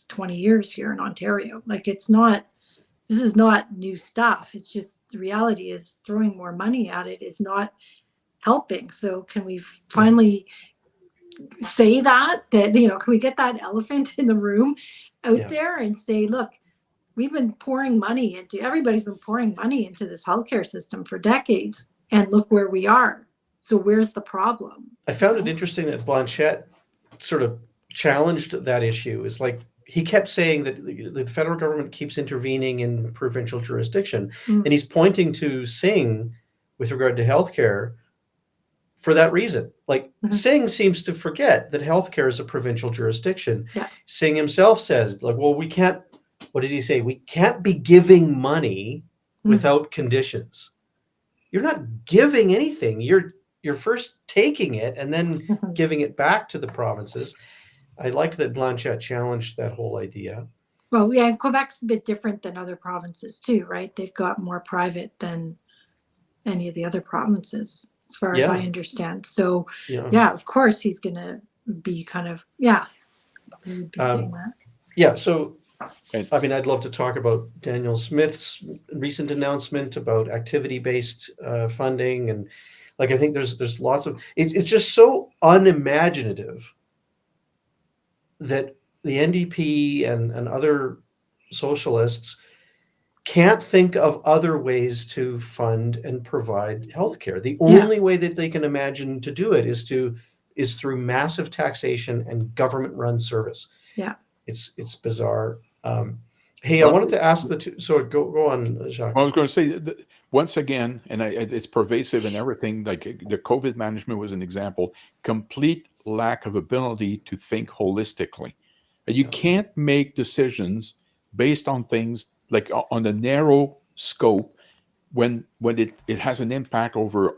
20 years here in Ontario. This is not new stuff. It's just the reality is throwing more money at it is not helping. So can we finally say that can we get that elephant in the room out there and say, look, everybody's been pouring money into this healthcare system for decades, and look where we are. So where's the problem? I found it interesting that Blanchette sort of challenged that issue. Is like he kept saying that the federal government keeps intervening in provincial jurisdiction, and he's pointing to Singh with regard to healthcare for that reason. Singh seems to forget that healthcare is a provincial jurisdiction. Yeah. Singh himself says, we can't. What does he say? We can't be giving money without conditions. You're not giving anything. You're first taking it and then giving it back to the provinces. I liked that Blanchette challenged that whole idea. Well, yeah, Quebec's a bit different than other provinces too, right? They've got more private than any of the other provinces, as far as I understand. So, of course, he's going to be kind of, he would be saying that. Yeah, so I'd love to talk about Daniel Smith's recent announcement about activity-based funding, and I think there's lots of it's just so unimaginative that the NDP and other socialists can't think of other ways to fund and provide healthcare. The only way that they can imagine to do it is through massive taxation and government-run service. Yeah. It's bizarre. Hey, I wanted to ask the two. So go on, Jacques. I was going to say that once again, and it's pervasive in everything. Like the COVID management was an example. Complete lack of ability to think holistically. You can't make decisions based on things like on a narrow scope when it has an impact over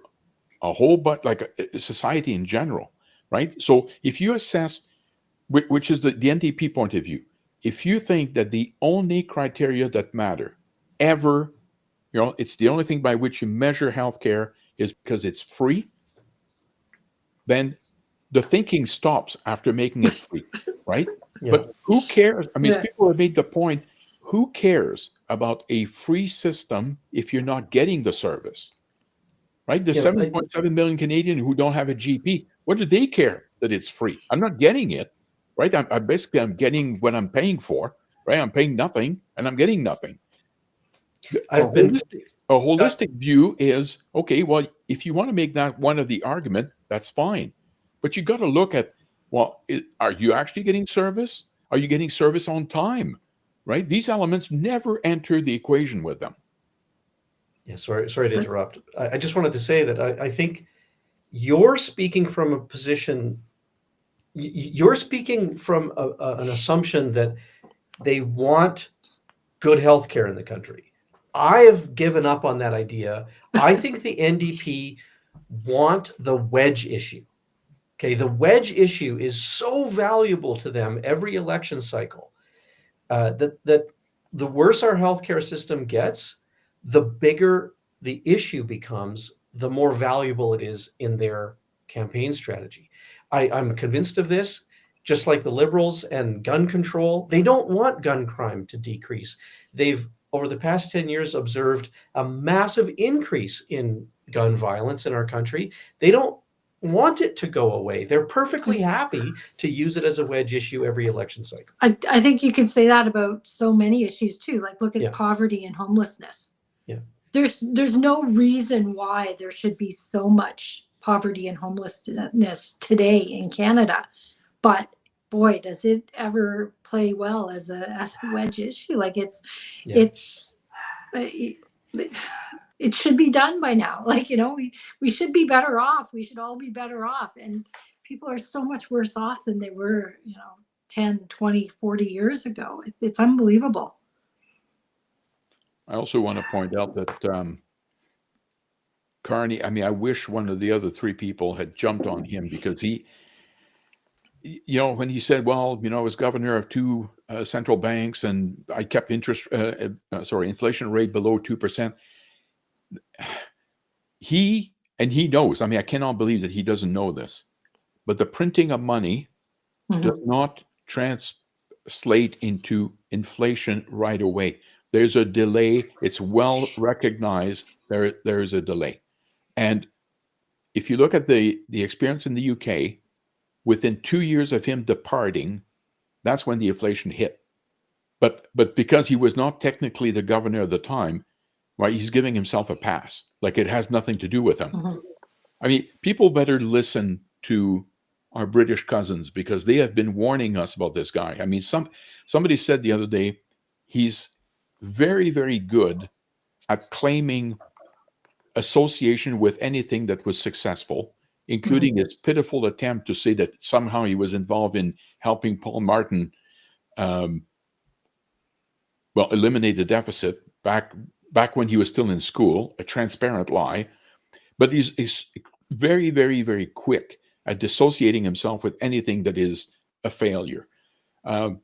a whole, but like a society in general, right? So if you assess which is the NDP point of view. If you think that the only criteria that matter ever, it's the only thing by which you measure healthcare is because it's free, then the thinking stops after making it free, right? Yeah. But who cares? I mean, Yeah. people have made the point, who cares about a free system if you're not getting the service, right? The 7.7 million Canadians who don't have a GP, what do they care that it's free? I'm not getting it, right? I'm getting what I'm paying for, right? I'm paying nothing and I'm getting nothing. A holistic view is, okay, well, if you want to make that one of the argument, that's fine. But you got to look at, well, are you actually getting service? Are you getting service on time? Right? These elements never enter the equation with them. Yeah, sorry to interrupt. I just wanted to say that I think you're speaking from a position, you're speaking from an assumption that they want good health care in the country. I have given up on that idea. I think the NDP want the wedge issue. Okay, the wedge issue is so valuable to them every election cycle that the worse our healthcare system gets, the bigger the issue becomes, the more valuable it is in their campaign strategy. I'm convinced of this. Just like the Liberals and gun control, they don't want gun crime to decrease. They've, over the past 10 years, observed a massive increase in gun violence in our country. They don't want it to go away. They're perfectly happy to use it as a wedge issue every election cycle. I think you can say that about so many issues too. Like look at Yeah. poverty and homelessness. Yeah. There's no reason why there should be so much poverty and homelessness today in Canada. But boy, does it ever play well as a wedge issue. Like it should be done by now. Like, we should be better off. We should all be better off. And people are so much worse off than they were, 10, 20, 40 years ago. It's unbelievable. I also want to point out that Carney, I wish one of the other three people had jumped on him because he, when he said, well, I was governor of two central banks and I kept inflation rate below 2%. He knows, I cannot believe that he doesn't know this, but the printing of money does not translate into inflation right away. There's a delay. It's well recognized. There is a delay. And if you look at the experience in the UK, within 2 years of him departing, that's when the inflation hit. But because he was not technically the governor at the time, right, he's giving himself a pass. Like it has nothing to do with him. People better listen to our British cousins because they have been warning us about this guy. Somebody said the other day, he's very, very good at claiming association with anything that was successful, including his pitiful attempt to say that somehow he was involved in helping Paul Martin eliminate the deficit back when he was still in school, a transparent lie. But he's very, very, very quick at dissociating himself with anything that is a failure.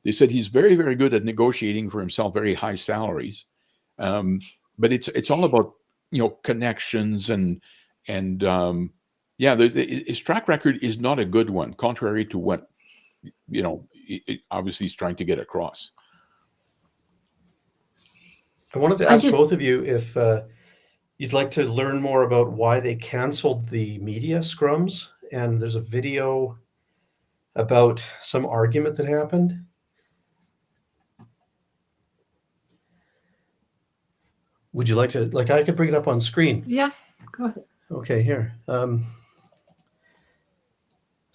They said he's very, very good at negotiating for himself very high salaries. But it's all about, connections and his track record is not a good one, contrary to what, obviously he's trying to get across. I wanted to ask both of you if you'd like to learn more about why they canceled the media scrums. And there's a video about some argument that happened. Would you like to, I could bring it up on screen. Yeah, go ahead. Okay, here. So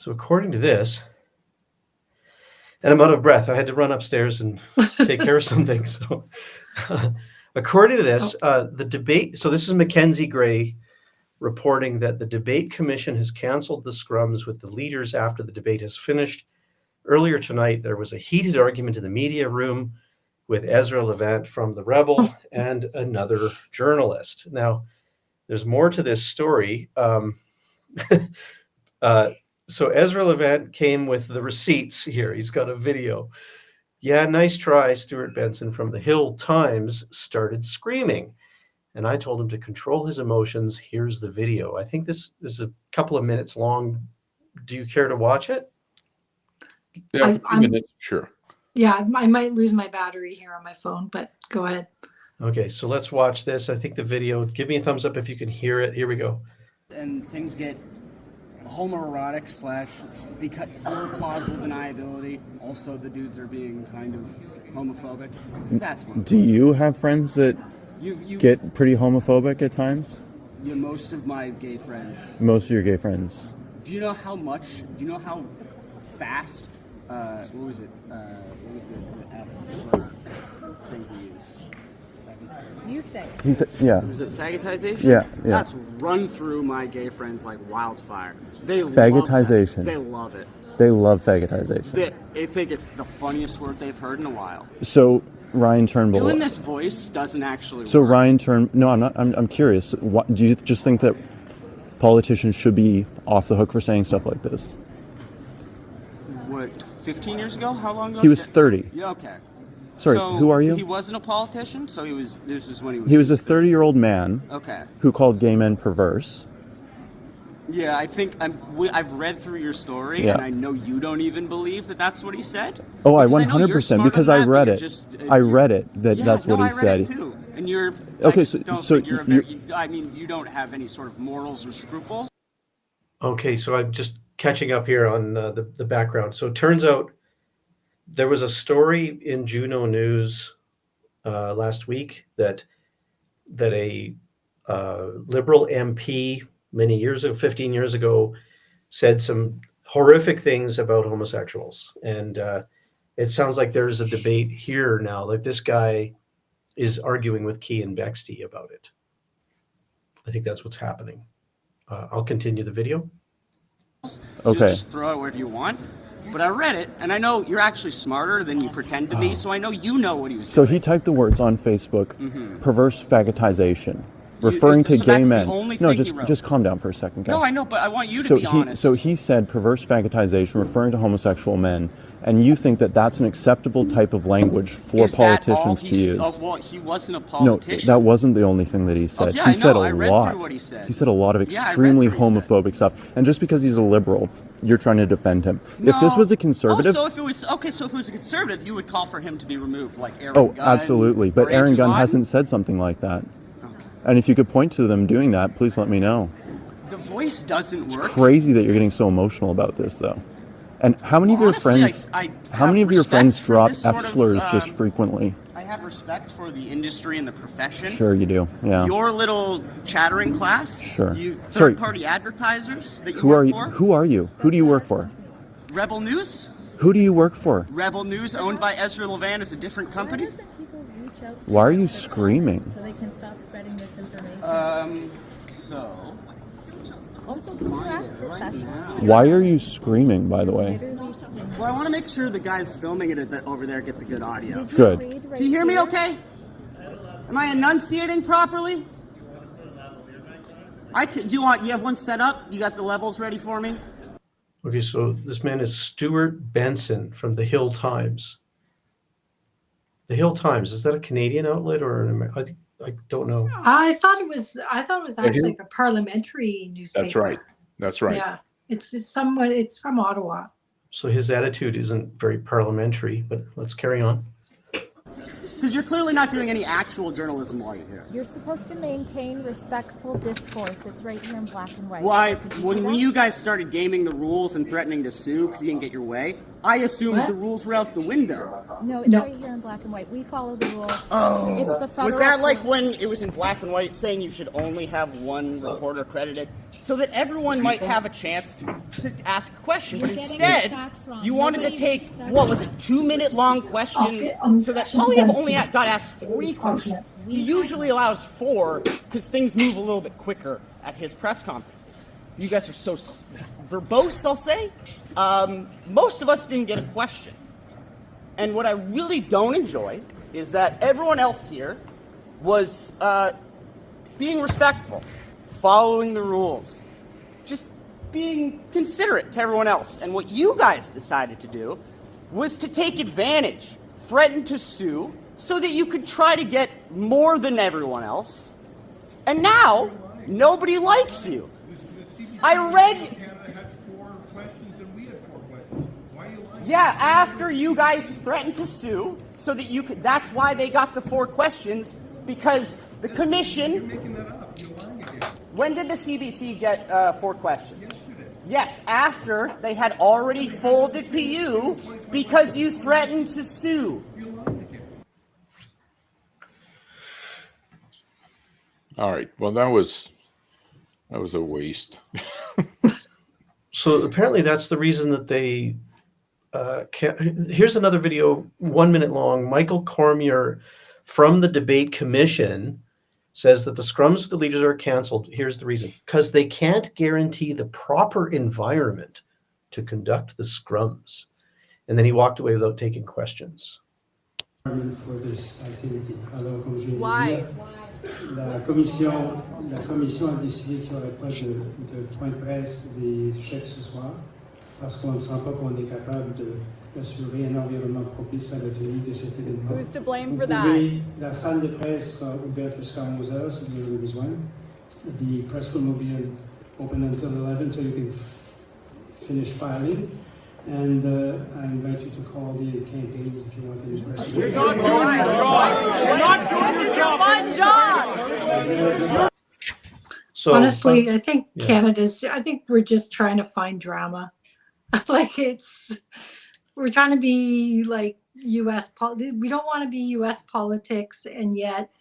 according to this, and I'm out of breath. I had to run upstairs and take care of something. So according to this, the debate, so this is Mackenzie Gray reporting that the debate commission has canceled the scrums with the leaders after the debate has finished. Earlier tonight, there was a heated argument in the media room with Ezra Levant from The Rebel and another journalist. Now, there's more to this story. So Ezra Levant came with the receipts here. He's got a video. Yeah, nice try. Stuart Benson from the Hill Times started screaming. And I told him to control his emotions. Here's the video. I think this is a couple of minutes long. Do you care to watch it? Yeah, for 2 minutes, sure. Yeah, I might lose my battery here on my phone, but go ahead. Okay, so let's watch this. I think the video, give me a thumbs up if you can hear it. Here we go. And things get homoerotic / because for plausible deniability. Also, the dudes are being kind of homophobic. That's one. Do you have friends that get pretty homophobic at times? Yeah, most of my gay friends. Most of your gay friends. Do you know how much? Do you know how fast? What was it? What was the F thing he used? You say. He said, yeah. Was it fagotization? Yeah. That's run through my gay friends like wildfire. They Fagotization. love that. They love it. They love fagotization. They think it's the funniest word they've heard in a while. So Ryan Turnbull. Doing this voice doesn't actually So work. Ryan Turnbull. No, I'm not. I'm curious. What, do you just think that politicians should be off the hook for saying stuff like this? What, 15 years ago? How long ago? He was 30. Yeah, okay. Sorry, So who are you? He wasn't a politician, so this was when he was... He was a 30-year-old man. Okay. Who called gay men perverse. Yeah, I think I've read through your story, Yeah. and I know you don't even believe that that's what he said. Oh, I Because know you're 100% smarter because than I that, but read you're it. just, I read it that yeah, that's what no, he I read said. It too. And you're... Okay, I so don't so think you're a very, I mean, you don't have any sort of morals or scruples. Okay, so I'm just catching up here on the background. So it turns out there was a story in Juno News last week that a Liberal MP many years ago, 15 years ago, said some horrific things about homosexuals. And it sounds like there's a debate here now, like this guy is arguing with Keean Bexte about it. I think that's what's happening. I'll continue the video. So Okay. just throw it wherever you want. But I read it, and I know you're actually smarter than you pretend to be, so I know you know what he was So doing. he typed the words on Facebook, Mhm. perverse fagotization, referring to so gay that's the men. only No, thing he wrote. just calm down for a second, guys. No, I know, but I want you to So be honest. So he said perverse fagotization, referring to homosexual men, and you think that that's an acceptable type of language for Is that all politicians he to use? Oh, well, he wasn't a No, politician. that wasn't the only thing that he said. yeah, he I said know. a I read lot. through what he said. He said a lot of Yeah, I read extremely through what he homophobic stuff. And just because he's a liberal, you're trying to defend him. If this was a conservative, Oh, so if it was so if it was a conservative, you would call for him to be removed, like Aaron oh, Gunn. absolutely. But or Aaron Andrew Gunn Lawton? hasn't said something like that. And if you could point to them doing that, please let me know. The voice doesn't It's work. crazy that you're getting so emotional about this, though. And how many of your honestly, friends? I how have many of your respect friends for drop this sort F of, slurs just frequently? I have respect for the industry and the profession. Sure, you do. Yeah. Your little chattering class. Sure. You Sorry. third-party advertisers that you Who work are you? for. Who are you? Who do you work for? Rebel News. Who do you work for? Rebel News, owned by Ezra Levant, is a different company. Why doesn't people reach out Why are you screaming? so they can stop spreading misinformation? So. Also, can you act professional? Why are you screaming, by the way? Well, I want to make sure the guys filming it over there get the good audio. Did you Good. read right Can you hear me here? okay? Am I enunciating properly? Do you have one set up? You got the levels ready for me? Okay, so this man is Stuart Benson from the Hill Times. The Hill Times, is that a Canadian outlet or an American? I don't know. I thought it was actually here- like a parliamentary newspaper. That's right. That's right. Yeah. It's from Ottawa. So his attitude isn't very parliamentary, but let's carry on. Because you're clearly not doing any actual journalism while you're here. You're supposed to maintain respectful discourse. It's right here in black and white. Why, Did you do when that? you guys started gaming the rules and threatening to sue because you didn't get your way, I assumed What? the rules were out the window. No, it's No. right here in black and white. We follow the rules. Oh. It's the federal Was that like code. when it was in black and white saying you should only have one reporter credited so that everyone might have a chance to ask a question? But You're getting instead, the facts wrong. you wanted to Nobody take, makes that what was it, 2-minute long questions so that Polyev only got asked 3 questions. He usually allows 4 because things move a little bit quicker at his press conferences. You guys are so verbose, I'll say. Most of us didn't get a question. And what I really don't enjoy is that everyone else here was being respectful, following the rules. Just being considerate to everyone else. And what you guys decided to do was to take advantage, threaten to sue, so that you could try to get more than everyone else. And now, nobody likes you. I read... Yeah, after you guys threatened to sue, so that you could... That's why they got the 4 questions, because the commission... When did the CBC get 4 questions? Yes, after they had already folded to you because you threatened to sue. All right. Well, that was a waste. So apparently that's the reason that they here's another video, 1 minute long. Michael Cormier from the Debate Commission says that the scrums with the leaders are canceled. Here's the reason: because they can't guarantee the proper environment to conduct the scrums. And then he walked away without taking questions. For this activity. Alors, comme je viens de dire, la commission a décidé qu'il n'y aurait pas de point de presse des chefs ce soir parce qu'on ne sent pas qu'on est capable d'assurer un environnement propice à la tenue de cet événement. Who's to blame Vous for pouvez, la salle de presse sera ouverte jusqu'à 11h si vous avez besoin. The press room will be open until 11 so you can finish filing. And I invite you to call the campaigns if you want any questions. You're not doing your job! You're not doing your job! Fun job! So, honestly, I think yeah. I think we're just trying to find drama. Like we're trying to be like U.S. We don't want to be U.S. politics, and yet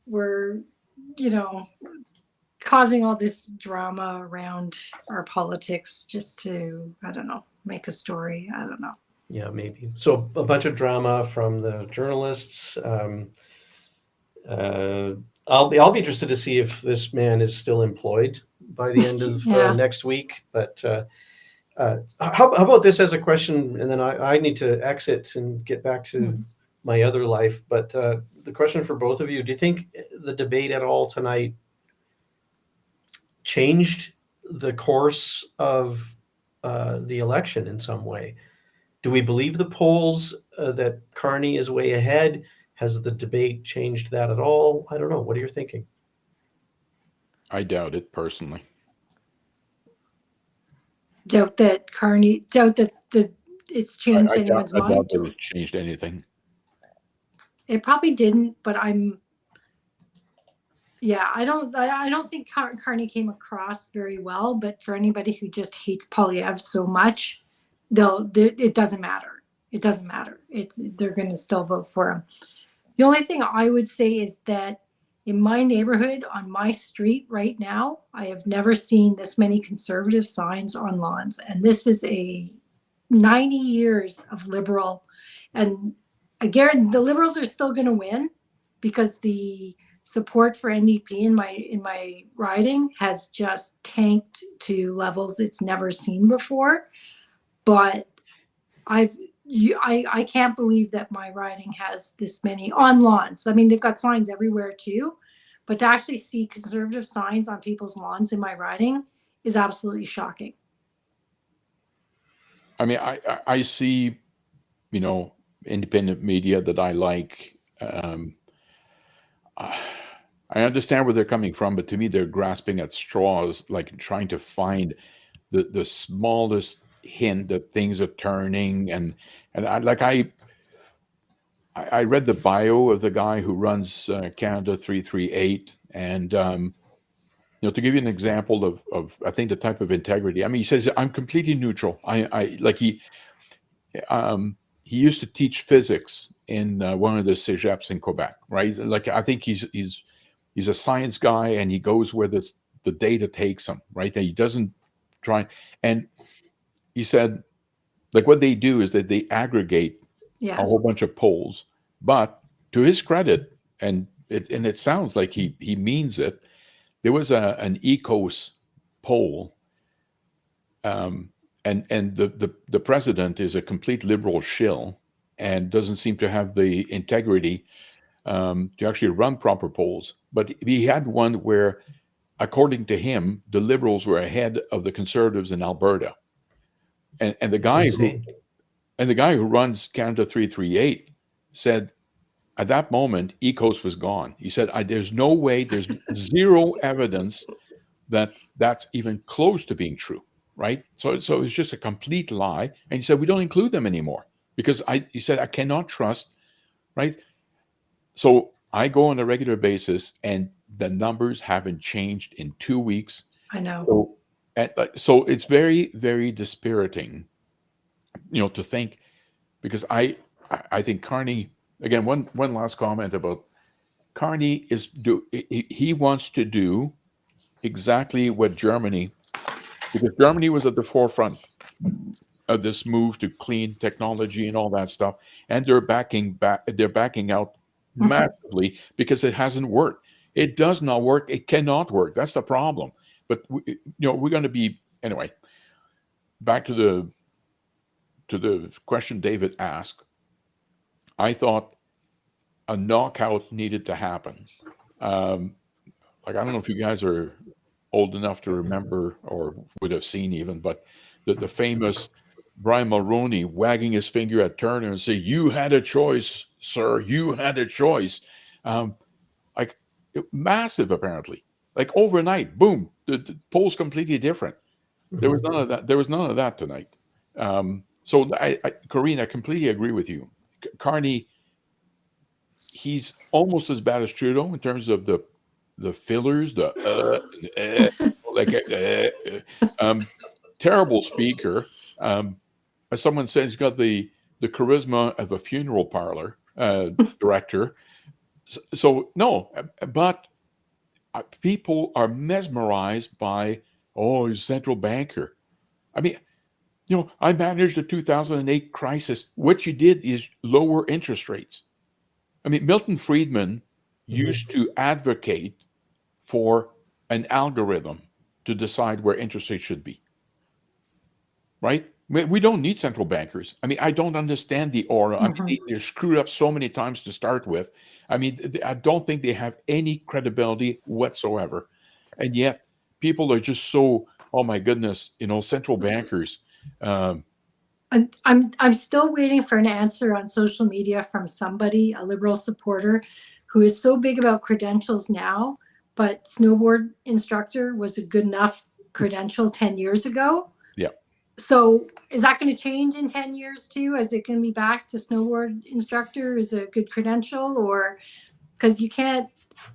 we're, causing all this drama around our politics just to, I don't know, make a story. I don't know. Yeah, maybe. So a bunch of drama from the journalists. I'll be interested to see if this man is still employed by the end of next week. But how about this as a question? And then I need to exit and get back to my other life. But the question for both of you: do you think the debate at all tonight changed the course of the election in some way? Do we believe the polls that Carney is way ahead? Has the debate changed that at all? I don't know. What are you thinking? I doubt it personally. Doubt that it's changed anyone's I mind. doubt that it changed anything. It probably didn't, but I don't think Carney came across very well. But for anybody who just hates Poilievre so much, it doesn't matter. It doesn't matter. They're going to still vote for him. The only thing I would say is that in my neighborhood, on my street right now, I have never seen this many conservative signs on lawns. And this is 90 years of Liberal. And I guarantee the Liberals are still going to win because the support for NDP in my riding has just tanked to levels it's never seen before. But I can't believe that my riding has this many on lawns. I mean, they've got signs everywhere too, but to actually see conservative signs on people's lawns in my riding is absolutely shocking. I mean, I see, independent media that I like. I understand where they're coming from, but to me, they're grasping at straws, like trying to find the smallest hint that things are turning. And I read the bio of the guy who runs Canada 338, and to give you an example of I think the type of integrity. I mean, he says I'm completely neutral. He used to teach physics in one of the cégeps in Quebec, right? Like I think he's a science guy, and he goes where the data takes him, right? And he doesn't try. And he said, like what they do is that they aggregate a whole bunch of polls, but to his credit, and it sounds like he means it. There was an ECOS poll, and the president is a complete liberal shill and doesn't seem to have the integrity to actually run proper polls. But he had one where according to him, the Liberals were ahead of the Conservatives in Alberta. And the It's guy insane. who runs Canada 338 said at that moment ECOS was gone. He said, "There's no way, there's zero evidence that that's even close to being true." Right? So it's just a complete lie. And he said, "We don't include them anymore because he said I cannot trust." Right? So I go on a regular basis, and the numbers haven't changed in 2 weeks. I know. So it's very, very dispiriting, to think, because I think Carney, again, one last comment about Carney he wants to do exactly what Germany, because Germany was at the forefront of this move to clean technology and all that stuff, and they're backing out massively because it hasn't worked. It does not work. It cannot work. That's the problem. But we're going to be anyway. Back to the question David asked. I thought a knockout needed to happen. I don't know if you guys are old enough to remember or would have seen even, but the famous Brian Mulroney wagging his finger at Turner and say, "You had a choice, sir. You had a choice." Massive, apparently. Like overnight, boom, the poll's completely different. There was none of that. There was none of that tonight. So, Corinne, I completely agree with you. Carney, he's almost as bad as Trudeau in terms of the fillers, terrible speaker. As someone says, he's got the charisma of a funeral parlor director. So no, but people are mesmerized by, oh, he's a central banker. I mean, I managed the 2008 crisis. What you did is lower interest rates. I mean, Milton Friedman used to advocate for an algorithm to decide where interest rates should be. Right? We don't need central bankers. I mean, I don't understand the aura. I mean, they're screwed up so many times to start with. I mean, I don't think they have any credibility whatsoever. And yet, people are just so, oh my goodness, central bankers. I'm still waiting for an answer on social media from somebody, a Liberal supporter, who is so big about credentials now, but snowboard instructor was a good enough credential 10 years ago. Yeah. So is that going to change in 10 years too? Is it going to be back to snowboard instructor is a good credential, or because you can't,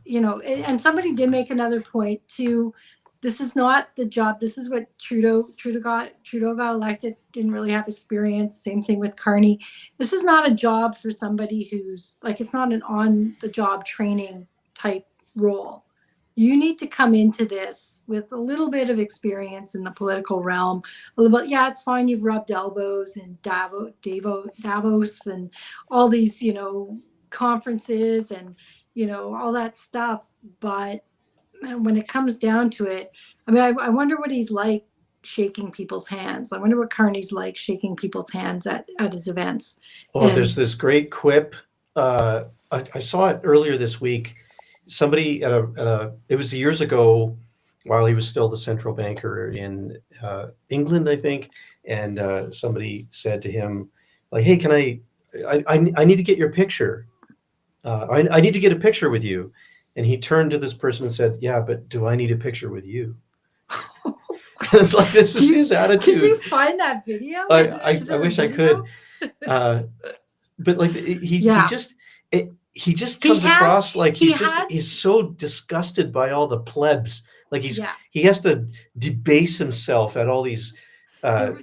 and somebody did make another point too. This is not the job. This is what Trudeau got elected, didn't really have experience. Same thing with Carney. This is not a job for somebody who's it's not an on the job training type role. You need to come into this with a little bit of experience in the political realm. A little bit, it's fine. You've rubbed elbows in Davos and all these, conferences and, all that stuff. But when it comes down to it, I mean, I wonder what he's like shaking people's hands. I wonder what Carney's like shaking people's hands at his events. There's this great quip. I saw it earlier this week. Somebody it was years ago while he was still the central banker in England, I think. And somebody said to him, like, "Hey, can I need to get your picture. I need to get a picture with you." And he turned to this person and said, "Yeah, but do I need a picture with you?" It's like, this is his attitude. Did you find that video? I wish I could. But like he just comes across like he's so disgusted by all the plebs. Like he has to debase himself at all these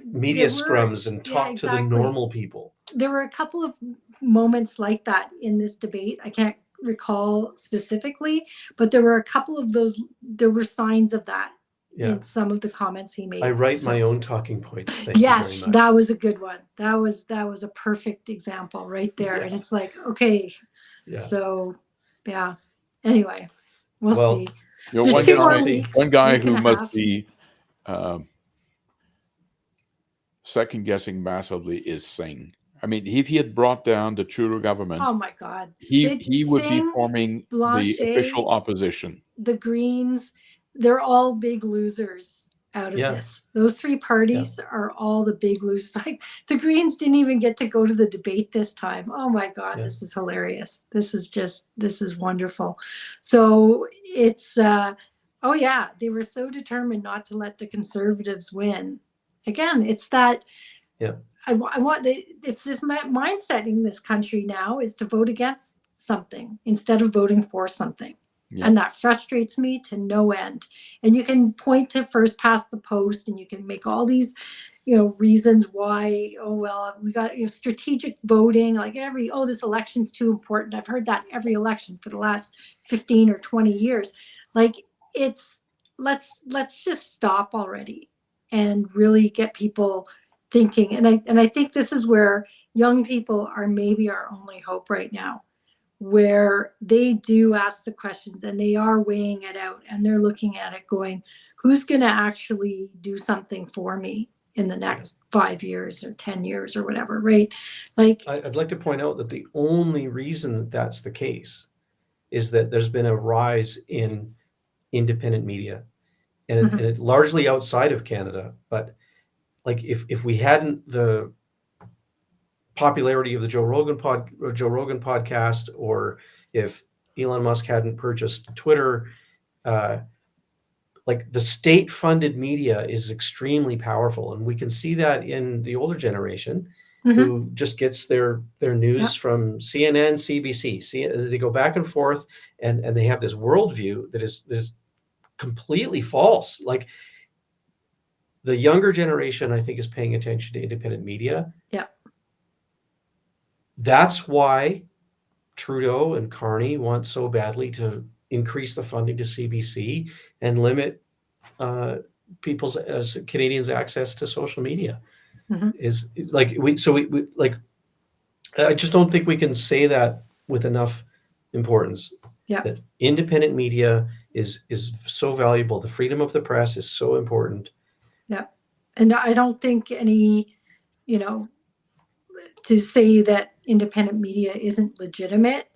media scrums and talk to the normal people. There were a couple of moments like that in this debate. I can't recall specifically, but there were a couple of those. There were signs of that in some of the comments he made. I write my own talking points. Thank you very much. That was a good one. That was a perfect example right there. And it's like, okay. Yeah. So, anyway, we'll see. One guy who must be second guessing massively is Singh. I mean, if he had brought down the Trudeau government, oh my God, he would be forming the official opposition. The Greens, they're all big losers out of this. Those three parties are all the big losers. Like the Greens didn't even get to go to the debate this time. Oh my God, this is hilarious. This is wonderful. So it's, oh yeah, they were so determined not to let the Conservatives win. Again, it's that, I want, it's this mindset in this country now is to vote against something instead of voting for something. And that frustrates me to no end. And you can point to first past the post and you can make all these, reasons why, oh, well, we got, strategic voting, like this election's too important. I've heard that every election for the last 15 or 20 years. Like let's just stop already and really get people thinking. And I think this is where young people are maybe our only hope right now, where they do ask the questions and they are weighing it out and they're looking at it going, who's going to actually do something for me in the next 5 years or 10 years or whatever, right? Like, I'd like to point out that the only reason that that's the case is that there's been a rise in independent media, and it largely outside of Canada. But like, if we hadn't the popularity of the Joe Rogan podcast, or if Elon Musk hadn't purchased Twitter, like the state-funded media is extremely powerful, and we can see that in the older generation who just gets their news from CNN, CBC. They go back and forth, and they have this worldview that is completely false. Like the younger generation, I think, is paying attention to independent media. Yeah. That's why Trudeau and Carney want so badly to increase the funding to CBC and limit people's Canadians' access to social media. Is like we like. I just don't think we can say that with enough importance. Yeah. That independent media is so valuable. The freedom of the press is so important. Yeah. And I don't think any, to say that independent media isn't legitimate,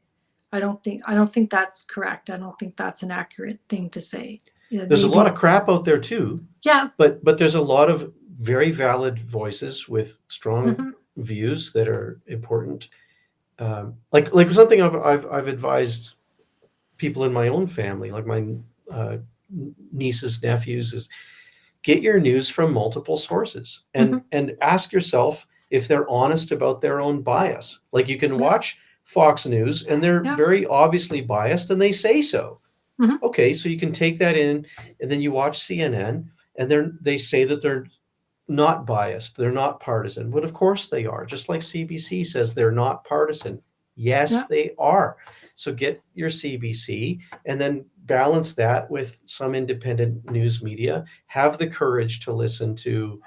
I don't think that's correct. I don't think that's an accurate thing to say. There's a lot of crap out there too. Yeah. But there's a lot of very valid voices with strong views that are important. Like something I've advised people in my own family, like my nieces, nephews, is get your news from multiple sources and ask yourself if they're honest about their own bias. Like you can watch Fox News and they're very obviously biased and they say so. Okay, so you can take that in, and then you watch CNN and they say that they're not biased, they're not partisan. But of course they are. Just like CBC says they're not partisan. Yes, they are. So get your CBC and then balance that with some independent news media. Have the courage to listen to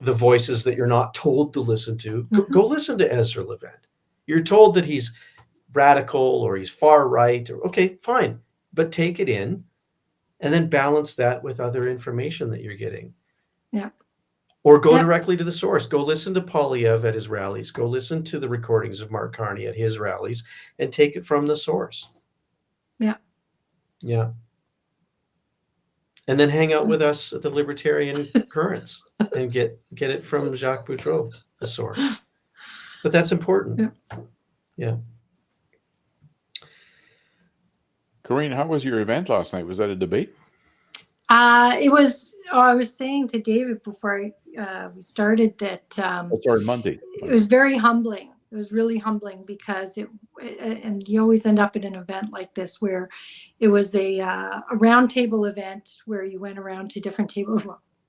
the voices that you're not told to listen to. Go listen to Ezra Levant. You're told that he's radical or he's far right. Okay, fine. But take it in and then balance that with other information that you're getting. Yeah. Or go directly to the source. Go listen to Polyev at his rallies. Go listen to the recordings of Mark Carney at his rallies and take it from the source. Yeah. Yeah. And then hang out with us at the Libertarian Currents and get it from Jacques Boutreau, the source. But that's important. Yeah. Corinne, how was your event last night? Was that a debate? It was. I was saying to David before we started that. Sorry, Monday. It was very humbling. It was really humbling because and you always end up at an event like this where it was a roundtable event where you went around to different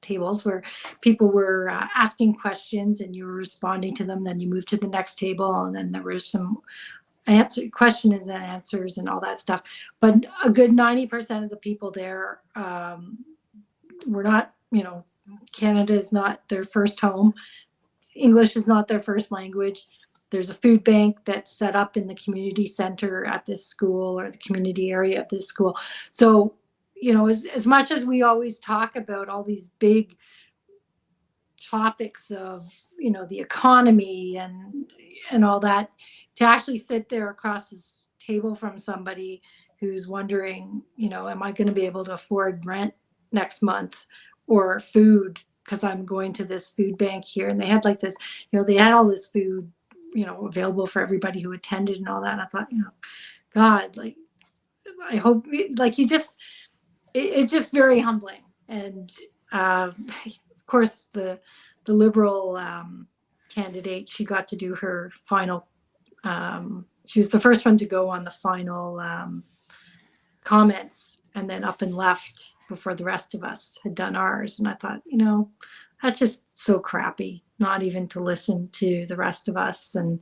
tables where people were asking questions and you were responding to them. Then you moved to the next table and then there was some questions and answers and all that stuff. But a good 90% of the people there were not, Canada is not their first home. English is not their first language. There's a food bank that's set up in the community center at this school or the community area of this school. So, as much as we always talk about all these big topics of, the economy and all that, to actually sit there across this table from somebody who's wondering, am I going to be able to afford rent next month or food because I'm going to this food bank here. And they had like this, they had all this food, available for everybody who attended and all that. And I thought, God, like, I hope, like, it's just very humbling. And of course, the Liberal candidate, she got to do her final, she was the first one to go on the final comments and then up and left before the rest of us had done ours. And I thought, that's just so crappy, not even to listen to the rest of us. And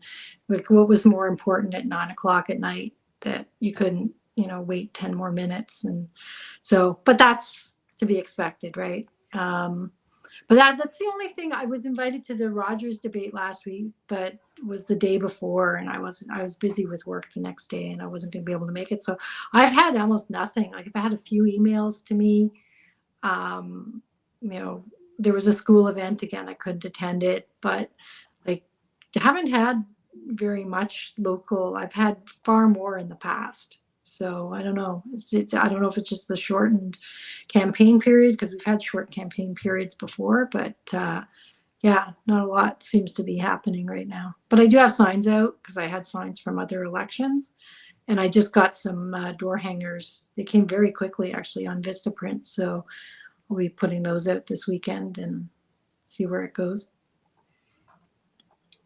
like, what was more important at 9:00 at night that you couldn't, wait 10 more minutes. And so, but that's to be expected, right? But that's the only thing. I was invited to the Rogers debate last week, but it was the day before, and I was busy with work the next day, and I wasn't going to be able to make it. So I've had almost nothing. Like, I've had a few emails to me. There was a school event again. I couldn't attend it, but like, I haven't had very much local. I've had far more in the past. So I don't know. I don't know if it's just the shortened campaign period, because we've had short campaign periods before, but yeah, not a lot seems to be happening right now. But I do have signs out because I had signs from other elections, and I just got some door hangers. They came very quickly actually on Vistaprint, so I'll be putting those out this weekend and see where it goes.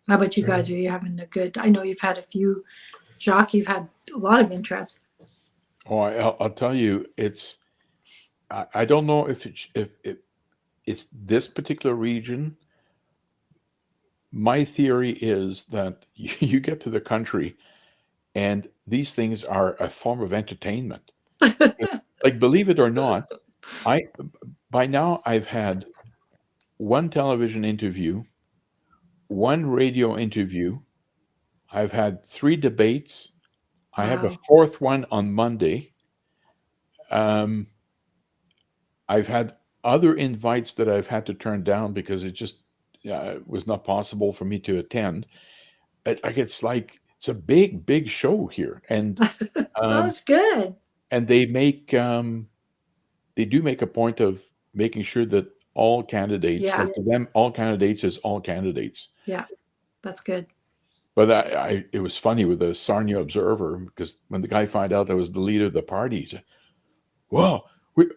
How about you guys? Are you having a good? I know you've had a few. Jacques, you've had a lot of interest. Oh, I'll tell you, I don't know if it's this particular region. My theory is that you get to the country and these things are a form of entertainment. Like, believe it or not, by now I've had one television interview, one radio interview. I've had 3 debates. I have a 4th one on Monday. I've had other invites that I've had to turn down because it just was not possible for me to attend. It's a big show here, and That's good. And they do make a point of making sure that all candidates, like, to them, all candidates is all candidates. Yeah, that's good. But it was funny with the Sarnia Observer, because when the guy found out I was the leader of the party, he said, "Wow, we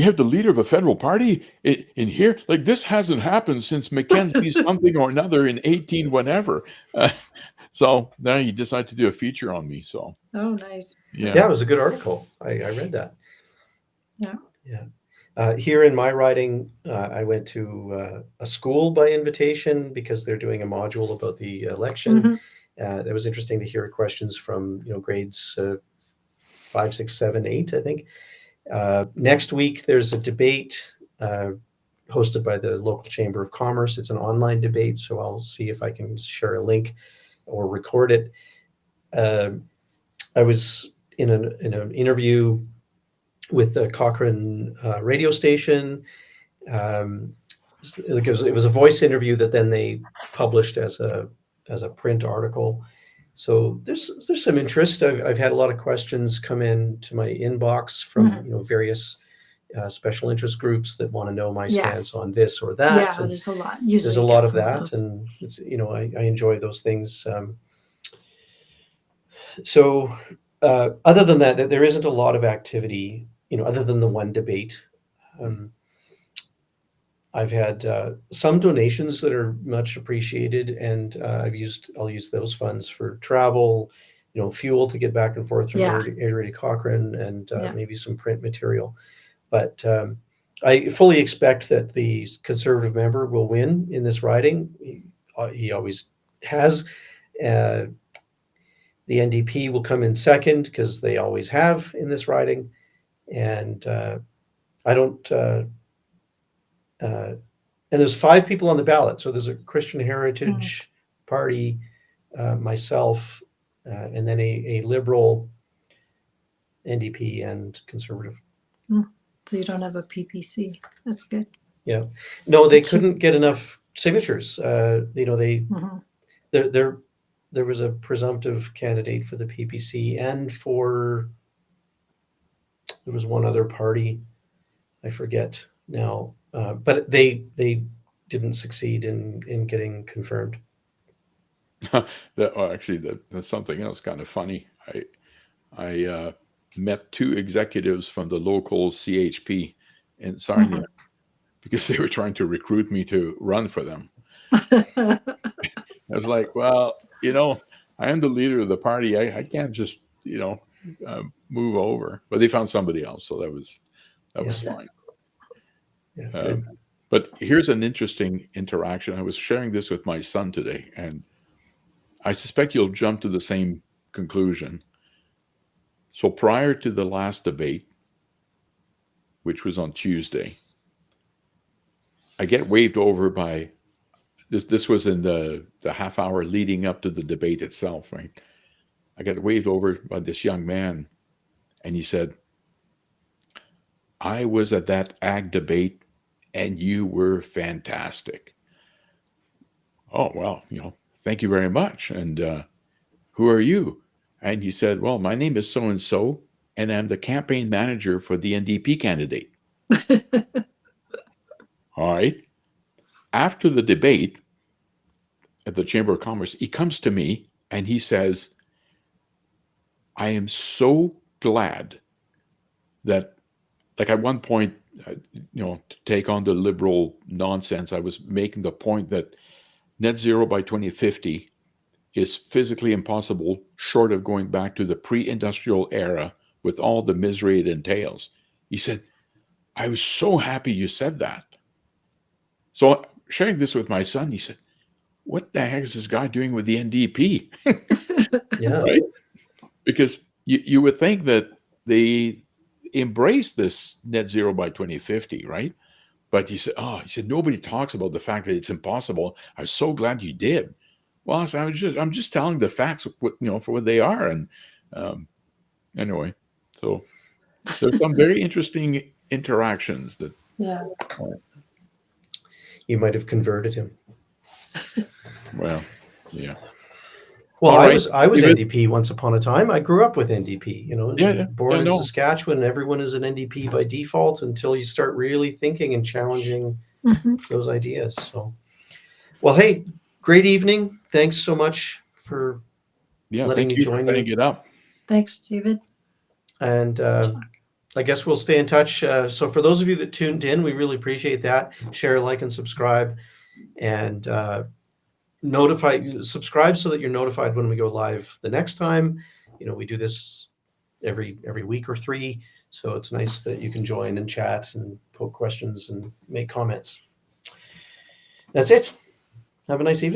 have the leader of a federal party in here? Like, this hasn't happened since Mackenzie something or another in 18 whenever." So now he decided to do a feature on me. So nice. Yeah, it was a good article. I read that. Yeah. Here in my riding, I went to a school by invitation because they're doing a module about the election. It was interesting to hear questions from grades 5, 6, 7, 8, I think. Next week, there's a debate hosted by the local Chamber of Commerce. It's an online debate, so I'll see if I can share a link or record it. I was in an interview with the Cochrane radio station. It was a voice interview that then they published as a print article. So there's some interest. I've had a lot of questions come in to my inbox from various special interest groups that want to know my stance on this or that. Yeah, there's a lot. There's a lot of that, and it's I enjoy those things. So other than that, there isn't a lot of activity. Other than the one debate. I've had some donations that are much appreciated, and I'll use those funds for travel, fuel to get back and forth from Erie to Cochrane, and maybe some print material. But I fully expect that the Conservative member will win in this riding. He always has. The NDP will come in second because they always have in this riding. And I don't, and there's 5 people on the ballot. So there's a Christian Heritage Party, myself, and then a Liberal, NDP, and Conservative. So you don't have a PPC. That's good. Yeah. No, they couldn't get enough signatures. They're there was a presumptive candidate for the PPC and for, there was one other party, I forget now, but they didn't succeed in getting confirmed. That's something else kind of funny. I met 2 executives from the local CHP in Sarnia because they were trying to recruit me to run for them. I was like, well, I am the leader of the party. I can't just, move over. But they found somebody else, so that was fine. Yeah, good. But here's an interesting interaction. I was sharing this with my son today, and I suspect you'll jump to the same conclusion. So prior to the last debate, which was on Tuesday, I get waved over by this was in the half hour leading up to the debate itself, right? I got waved over by this young man, and he said, I was at that ag debate and you were fantastic. Oh, well, thank you very much. And who are you? And he said, well, my name is so-and-so, and I'm the campaign manager for the NDP candidate. All right. After the debate at the Chamber of Commerce, he comes to me and he says, I am so glad that, like at one point, to take on the liberal nonsense, I was making the point that net zero by 2050 is physically impossible short of going back to the pre-industrial era with all the misery it entails. He said, I was so happy you said that. So sharing this with my son, he said, what the heck is this guy doing with the NDP? Yeah. Right? Because you would think that they embrace this net zero by 2050, right? But he said, nobody talks about the fact that it's impossible. I was so glad you did. Well, I'm just telling the facts, for what they are. And anyway, so there's some very interesting interactions that. Yeah. You might have converted him. Well, yeah. Well, All I right. was NDP once upon a time. I grew up with NDP. Born in no. Saskatchewan, everyone is an NDP by default until you start really thinking and challenging those ideas. So, well, hey, great evening. Thanks so much for letting me join for setting it up. Thanks, David. And I guess we'll stay in touch. So for those of you that tuned in, we really appreciate that. Share, like, and subscribe, and subscribe so that you're notified when we go live the next time. We do this every week or 3, so it's nice that you can join and chat and poke questions and make comments. That's it. Have a nice evening.